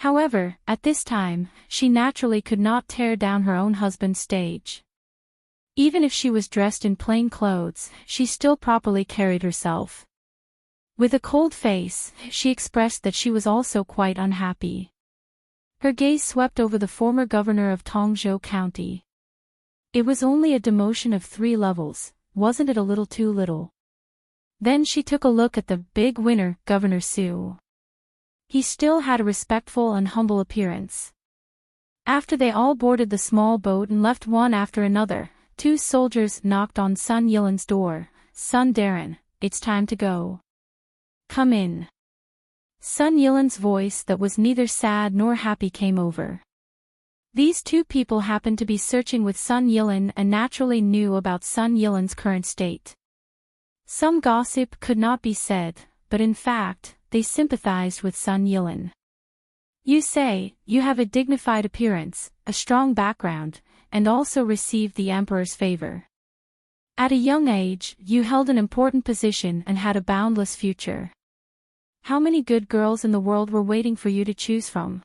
However, at this time, she naturally could not tear down her own husband's stage. Even if she was dressed in plain clothes, she still properly carried herself. With a cold face, she expressed that she was also quite unhappy. Her gaze swept over the former governor of Tongzhou County. It was only a demotion of 3 levels. Wasn't it a little too little? Then she took a look at the big winner, Governor Su. He still had a respectful and humble appearance. After they all boarded the small boat and left one after another, 2 soldiers knocked on Sun Yilan's door. "Sun Darren, it's time to go. Come in." Sun Yilan's voice that was neither sad nor happy came over. These 2 people happened to be searching with Sun Yilan and naturally knew about Sun Yilan's current state. Some gossip could not be said, but in fact, they sympathized with Sun Yilan. "You say, you have a dignified appearance, a strong background, and also received the emperor's favor. At a young age, you held an important position and had a boundless future. How many good girls in the world were waiting for you to choose from?"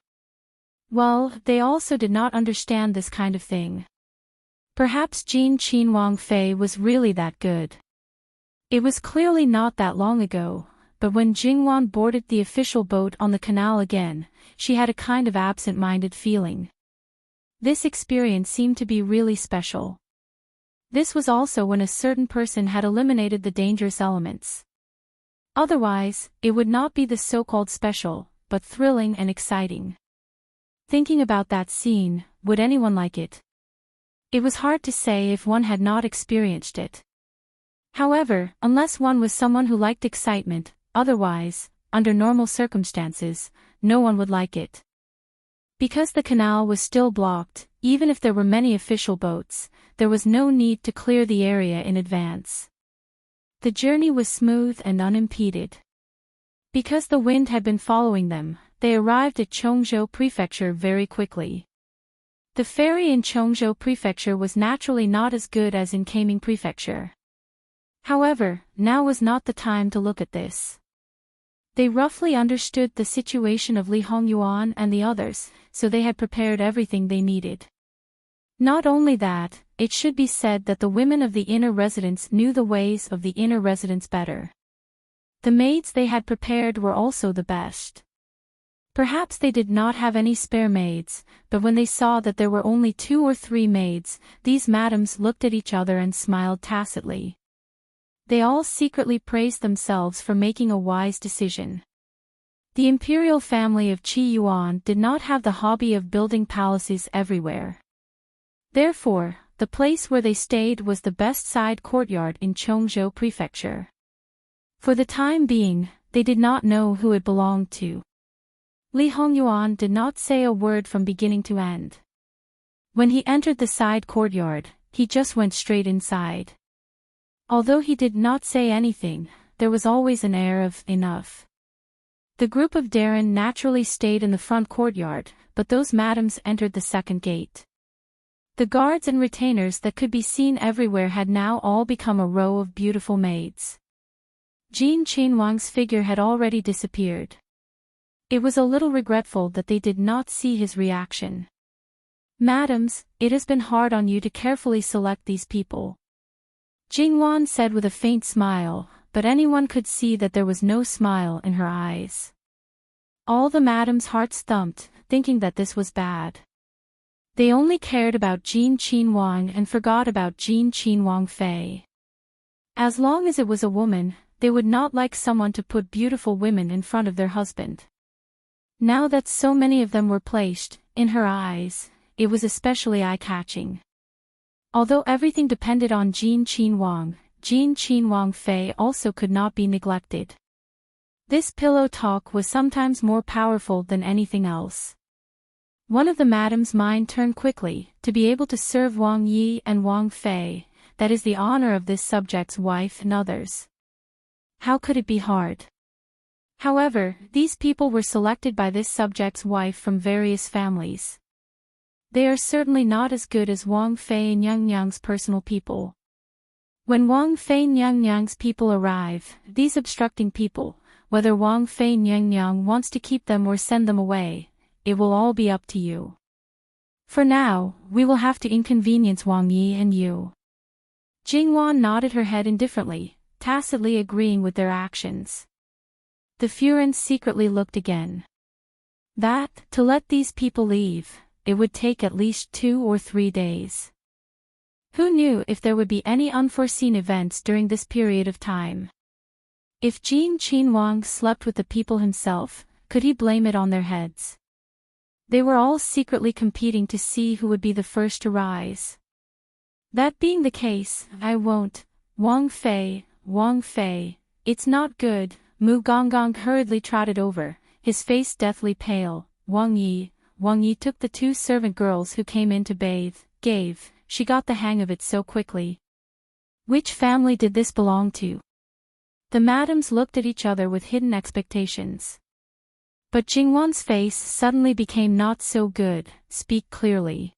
Well, they also did not understand this kind of thing. Perhaps Jin Qinhuang Fei was really that good. It was clearly not that long ago, but when Jingwan boarded the official boat on the canal again, she had a kind of absent-minded feeling. This experience seemed to be really special. This was also when a certain person had eliminated the dangerous elements. Otherwise, it would not be the so-called special, but thrilling and exciting. Thinking about that scene, would anyone like it? It was hard to say if one had not experienced it. However, unless one was someone who liked excitement, otherwise, under normal circumstances, no one would like it. Because the canal was still blocked, even if there were many official boats, there was no need to clear the area in advance. The journey was smooth and unimpeded. Because the wind had been following them, they arrived at Chongzhou Prefecture very quickly. The ferry in Chongzhou Prefecture was naturally not as good as in Kaming Prefecture. However, now was not the time to look at this. They roughly understood the situation of Li Hongyuan and the others, so they had prepared everything they needed. Not only that, it should be said that the women of the inner residence knew the ways of the inner residence better. The maids they had prepared were also the best. Perhaps they did not have any spare maids, but when they saw that there were only 2 or 3 maids, these madams looked at each other and smiled tacitly. They all secretly praised themselves for making a wise decision. The imperial family of Qi Yuan did not have the hobby of building palaces everywhere. Therefore, the place where they stayed was the best side courtyard in Chongzhou Prefecture. For the time being, they did not know who it belonged to. Li Hongyuan did not say a word from beginning to end. When he entered the side courtyard, he just went straight inside. Although he did not say anything, there was always an air of enough. The group of Darren naturally stayed in the front courtyard, but those madams entered the second gate. The guards and retainers that could be seen everywhere had now all become a row of beautiful maids. Jin Qinhuang's figure had already disappeared. It was a little regretful that they did not see his reaction. "Madams, it has been hard on you to carefully select these people," Jingwan said with a faint smile, but anyone could see that there was no smile in her eyes. All the madams' hearts thumped, thinking that this was bad. They only cared about Jin Qinhuang and forgot about Jin Qinhuang Fei. As long as it was a woman, they would not like someone to put beautiful women in front of their husband. Now that so many of them were placed, in her eyes, it was especially eye-catching. Although everything depended on Jin Qinhuang Fei also could not be neglected. This pillow talk was sometimes more powerful than anything else. One of the madam's mind turned quickly, to be able to serve Wang Yi and Wang Fei, that is the honor of this subject's wife and others. How could it be hard? However, these people were selected by this subject's wife from various families. They are certainly not as good as Wang Fei and Nyang's personal people. When Wang Fei and Nyang's people arrive, these obstructing people, whether Wang Fei and Nyang wants to keep them or send them away, it will all be up to you. For now, we will have to inconvenience Wang Yi and you. Jingwan nodded her head indifferently, tacitly agreeing with their actions. The Furens secretly looked again. To let these people leave, it would take at least 2 or 3 days. Who knew if there would be any unforeseen events during this period of time? If Jin Qinhuang slept with the people himself, could he blame it on their heads? They were all secretly competing to see who would be the first to rise. That being the case, I won't. Wang Fei, it's not good. Mu Gonggong hurriedly trotted over, his face deathly pale. Wang Yi took the 2 servant girls who came in to bathe, she got the hang of it so quickly. Which family did this belong to? The madams looked at each other with hidden expectations. But Jingwan's face suddenly became not so good. Speak clearly.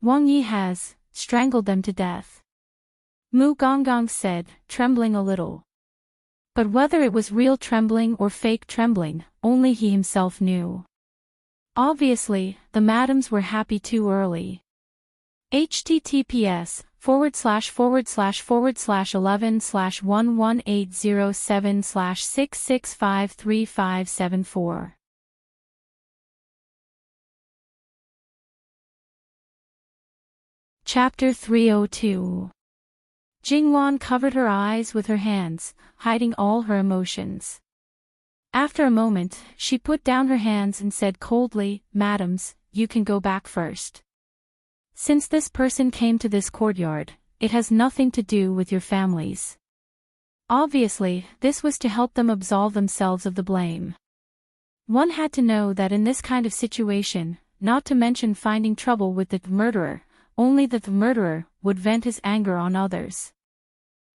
Wang Yi has strangled them to death, Mu Gonggong said, trembling a little. But whether it was real trembling or fake trembling, only he himself knew. Obviously, the madams were happy too early. https://11/11807/6653574. Chapter 302. Jingwan covered her eyes with her hands, hiding all her emotions. After a moment, she put down her hands and said coldly, "Madams, you can go back first. Since this person came to this courtyard, it has nothing to do with your families." Obviously, this was to help them absolve themselves of the blame. One had to know that in this kind of situation, not to mention finding trouble with the murderer, only that the murderer would vent his anger on others.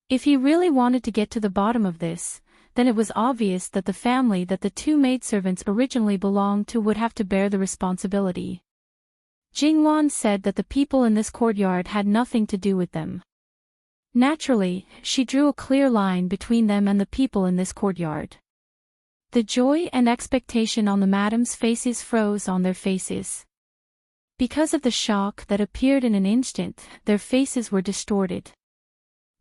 If he really wanted to get to the bottom of this, then it was obvious that the family that the two maidservants originally belonged to would have to bear the responsibility. Jingwan said that the people in this courtyard had nothing to do with them. Naturally, she drew a clear line between them and the people in this courtyard. The joy and expectation on the madams' faces froze on their faces. Because of the shock that appeared in an instant, their faces were distorted.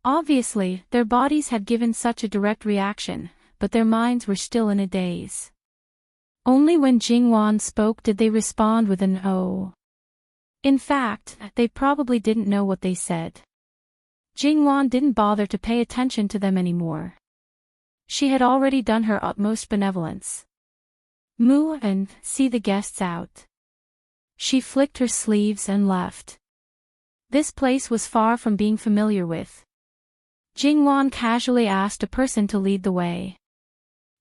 Obviously, their bodies had given such a direct reaction, but their minds were still in a daze. Only when Jingwan spoke did they respond with an "oh." In fact, they probably didn't know what they said. Jingwan didn't bother to pay attention to them anymore. She had already done her utmost benevolence. Move and see the guests out. She flicked her sleeves and left. This place was far from being familiar with. Jingwan casually asked a person to lead the way.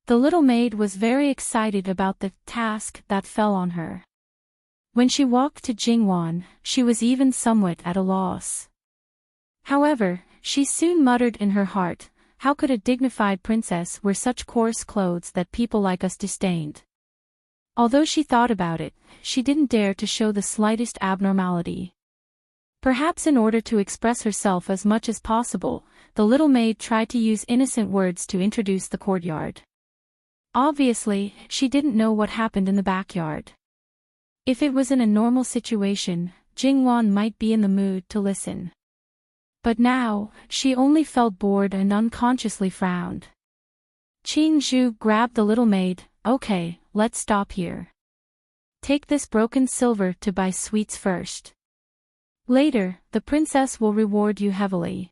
The little maid was very excited about the task that fell on her. When she walked to Jingwan, she was even somewhat at a loss. However, she soon muttered in her heart, "How could a dignified princess wear such coarse clothes that people like us disdained?" Although she thought about it, she didn't dare to show the slightest abnormality. Perhaps in order to express herself as much as possible, the little maid tried to use innocent words to introduce the courtyard. Obviously, she didn't know what happened in the backyard. If it was in a normal situation, Jingwan might be in the mood to listen. But now, she only felt bored and unconsciously frowned. Qing Zhu grabbed the little maid. "Okay, let's stop here. Take this broken silver to buy sweets first. Later, the princess will reward you heavily."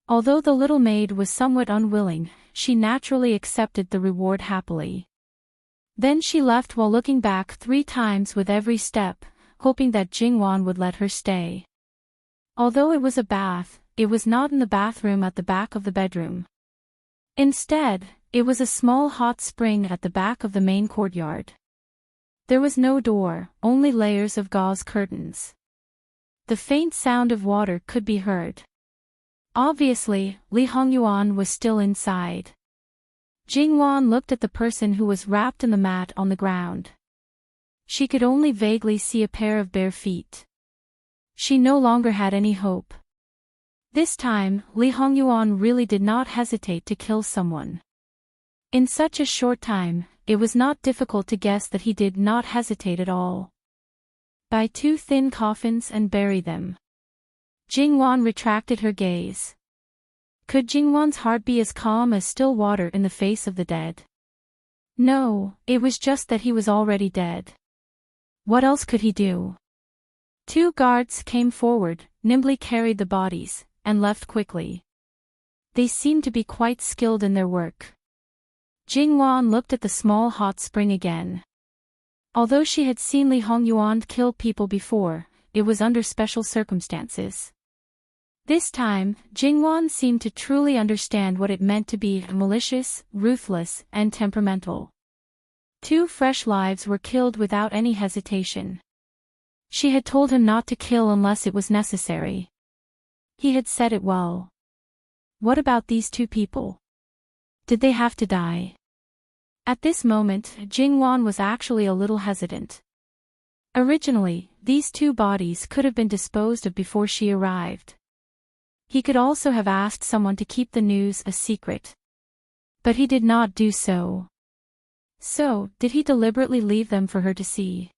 Although the little maid was somewhat unwilling, she naturally accepted the reward happily. Then she left while looking back 3 times with every step, hoping that Jingwan would let her stay. Although it was a bath, it was not in the bathroom at the back of the bedroom. Instead, it was a small hot spring at the back of the main courtyard. There was no door, only layers of gauze curtains. The faint sound of water could be heard. Obviously, Li Hongyuan was still inside. Jingwan looked at the person who was wrapped in the mat on the ground. She could only vaguely see a pair of bare feet. She no longer had any hope. This time, Li Hongyuan really did not hesitate to kill someone. In such a short time, it was not difficult to guess that he did not hesitate at all. Buy 2 thin coffins and bury them. Jingwan retracted her gaze. Could Jingwan's heart be as calm as still water in the face of the dead? No, it was just that he was already dead. What else could he do? 2 guards came forward, nimbly carried the bodies, and left quickly. They seemed to be quite skilled in their work. Jingwan looked at the small hot spring again. Although she had seen Li Hongyuan kill people before, it was under special circumstances. This time, Jingwan seemed to truly understand what it meant to be malicious, ruthless, and temperamental. 2 fresh lives were killed without any hesitation. She had told him not to kill unless it was necessary. He had said it well. What about these 2 people? Did they have to die? At this moment, Jingwan was actually a little hesitant. Originally, these 2 bodies could have been disposed of before she arrived. He could also have asked someone to keep the news a secret. But he did not do so. So, did he deliberately leave them for her to see?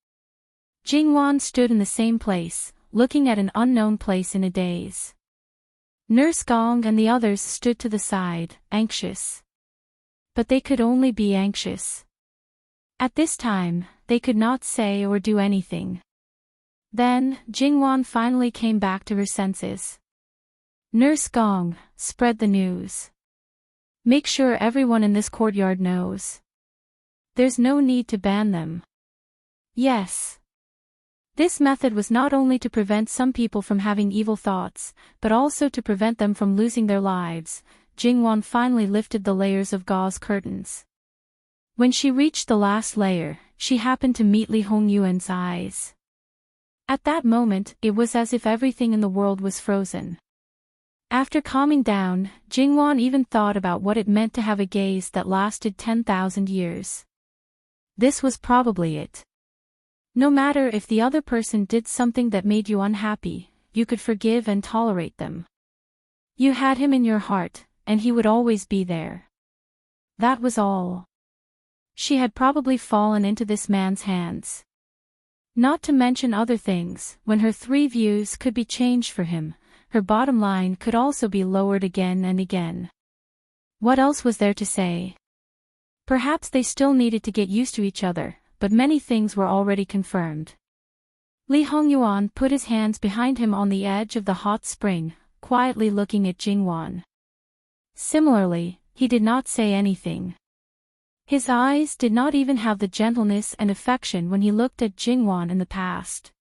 Jingwan stood in the same place, looking at an unknown place in a daze. Nurse Gong and the others stood to the side, anxious. But they could only be anxious. At this time, they could not say or do anything. Then, Jingwan finally came back to her senses. Nurse Gong, spread the news. Make sure everyone in this courtyard knows. There's no need to ban them. Yes. This method was not only to prevent some people from having evil thoughts, but also to prevent them from losing their lives. Jingwan finally lifted the layers of gauze curtains. When she reached the last layer, she happened to meet Li Hongyuan's eyes. At that moment, it was as if everything in the world was frozen. After calming down, Jingwan even thought about what it meant to have a gaze that lasted 10,000 years. This was probably it. No matter if the other person did something that made you unhappy, you could forgive and tolerate them. You had him in your heart, and he would always be there. That was all. She had probably fallen into this man's hands. Not to mention other things, when her 3 views could be changed for him, her bottom line could also be lowered again and again. What else was there to say? Perhaps they still needed to get used to each other, but many things were already confirmed. Li Hongyuan put his hands behind him on the edge of the hot spring, quietly looking at Jingwan. Similarly, he did not say anything. His eyes did not even have the gentleness and affection when he looked at Jingwan in the past.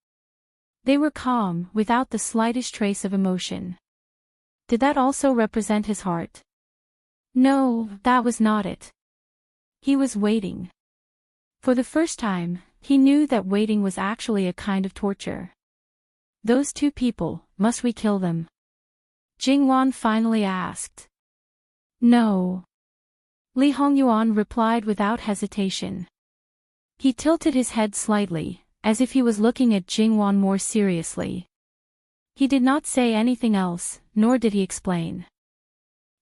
They were calm, without the slightest trace of emotion. Did that also represent his heart? No, that was not it. He was waiting. For the first time, he knew that waiting was actually a kind of torture. Those 2 people, must we kill them? Jingwan finally asked. No. Li Hongyuan replied without hesitation. He tilted his head slightly, as if he was looking at Jingwan more seriously. He did not say anything else, nor did he explain.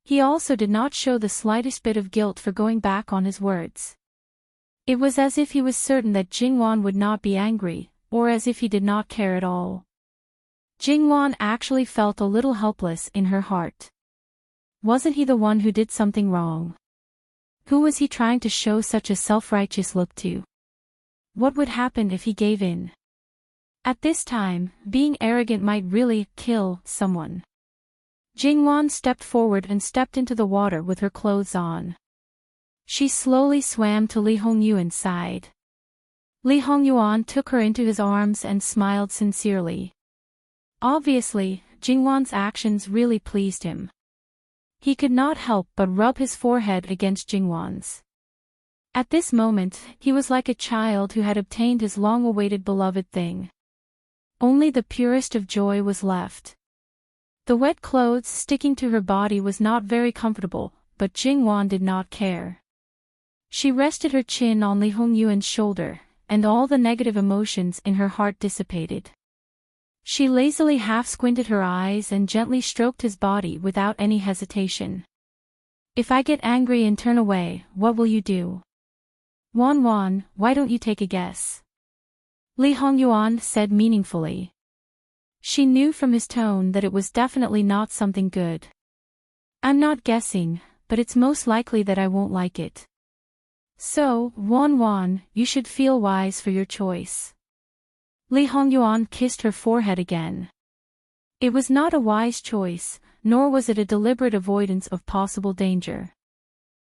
He also did not show the slightest bit of guilt for going back on his words. It was as if he was certain that Jingwan would not be angry, or as if he did not care at all. Jingwan actually felt a little helpless in her heart. Wasn't he the one who did something wrong? Who was he trying to show such a self-righteous look to? What would happen if he gave in? At this time, being arrogant might really kill someone. Jingwan stepped forward and stepped into the water with her clothes on. She slowly swam to Li Hongyuan's side. Li Hongyuan took her into his arms and smiled sincerely. Obviously, Jingwan's actions really pleased him. He could not help but rub his forehead against Jingwan's. At this moment, he was like a child who had obtained his long-awaited beloved thing. Only the purest of joy was left. The wet clothes sticking to her body was not very comfortable, but Jingwan did not care. She rested her chin on Li Hongyuan's shoulder, and all the negative emotions in her heart dissipated. She lazily half-squinted her eyes and gently stroked his body without any hesitation. If I get angry and turn away, what will you do? Wan, why don't you take a guess? Li Hongyuan said meaningfully. She knew from his tone that it was definitely not something good. I'm not guessing, but it's most likely that I won't like it. So, Wan, you should feel wise for your choice. Li Hongyuan kissed her forehead again. It was not a wise choice, nor was it a deliberate avoidance of possible danger.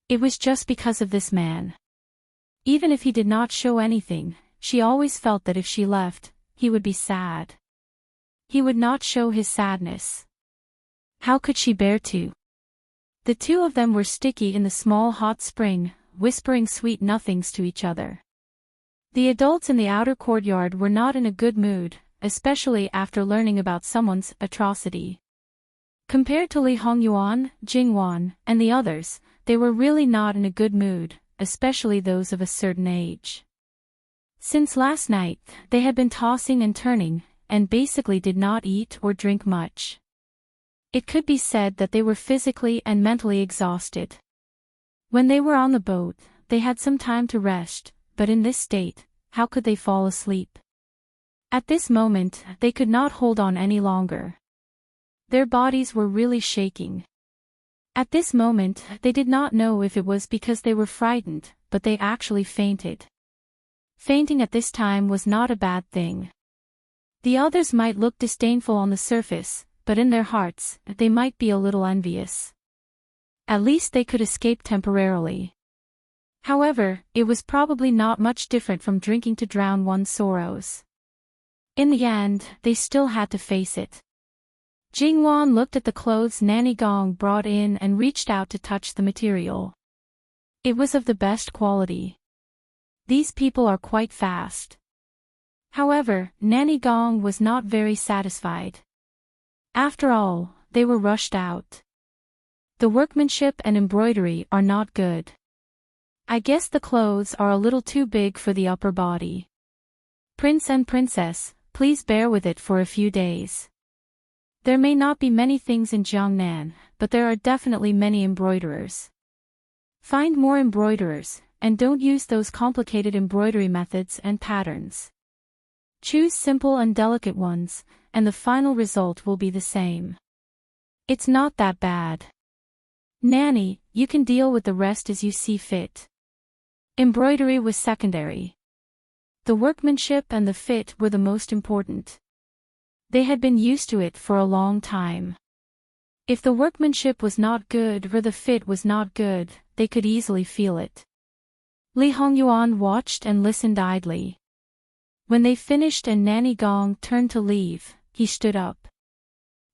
It was just because of this man. Even if he did not show anything, she always felt that if she left, he would be sad. He would not show his sadness. How could she bear to? The 2 of them were sticky in the small hot spring, whispering sweet nothings to each other. The adults in the outer courtyard were not in a good mood, especially after learning about someone's atrocity. Compared to Li Hongyuan, Jingwan, and the others, they were really not in a good mood, especially those of a certain age. Since last night, they had been tossing and turning, and basically did not eat or drink much. It could be said that they were physically and mentally exhausted. When they were on the boat, they had some time to rest, but in this state, how could they fall asleep? At this moment, they could not hold on any longer. Their bodies were really shaking. At this moment, they did not know if it was because they were frightened, but they actually fainted. Fainting at this time was not a bad thing. The others might look disdainful on the surface, but in their hearts, they might be a little envious. At least they could escape temporarily. However, it was probably not much different from drinking to drown one's sorrows. In the end, they still had to face it. Jingwan looked at the clothes Nanny Gong brought in and reached out to touch the material. It was of the best quality. These people are quite fast. However, Nanny Gong was not very satisfied. After all, they were rushed out. The workmanship and embroidery are not good. I guess the clothes are a little too big for the upper body. Prince and Princess, please bear with it for a few days. There may not be many things in Jiangnan, but there are definitely many embroiderers. Find more embroiderers, and don't use those complicated embroidery methods and patterns. Choose simple and delicate ones, and the final result will be the same. It's not that bad. Nanny, you can deal with the rest as you see fit. Embroidery was secondary. The workmanship and the fit were the most important. They had been used to it for a long time. If the workmanship was not good or the fit was not good, they could easily feel it. Li Hongyuan watched and listened idly. When they finished and Nanny Gong turned to leave, he stood up.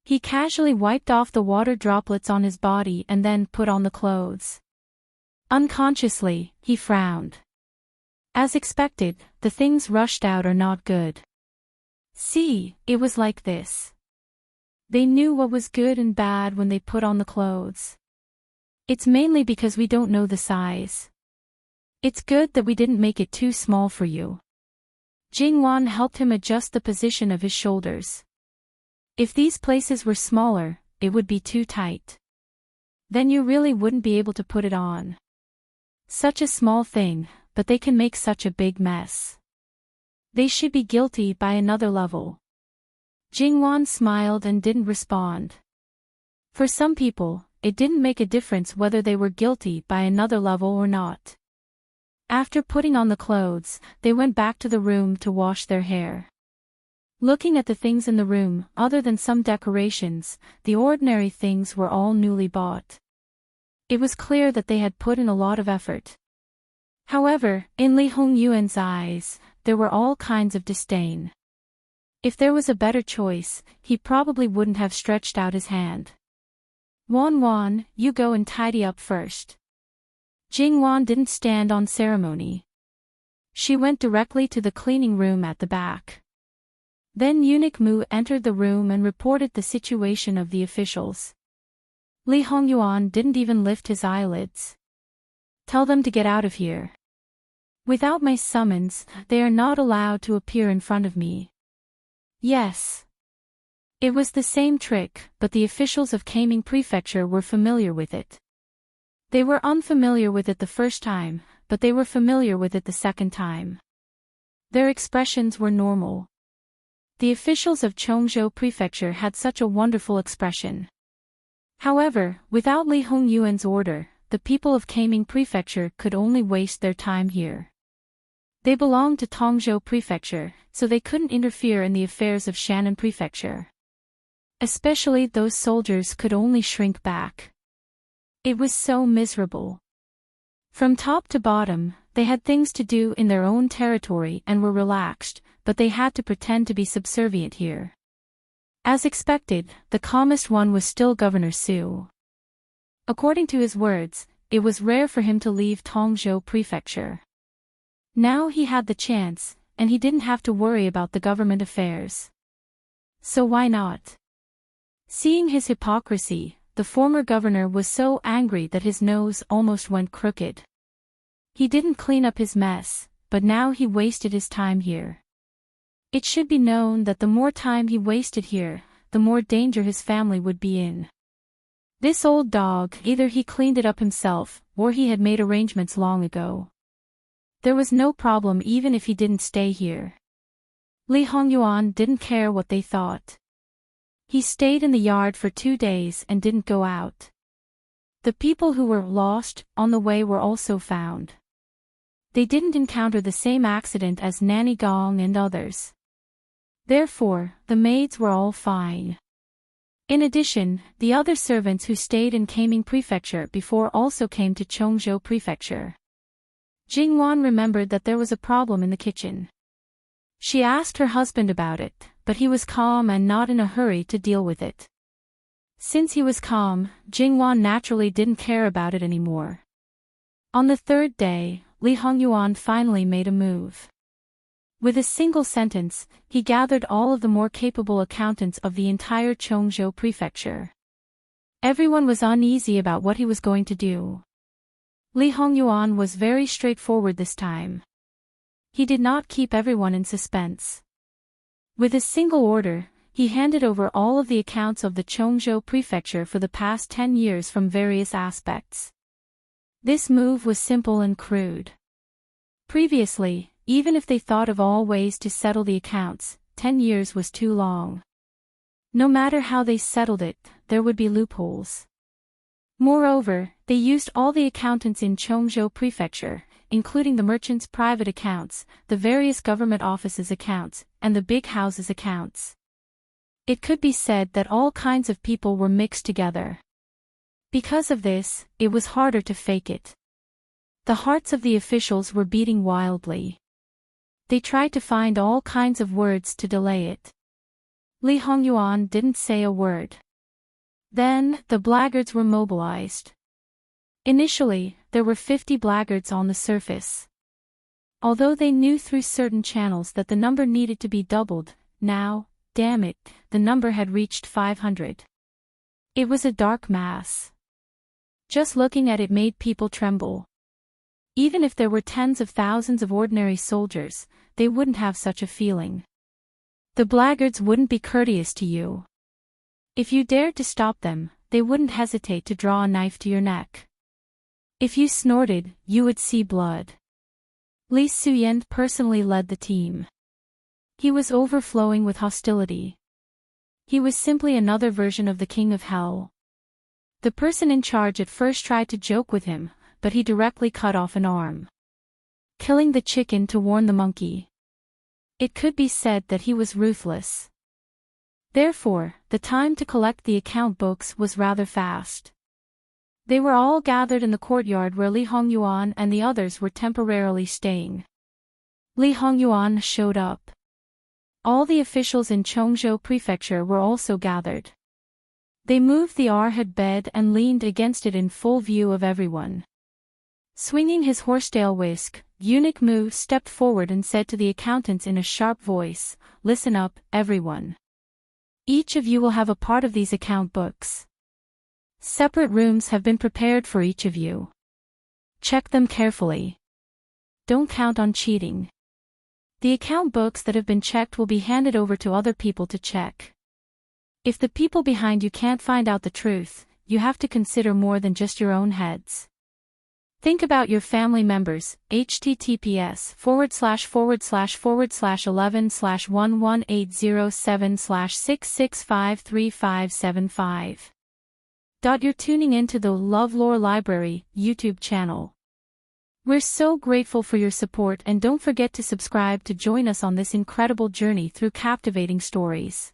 He casually wiped off the water droplets on his body and then put on the clothes. Unconsciously, he frowned. As expected, the things rushed out are not good. See, it was like this. They knew what was good and bad when they put on the clothes. It's mainly because we don't know the size. It's good that we didn't make it too small for you. Jingwan helped him adjust the position of his shoulders. If these places were smaller, it would be too tight. Then you really wouldn't be able to put it on. Such a small thing, but they can make such a big mess. They should be guilty by another level. Jingwan smiled and didn't respond. For some people, it didn't make a difference whether they were guilty by another level or not. After putting on the clothes, they went back to the room to wash their hair. Looking at the things in the room, other than some decorations, the ordinary things were all newly bought. It was clear that they had put in a lot of effort. However, in Li Hongyuan's eyes, there were all kinds of disdain. If there was a better choice, he probably wouldn't have stretched out his hand. Wan, you go and tidy up first. Jingwan didn't stand on ceremony. She went directly to the cleaning room at the back. Then Eunuch Mu entered the room and reported the situation of the officials. Li Hongyuan didn't even lift his eyelids. Tell them to get out of here. Without my summons, they are not allowed to appear in front of me. Yes. It was the same trick, but the officials of Kaming Prefecture were familiar with it. They were unfamiliar with it the first time, but they were familiar with it the second time. Their expressions were normal. The officials of Chongzhou Prefecture had such a wonderful expression. However, without Li Hongyuan's order, the people of Kaming Prefecture could only waste their time here. They belonged to Tongzhou Prefecture, so they couldn't interfere in the affairs of Shannon Prefecture. Especially those soldiers could only shrink back. It was so miserable. From top to bottom, they had things to do in their own territory and were relaxed, but they had to pretend to be subservient here. As expected, the calmest one was still Governor Su. According to his words, it was rare for him to leave Tongzhou Prefecture. Now he had the chance, and he didn't have to worry about the government affairs. So why not? Seeing his hypocrisy, the former governor was so angry that his nose almost went crooked. He didn't clean up his mess, but now he wasted his time here. It should be known that the more time he wasted here, the more danger his family would be in. This old dog, either he cleaned it up himself, or he had made arrangements long ago. There was no problem even if he didn't stay here. Li Hongyuan didn't care what they thought. He stayed in the yard for 2 days and didn't go out. The people who were lost on the way were also found. They didn't encounter the same accident as Nanny Gong and others. Therefore, the maids were all fine. In addition, the other servants who stayed in Kaming Prefecture before also came to Chongzhou Prefecture. Jingwan remembered that there was a problem in the kitchen. She asked her husband about it, but he was calm and not in a hurry to deal with it. Since he was calm, Jingwan naturally didn't care about it anymore. On the third day, Li Hongyuan finally made a move. With a single sentence, he gathered all of the more capable accountants of the entire Chongzhou Prefecture. Everyone was uneasy about what he was going to do. Li Hongyuan was very straightforward this time. He did not keep everyone in suspense. With a single order, he handed over all of the accounts of the Chongzhou Prefecture for the past 10 years from various aspects. This move was simple and crude. Previously, even if they thought of all ways to settle the accounts, 10 years was too long. No matter how they settled it, there would be loopholes. Moreover, they used all the accountants in Chongzhou Prefecture, including the merchants' private accounts, the various government offices' accounts, and the big houses' accounts. It could be said that all kinds of people were mixed together. Because of this, it was harder to fake it. The hearts of the officials were beating wildly. They tried to find all kinds of words to delay it. Li Hongyuan didn't say a word. Then, the blackguards were mobilized. Initially, there were 50 blackguards on the surface. Although they knew through certain channels that the number needed to be doubled, now, damn it, the number had reached 500. It was a dark mass. Just looking at it made people tremble. Even if there were tens of thousands of ordinary soldiers, they wouldn't have such a feeling. The blackguards wouldn't be courteous to you. If you dared to stop them, they wouldn't hesitate to draw a knife to your neck. If you snorted, you would see blood. Li Suyen personally led the team. He was overflowing with hostility. He was simply another version of the King of Hell. The person in charge at first tried to joke with him, but he directly cut off an arm. Killing the chicken to warn the monkey. It could be said that he was ruthless. Therefore, the time to collect the account books was rather fast. They were all gathered in the courtyard where Li Hongyuan and the others were temporarily staying. Li Hongyuan showed up. All the officials in Chongzhou Prefecture were also gathered. They moved the arrowhead bed and leaned against it in full view of everyone. Swinging his horsetail whisk, Eunuch Mu stepped forward and said to the accountants in a sharp voice, "Listen up, everyone. Each of you will have a part of these account books. Separate rooms have been prepared for each of you. Check them carefully. Don't count on cheating. The account books that have been checked will be handed over to other people to check. If the people behind you can't find out the truth, you have to consider more than just your own heads. Think about your family members. https://11/11807/6653575. You're tuning into the LoveLore Library YouTube channel. We're so grateful for your support, and don't forget to subscribe to join us on this incredible journey through captivating stories.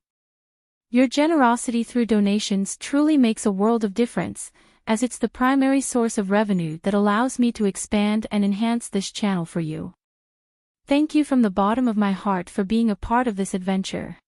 Your generosity through donations truly makes a world of difference, as it's the primary source of revenue that allows me to expand and enhance this channel for you. Thank you from the bottom of my heart for being a part of this adventure.